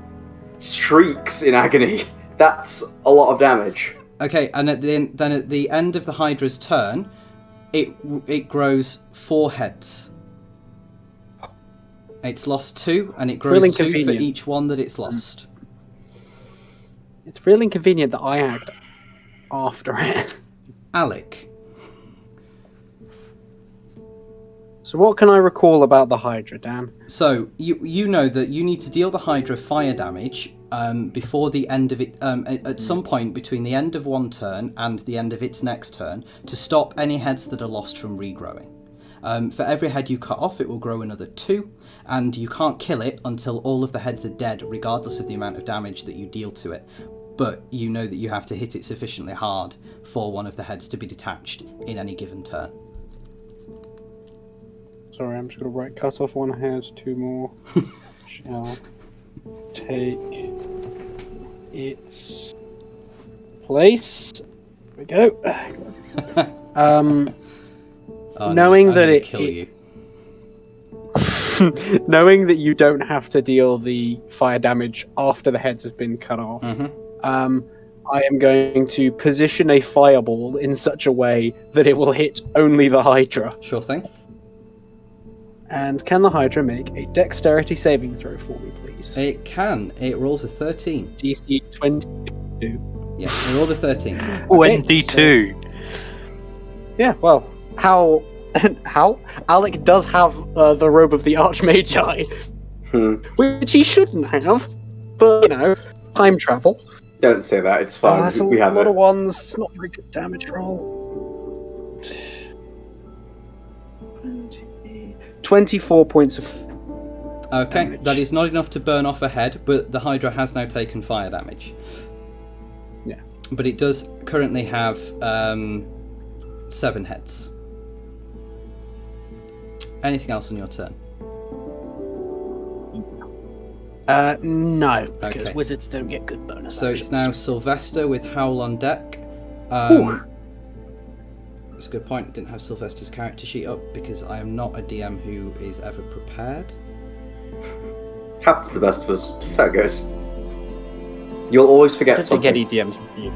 shrieks in agony. That's a lot of damage. Okay, and at the end of the Hydra's turn, it grows 4 heads. It's lost 2, and it grows really 2 for convenient. each one that it's lost. It's really inconvenient that I act after it. Alec. So what can I recall about the Hydra, Dan? So, you know that you need to deal the Hydra fire damage before the end of it, at some point between the end of one turn and the end of its next turn, to stop any heads that are lost from regrowing. For every head you cut off, it will grow another 2, and you can't kill it until all of the heads are dead, regardless of the amount of damage that you deal to it. But you know that you have to hit it sufficiently hard for one of the heads to be detached in any given turn. Sorry, I'm just going to write cut off 1 head, 2 more. Shall take its place. There we go. Knowing that it kill you. knowing that you don't have to deal the fire damage after the heads have been cut off, I am going to position a fireball in such a way that it will hit only the Hydra. Sure thing. And can the Hydra make a dexterity saving throw for me, please? It can. It rolls a 13. DC 22. Yeah, it rolled a 13. 22. Yeah, well, how Alec does have the robe of the Archmagi, which he shouldn't have, but time travel. Don't say that, it's fine. That's we a have lot it. of ones. It's not a very good damage roll. 24 points of Okay, damage. that is not enough to burn off a head, but the Hydra has now taken fire damage. Yeah. But it does currently have 7 heads. Anything else on your turn? No, because Okay. wizards don't get good bonus So actions. it's now Sylvester with Howl on deck. That's a good point. Didn't have Sylvester's character sheet up because I am not a DM who is ever prepared. Happens to the best of us. That's how it goes. You'll always I forget don't think something. any DMs review.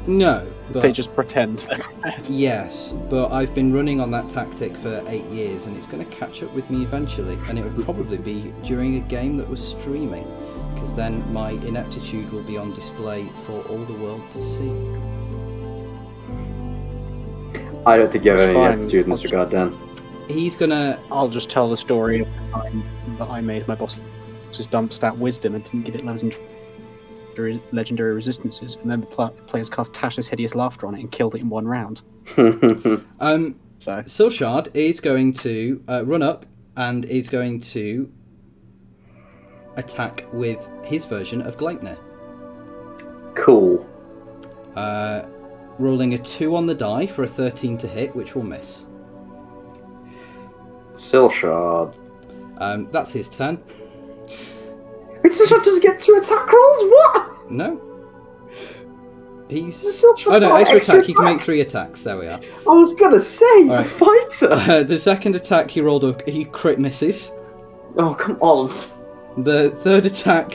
No, but They just pretend they're prepared. yes, but I've been running on that tactic for 8 years, and it's going to catch up with me eventually. And it would probably be during a game that was streaming, because then my ineptitude will be on display for all the world to see. I don't think you have That's any fine. aptitude in this I'll just- regard, Dan. He's gonna. I'll just tell the story of the time that I made my boss's dump stat wisdom and didn't give it legendary resistances, and then the players cast Tasha's Hideous Laughter on it and killed it in 1 round. So Silshard is going to run up and is going to attack with his version of Gleipnir. Cool. Rolling a 2 on the die for a 13 to hit, which will miss. Silshard. That's his turn. Wait, Silshard doesn't get 2 attack rolls? What? No. He's... Silshard Oh no, got extra attack. He can attack. make 3 attacks. There we are. I was gonna say, he's Alright. a fighter! The second attack he rolled, he crit misses. Oh, come on. The third attack,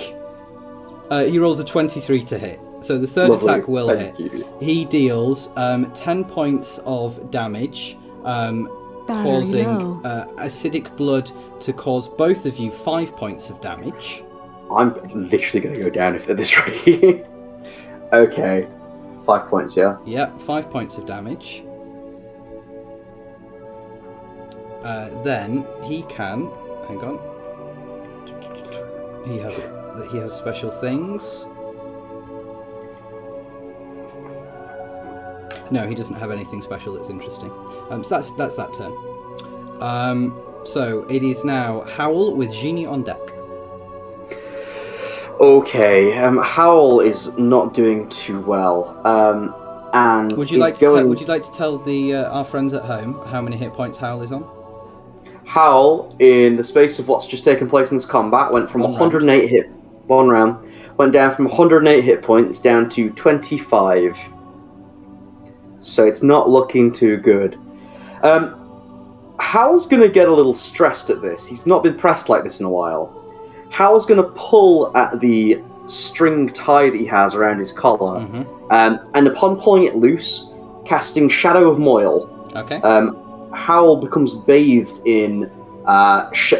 he rolls a 23 to hit. So the third Lovely. attack will hit. Thank you. He deals 10 points of damage, causing acidic blood to cause both of you 5 points of damage. I'm literally gonna go down if at this rate. Okay. 5 points, yeah? Yep, 5 points of damage. Then he can... Hang on. He has special things. No, he doesn't have anything special that's interesting. So that's that turn. So it is now Howl with Génie on deck. Okay, Howl is not doing too well. And Would you is like to going... would you like to tell the our friends at home how many hit points Howl is on? Howl, in the space of what's just taken place in this combat, went from 108 hit... One round. Went down from 108 hit points down to 25. So it's not looking too good. Howl's going to get a little stressed at this. He's not been pressed like this in a while. Howl's going to pull at the string tie that he has around his collar. And upon pulling it loose, casting Shadow of Moil, Okay. Howl becomes bathed in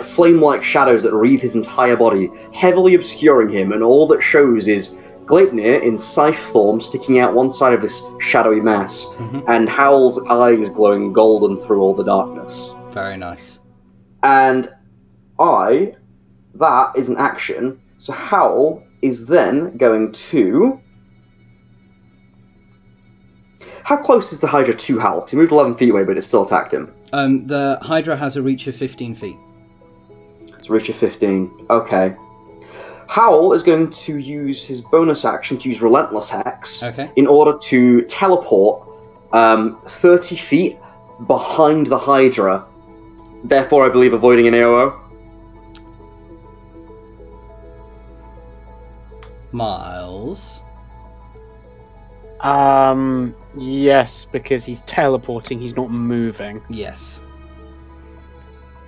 flame-like shadows that wreathe his entire body, heavily obscuring him, and all that shows is Gleipnir in scythe form sticking out one side of this shadowy mass, and Howl's eyes glowing golden through all the darkness. Very nice. And that is an action, so Howl is then going to... How close is the Hydra to Howl? Because he moved 11 feet away, but it still attacked him. The Hydra has a reach of 15 feet. It's a reach of 15. Okay. Howl is going to use his bonus action to use Relentless Hex in order to teleport 30 feet behind the Hydra, therefore I believe avoiding an AOO. Miles. Yes, because he's teleporting, he's not moving. Yes.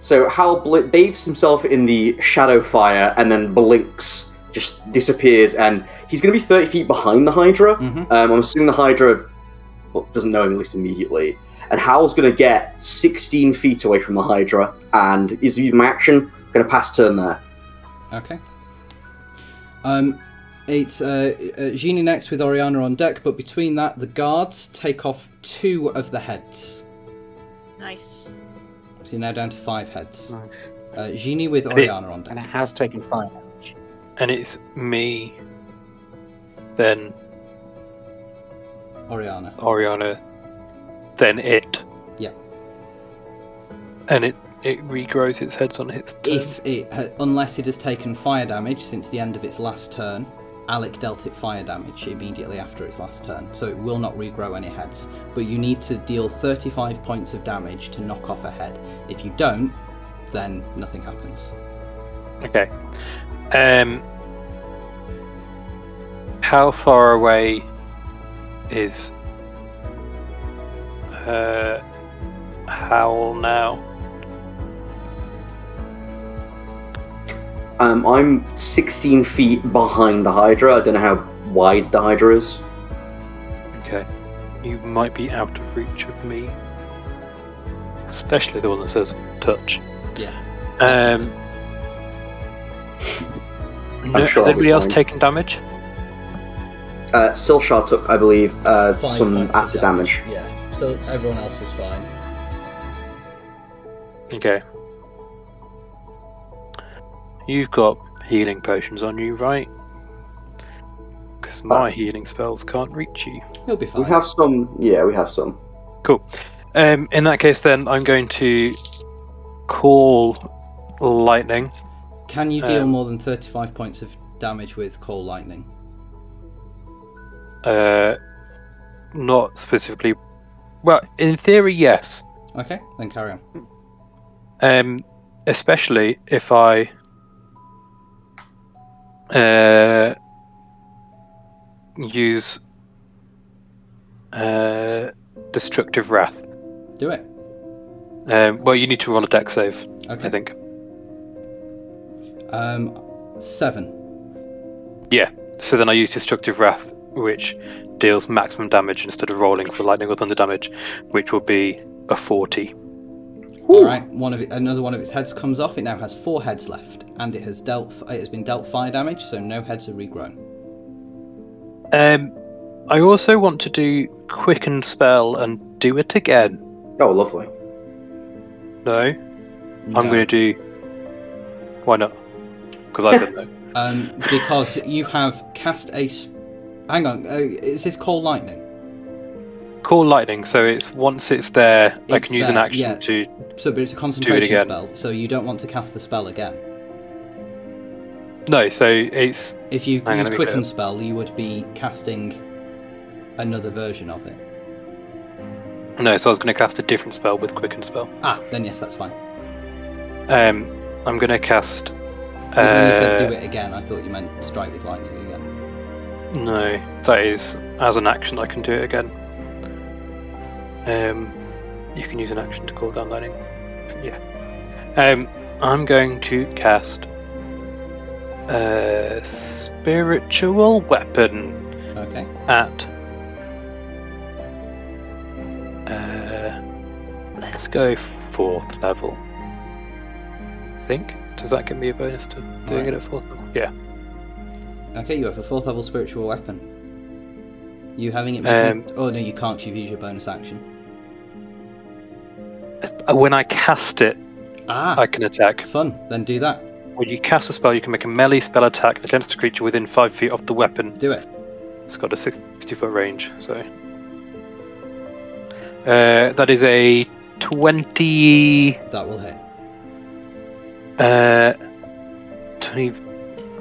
So Howl bathes himself in the shadow fire and then blinks, just disappears, and he's going to be 30 feet behind the Hydra. I'm assuming the Hydra doesn't know him, at least immediately. And Howl's going to get 16 feet away from the Hydra, and is using my action, going to pass turn there. Okay. It's Génie next with Oriana on deck, but between that, the guards take off 2 of the heads. Nice. So you're now down to 5 heads. Nice. Génie with Oriana on deck. And it has taken fire damage. And it's me, then Oriana, then it. Yeah. And it regrows its heads on its turn. Unless it has taken fire damage since the end of its last turn, Alec dealt it fire damage immediately after its last turn, so it will not regrow any heads. But you need to deal 35 points of damage to knock off a head. If you don't, then nothing happens. Okay. How far away is Howl now? I'm 16 feet behind the Hydra. I don't know how wide the Hydra is. Okay. You might be out of reach of me. Especially the one that says touch. Yeah. I'm sure has I'll be anybody else fine. taken damage? Silshard took, I believe, 5 some points of acid damage. Yeah, so everyone else is fine. Okay. You've got healing potions on you, right? Because my healing spells can't reach you. He'll be fine. We have some. Yeah, we have some. Cool. In that case, then, I'm going to call lightning. Can you deal more than 35 points of damage with Cold Lightning? Not specifically. Well, in theory, yes. Okay, then carry on. Especially if I use Destructive Wrath. Do it. Well, you need to roll a dex save, Okay. I think. 7. Yeah, so then I use Destructive Wrath, which deals maximum damage instead of rolling for lightning or thunder damage, which will be a 40. All right. Another one of its heads comes off. It now has 4 heads left, and it has been dealt fire damage, so no heads are regrown. I also want to do Quicken Spell and do it again. Oh, lovely. No? I'm going to do... Why not? Because I said no. Because you have cast a... Hang on, is this Call Lightning? Call Lightning, so it's once it's there, I can use an action to... So, but it's a concentration again. spell, so you don't want to cast the spell again. No, so it's... If you use Quicken Spell, you would be casting another version of it. No, so I was going to cast a different spell with Quicken Spell. Ah, then yes, that's fine. I'm going to cast... When you said do it again, I thought you meant strike with lightning again. No, that is, as an action I can do it again. You can use an action to call down lightning. Yeah. I'm going to cast a spiritual weapon. Okay. At let's go 4th level. I think. Does that give me a bonus to doing it at 4th level? Yeah. Okay, you have a 4th level spiritual weapon. You having it make oh no, you can't, 'cause you've used your bonus action. When I cast it, I can attack. Fun, then do that. When you cast a spell, you can make a melee spell attack against a creature within 5 feet of the weapon. Do it. It's got a 60-foot range, so... that is a 20... That will hit. 20...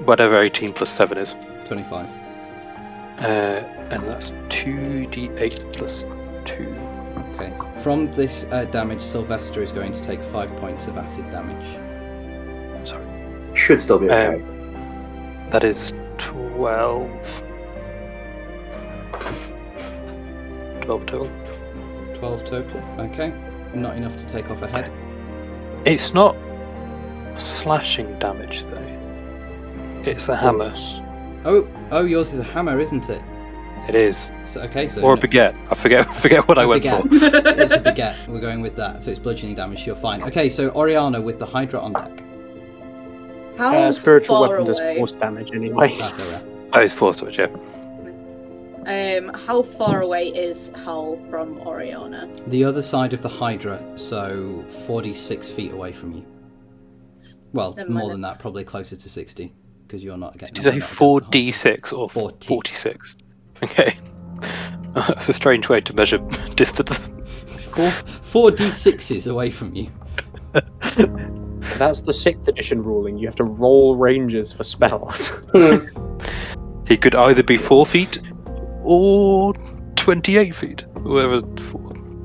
Whatever 18 plus 7 is. 25. And that's 2d8 plus 2. Okay. From this damage, Sylvester is going to take 5 points of acid damage. Sorry. Should still be okay. That is 12. 12 total. 12 total. Okay. Not enough to take off a head. It's not slashing damage though. It's a hammer. Oh, yours is a hammer, isn't it? It is. So, okay, so or a baguette. I forget what I went for. It's a baguette. We're going with that. So it's bludgeoning damage. You're fine. Okay, so Oriana with the Hydra on deck. How spiritual far weapon does away? force damage anyway. Oh, it's force damage, yeah. How far away is Hull from Oriana? The other side of the Hydra, so 46 feet away from you. Well, more than that, probably closer to 60, because you're not getting... Did you say 4d6 or 46? Okay. That's a strange way to measure distance. 4d6s away from you. That's the 6th edition ruling. You have to roll ranges for spells. He could either be 4 feet or 28 feet. Whatever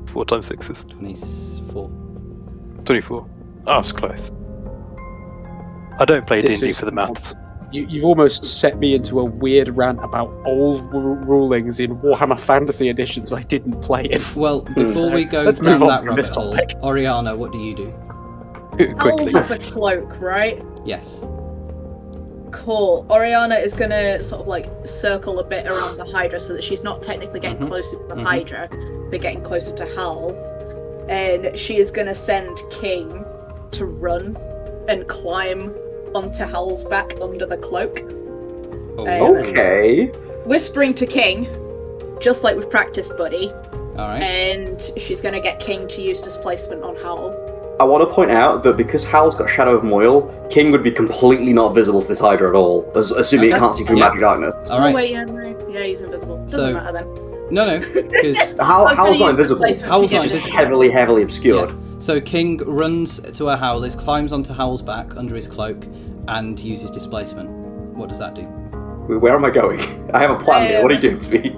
4 times 6 is. 24. 24. Oh, it's close. I don't play D&D for the maths. You've almost set me into a weird rant about old rulings in Warhammer Fantasy editions I didn't play in. Well, before we go let's down move on that from this rabbit hole, topic. Oriana, what do you do? Hull has a cloak, right? Yes. Cool. Oriana is gonna sort of like circle a bit around the Hydra so that she's not technically getting closer to the Hydra, but getting closer to Hull. And she is gonna send King to run and climb onto Hull's back under the cloak. Okay. Whispering to King, just like we've practiced, buddy. Alright. And she's gonna get King to use displacement on Hull. I want to point out that because Hal's got Shadow of Moyle, King would be completely not visible to this Hydra at all, assuming it can't see through magic darkness. Alright. Oh, wait, yeah, he's invisible. Doesn't matter then. No, because... Hal's not invisible. He's Hal's He's not just invisible. heavily obscured. Yeah. So King runs to where Howl is, climbs onto Howl's back under his cloak, and uses displacement. What does that do? Where am I going? I have a plan here. What are you doing to me?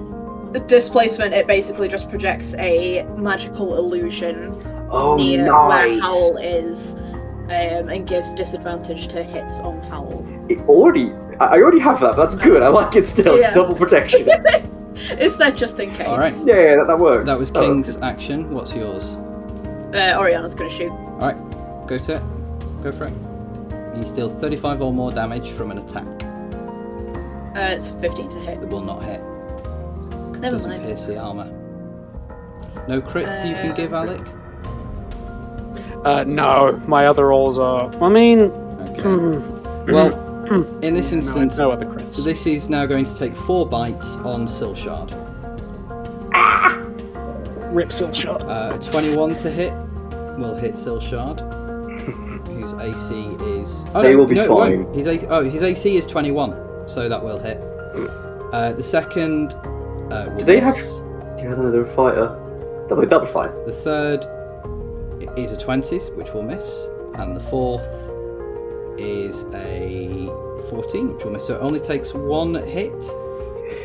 The displacement, it basically just projects a magical illusion Oh, near where nice. Howl is, and gives disadvantage to hits on Howl. I already have that. That's good. I like it still. Yeah. It's double protection. It's there just in case. All right. Yeah, that works. That was Oh, that's King's good. action. What's yours? Oriana's gonna shoot. All right, go to it. Go for it. You deal 35 or more damage from an attack. It's 15 to hit. It will not hit. Never Doesn't mind. pierce the armor. No crits you can give, Alec? No, my other rolls are. I mean, Okay. Well, in this instance, no other crits. this is now going to take 4 bites on Silshard. Rip Sill shot. A 21 to hit will hit Silshard, whose AC is... Oh, They no, will be no, it fine. won't. His AC is 21, so that will hit. The second will Do they have? miss. Do you have another fighter? That'll be fine. The third is a 20, which will miss, and the fourth is a 14, which will miss. So it only takes 1 hit,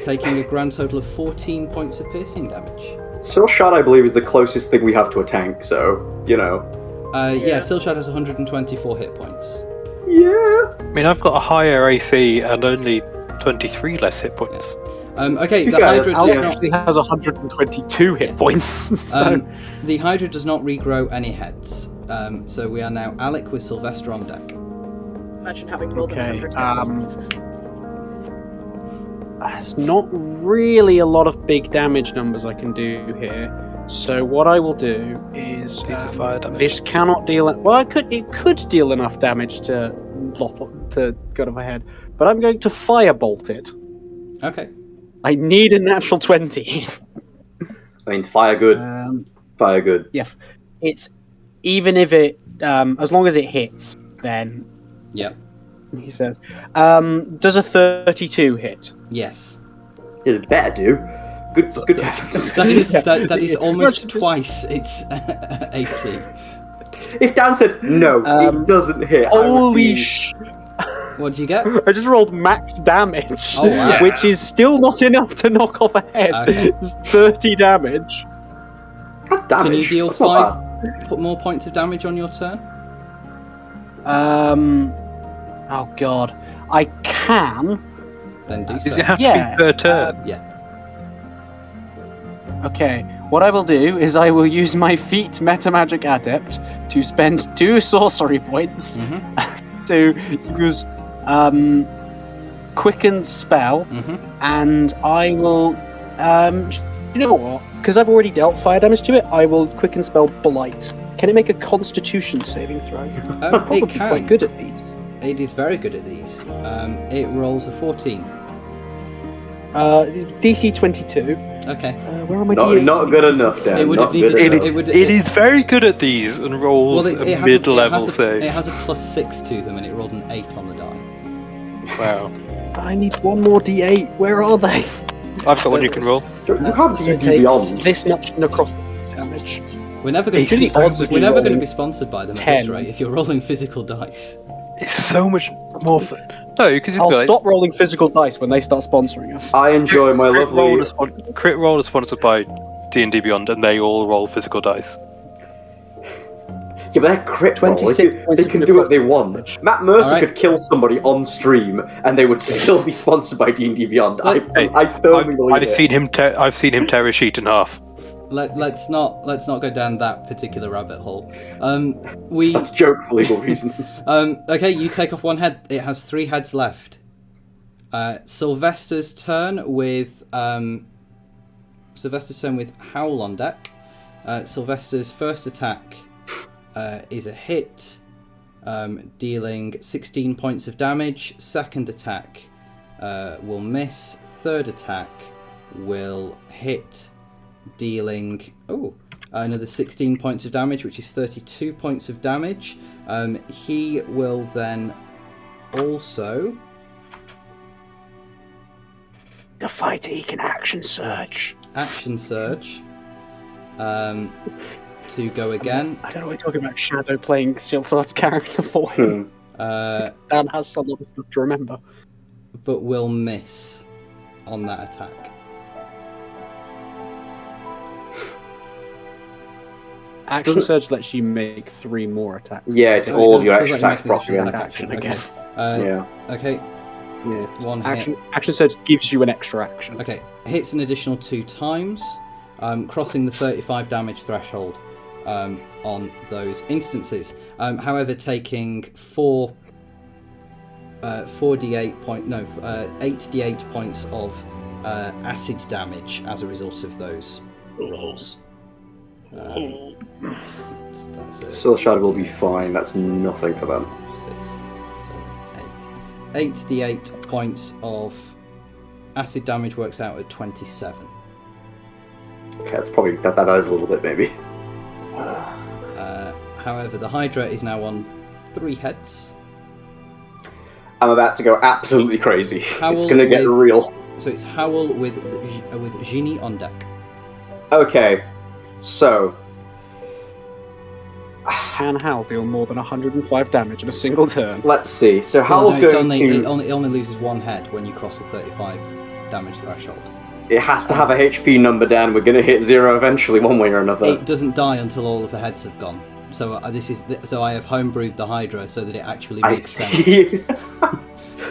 taking a grand total of 14 points of piercing damage. Silshard, I believe, is the closest thing we have to a tank. So Yeah, Silshard has 124 hit points. Yeah. I mean, I've got a higher AC and only 23 less hit points. Okay, To the be fair, Hydra Al does not. actually has 122 hit points. So The Hydra does not regrow any heads. So we are now Alec with Sylvester on deck. Imagine having rolled Okay, 100 hit points. there's not really a lot of big damage numbers I can do here. So what I will do is Fire damage. this cannot deal. Well, it could deal enough damage to get off my head, but I'm going to firebolt it. Okay. I need a natural 20. I mean, fire good. Fire good. Yeah, it's even if it as long as it hits, then Yep. he says, does a 32 hit? Yes. It better do. Good heavens. That is almost twice its AC. If Dan said no, it doesn't hit. I would Holy be- sh! What do you get? I just rolled max damage, Oh, wow. which is still not enough to knock off a head. Okay. It's 30 damage. That's damage. Can you deal That's not 5 more points of damage on your turn? Oh god, I can. Then do Does so. it have Yeah, to be per turn? Yeah. Okay, what I will do is I will use my feat Metamagic Adept to spend 2 sorcery points to use Quicken Spell, and I will. You know what? Because I've already dealt fire damage to it, I will Quicken Spell Blight. Can it make a Constitution saving throw? It's probably It can. quite good at these. It is very good at these. It rolls a 14. DC 22. Okay. Where are my Not, D8s? not good enough, Dan. It would not have needed. good enough. It is very good at these and rolls Well, a it has mid-level it save. has a +6 to them, and it rolled an 8 on the die. Wow. I need one more D8. Where are they? I've got one you can roll. You have So D&D it takes Beyond. this much necrotic damage. We're never going It's the odds to. of We're you never going to rolling be sponsored by them at 10. this rate. If you're rolling physical dice. It's so much more fun. No, because I'll stop rolling physical dice when they start sponsoring us. I enjoy my lovely. Crit Roll is sponsored by D&D Beyond, and they all roll physical dice. Yeah, but they're crit roll. 26 They points can of do what they necrotic want. damage. Matt Mercer Alright. could kill somebody on stream, and they would still be sponsored by D&D Beyond. I I've firmly believe it. seen him. I've seen him tear a sheet in half. Let's not go down that particular rabbit hole. We That's a joke for legal reasons. okay. You take off 1 head. It has 3 heads left. Sylvester's turn with Howl on deck. Sylvester's first attack is a hit, dealing 16 points of damage. Second attack will miss. Third attack will hit, dealing another 16 points of damage, which is 32 points of damage. He will then also... The fighter, he can action surge. Action surge to go again. I don't know what you're talking about. Shadow playing Steel Sword's character for him. Dan has a lot of stuff to remember. but will miss on that attack. Action Surge lets you make 3 more attacks. Yeah, it's So all it of your does extra let you attacks make proc an again. Action okay. again. Okay, Yeah. one hit. Action Surge gives you an extra action. Okay, hits an additional 2 times, crossing the 35 damage threshold on those instances. However, taking 8d8 points of acid damage as a result of those rolls. That's it. Soul Shadow will be fine. That's nothing for them. 6, 7, 8. 8d8 points of acid damage works out at 27. Okay, that's probably that is a little bit maybe. However, the Hydra is now on 3 heads. I'm about to go absolutely crazy. Howl It's gonna get with- real. So it's Howl with Génie on deck. Okay, so Can Hal deal more than 105 damage in a single turn? let's see. So Well, Howl's no, going it to. only loses 1 head when you cross the 35 damage threshold. It has to have a HP number down. We're gonna hit 0 eventually, one way or another. It doesn't die until all of the heads have gone. So so I have homebrewed the Hydra so that it actually I makes sense. see.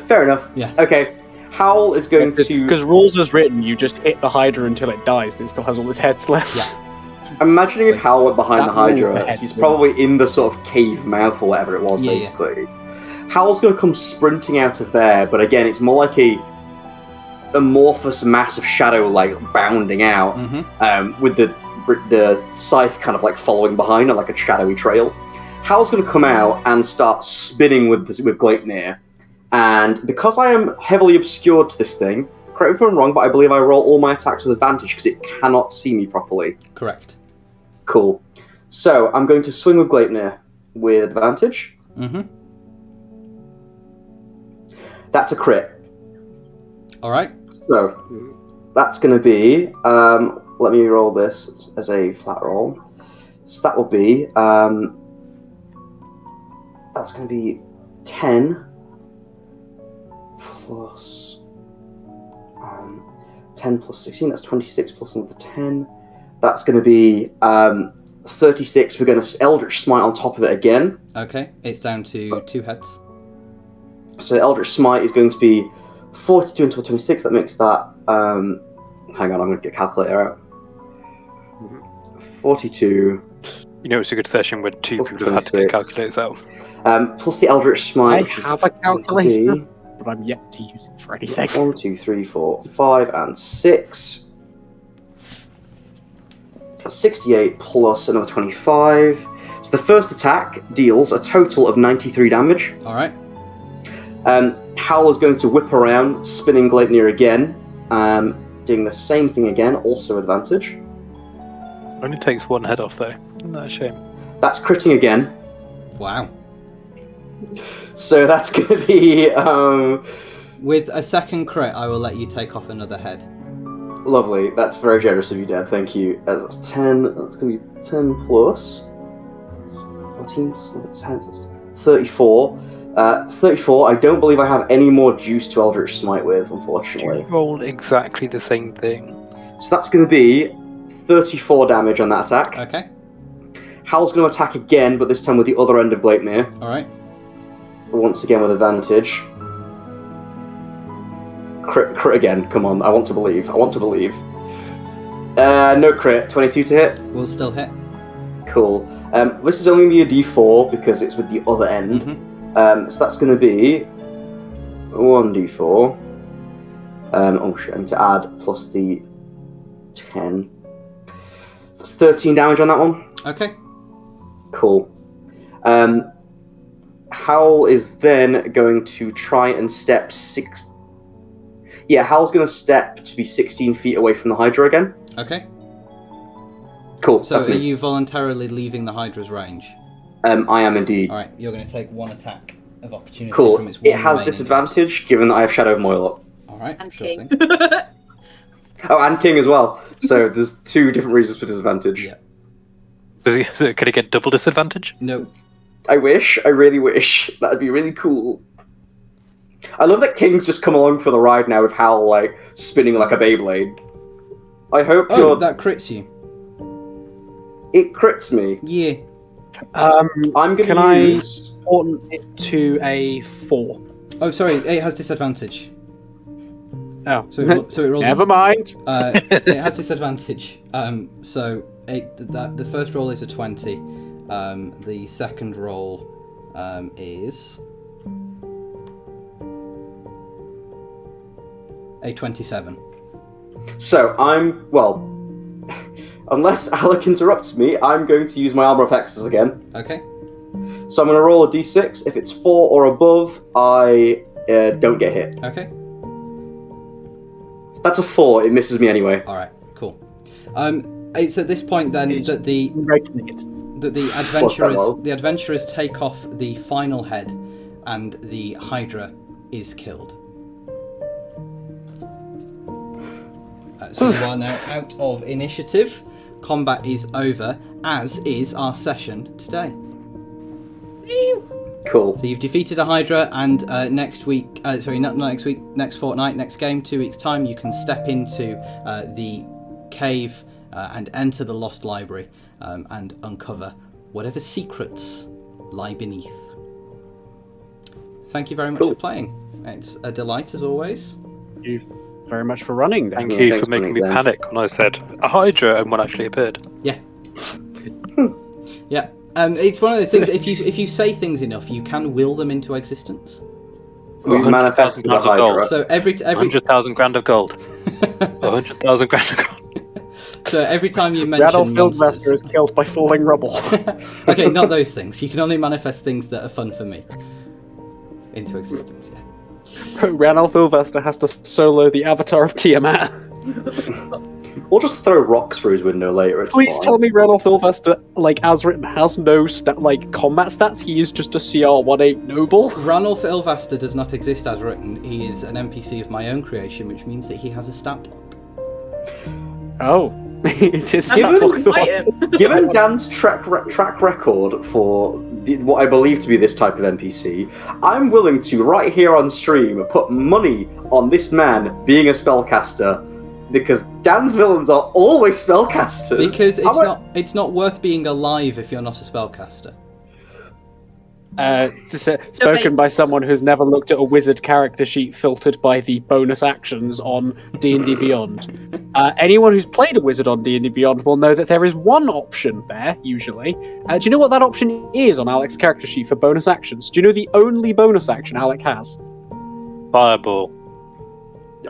Fair enough. Yeah. Okay. Howl is going to. Because rules as written, you just hit the Hydra until it dies and it still has all its heads left. Yeah. I'm imagining if Howl went behind That the rules the Hydra, head, he's yeah. probably in the sort of cave mouth or whatever it was, Yeah, basically. Howl's going to come sprinting out of there, but again, it's more like a amorphous mass of shadow, like bounding out, with the scythe kind of like following behind on like a shadowy trail. Howl's going to come out and start spinning with Gleipnir, and because I am heavily obscured to this thing, correct me if I'm wrong, but I believe I roll all my attacks with advantage because it cannot see me properly. Correct. Cool. So I'm going to swing with Gleipnir with advantage. That's a crit. All right. So that's going to be. Let me roll this as a flat roll. So that will be. That's going to be 10 plus 10 plus 16. That's 26 plus another 10. That's going to be 36. We're going to Eldritch Smite on top of it again. Okay. It's down to 2 heads. So Eldritch Smite is going to be 42 until 26. That makes that. Hang on, I'm going to get a calculator out. 42. You know, it's a good session when 2 Plus people have had to get 26. calculators out. Plus the Eldritch Smite. I which is have a going to calculator, be but I'm yet to use it for anything. 1, 2, 3, 4, 5, and 6. So that's 68 plus another 25. So the first attack deals a total of 93 damage. All right. Howl is going to whip around, spinning Gleipnir again, doing the same thing again, also advantage. Only takes 1 head off though. Isn't that a shame? That's critting again. Wow. So that's going to be With a second crit, I will let you take off another head. lovely. That's very generous of you, Dad. Thank you. That's 10. That's going to be 10 plus 14 plus another 10. That's 34. 34. I don't believe I have any more juice to Eldritch Smite with, unfortunately. You rolled exactly the same thing. So that's going to be 34 damage on that attack. Okay. Hal's going to attack again, but this time with the other end of Gleipnir. All right. Once again with advantage. Crit again. Come on, I want to believe. No crit. 22 to hit. We'll still hit. Cool. This is only going to be a d4 because it's with the other end. So that's going to be 1d4. Oh shit, I need to add plus the 10. That's 13 damage on that one. Okay. Cool. Howl is then going to try and step 6. Yeah, Howl's going to step to be 16 feet away from the Hydra again. Okay. Cool. So that's are me. you voluntarily leaving the Hydra's range? I am indeed. All right. You're going to take 1 attack of opportunity Cool. from its It one has remaining disadvantage given that I have Shadow of Moil up. head. All right. And sure King. thing. Oh, and King as well. So there's 2 different reasons for disadvantage. Yeah. Could it get double disadvantage? No. I wish. I really wish. That'd be really cool. I love that King's just come along for the ride now with Hal, like, spinning like a Beyblade. I hope Oh, that crits you. It crits me. Yeah. I'm Can gonna I use... shorten it to a 4? Oh, sorry, it has disadvantage. Oh, So it rolls. never mind. It has disadvantage. So the first roll is a 20. The second roll is a 27. So, unless Alec interrupts me, I'm going to use my Armor of Hexes again. Okay. So I'm going to roll a d6. If it's 4 or above, I don't get hit. Okay. That's a 4. It misses me anyway. All right. Cool. It's at this point then that the adventurers take off the final head, and the Hydra is killed. So you are now out of initiative. Combat is over, as is our session today. Cool. So you've defeated a Hydra, and next week, not next week, next fortnight, next game, 2 weeks' time, you can step into the cave and enter the Lost Library and uncover whatever secrets lie beneath. Thank you very much for playing. It's a delight as always. Thank you very much for running. Thank you for making me panic when I said a Hydra and one actually appeared. Yeah. Yeah. It's one of those things. If you say things enough, you can will them into existence. We've manifested the Hydra. So every 100,000 grand of gold. 100,000 grand of gold. So every time you mention Radolf Fieldmaster is killed by falling rubble. Okay, not those things. You can only manifest things that are fun for me into existence. Yeah. Ranulf Ilvester has to solo the avatar of Tiamat. We'll just throw rocks through his window later. Please tell me Ranulf Ilvester, like, as written, has no combat stats. He is just a CR-18 noble. Ranulf Ilvester does not exist as written. He is an NPC of my own creation, which means that he has a stat block. Oh. Is his stat block the one? Given Dan's track record for what I believe to be this type of NPC, I'm willing to, right here on stream, put money on this man being a spellcaster, because Dan's villains are always spellcasters. Because it's not worth being alive if you're not a spellcaster. Spoken by someone who's never looked at a wizard character sheet filtered by the bonus actions on D&D Beyond. Anyone who's played a wizard on D&D Beyond will know that there is one option there, usually. Do you know what that option is on Alec's character sheet for bonus actions? Do you know the only bonus action Alec has? Fireball.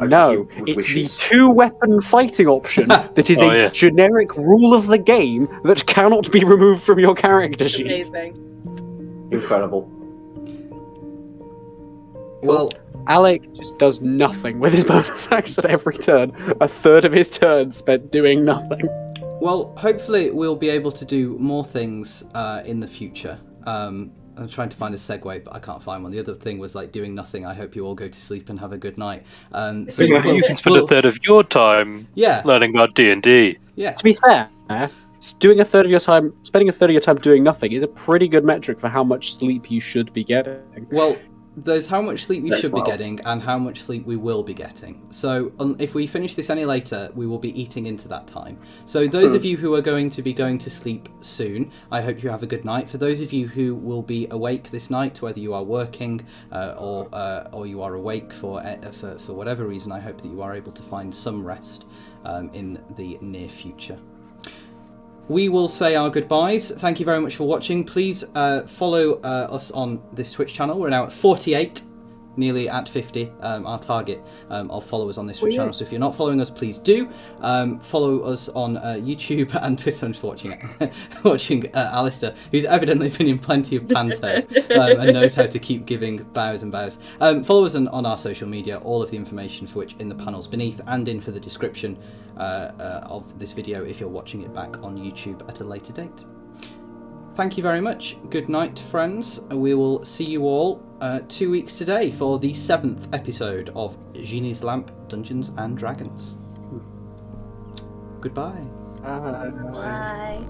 No, it's the 2-weapon fighting option that is a generic rule of the game that cannot be removed from your character sheet. Amazing. Incredible. Well, Alec just does nothing with his bonus action every turn. A third of his turn spent doing nothing. Well, hopefully we'll be able to do more things in the future. I'm trying to find a segue, but I can't find one. The other thing was like doing nothing. I hope you all go to sleep and have a good night. So you can spend a third of your time learning about D&D. Yeah. To be fair, spending a third of your time doing nothing is a pretty good metric for how much sleep you should be getting. Well, there's how much sleep we should be getting and how much sleep we will be getting. So if we finish this any later, we will be eating into that time. So those of you who are going to be going to sleep soon, I hope you have a good night. For those of you who will be awake this night, whether you are working or you are awake for whatever reason, I hope that you are able to find some rest in the near future. We will say our goodbyes. Thank you very much for watching. Please follow us on this Twitch channel. We're now at 48, nearly at 50, our target of followers on this Twitch channel. So if you're not following us, please do. Follow us on YouTube and Twitter. I'm just watching Alistair, who's evidently been in plenty of Panto and knows how to keep giving bows and bows. Follow us on our social media, all of the information for which in the panels beneath and in for the description of this video if you're watching it back on YouTube at a later date. Thank you very much. Good night, friends. We will see you all 2 weeks today for the 7th episode of Génie's Lamp Dungeons and Dragons. Goodbye. Bye. Bye.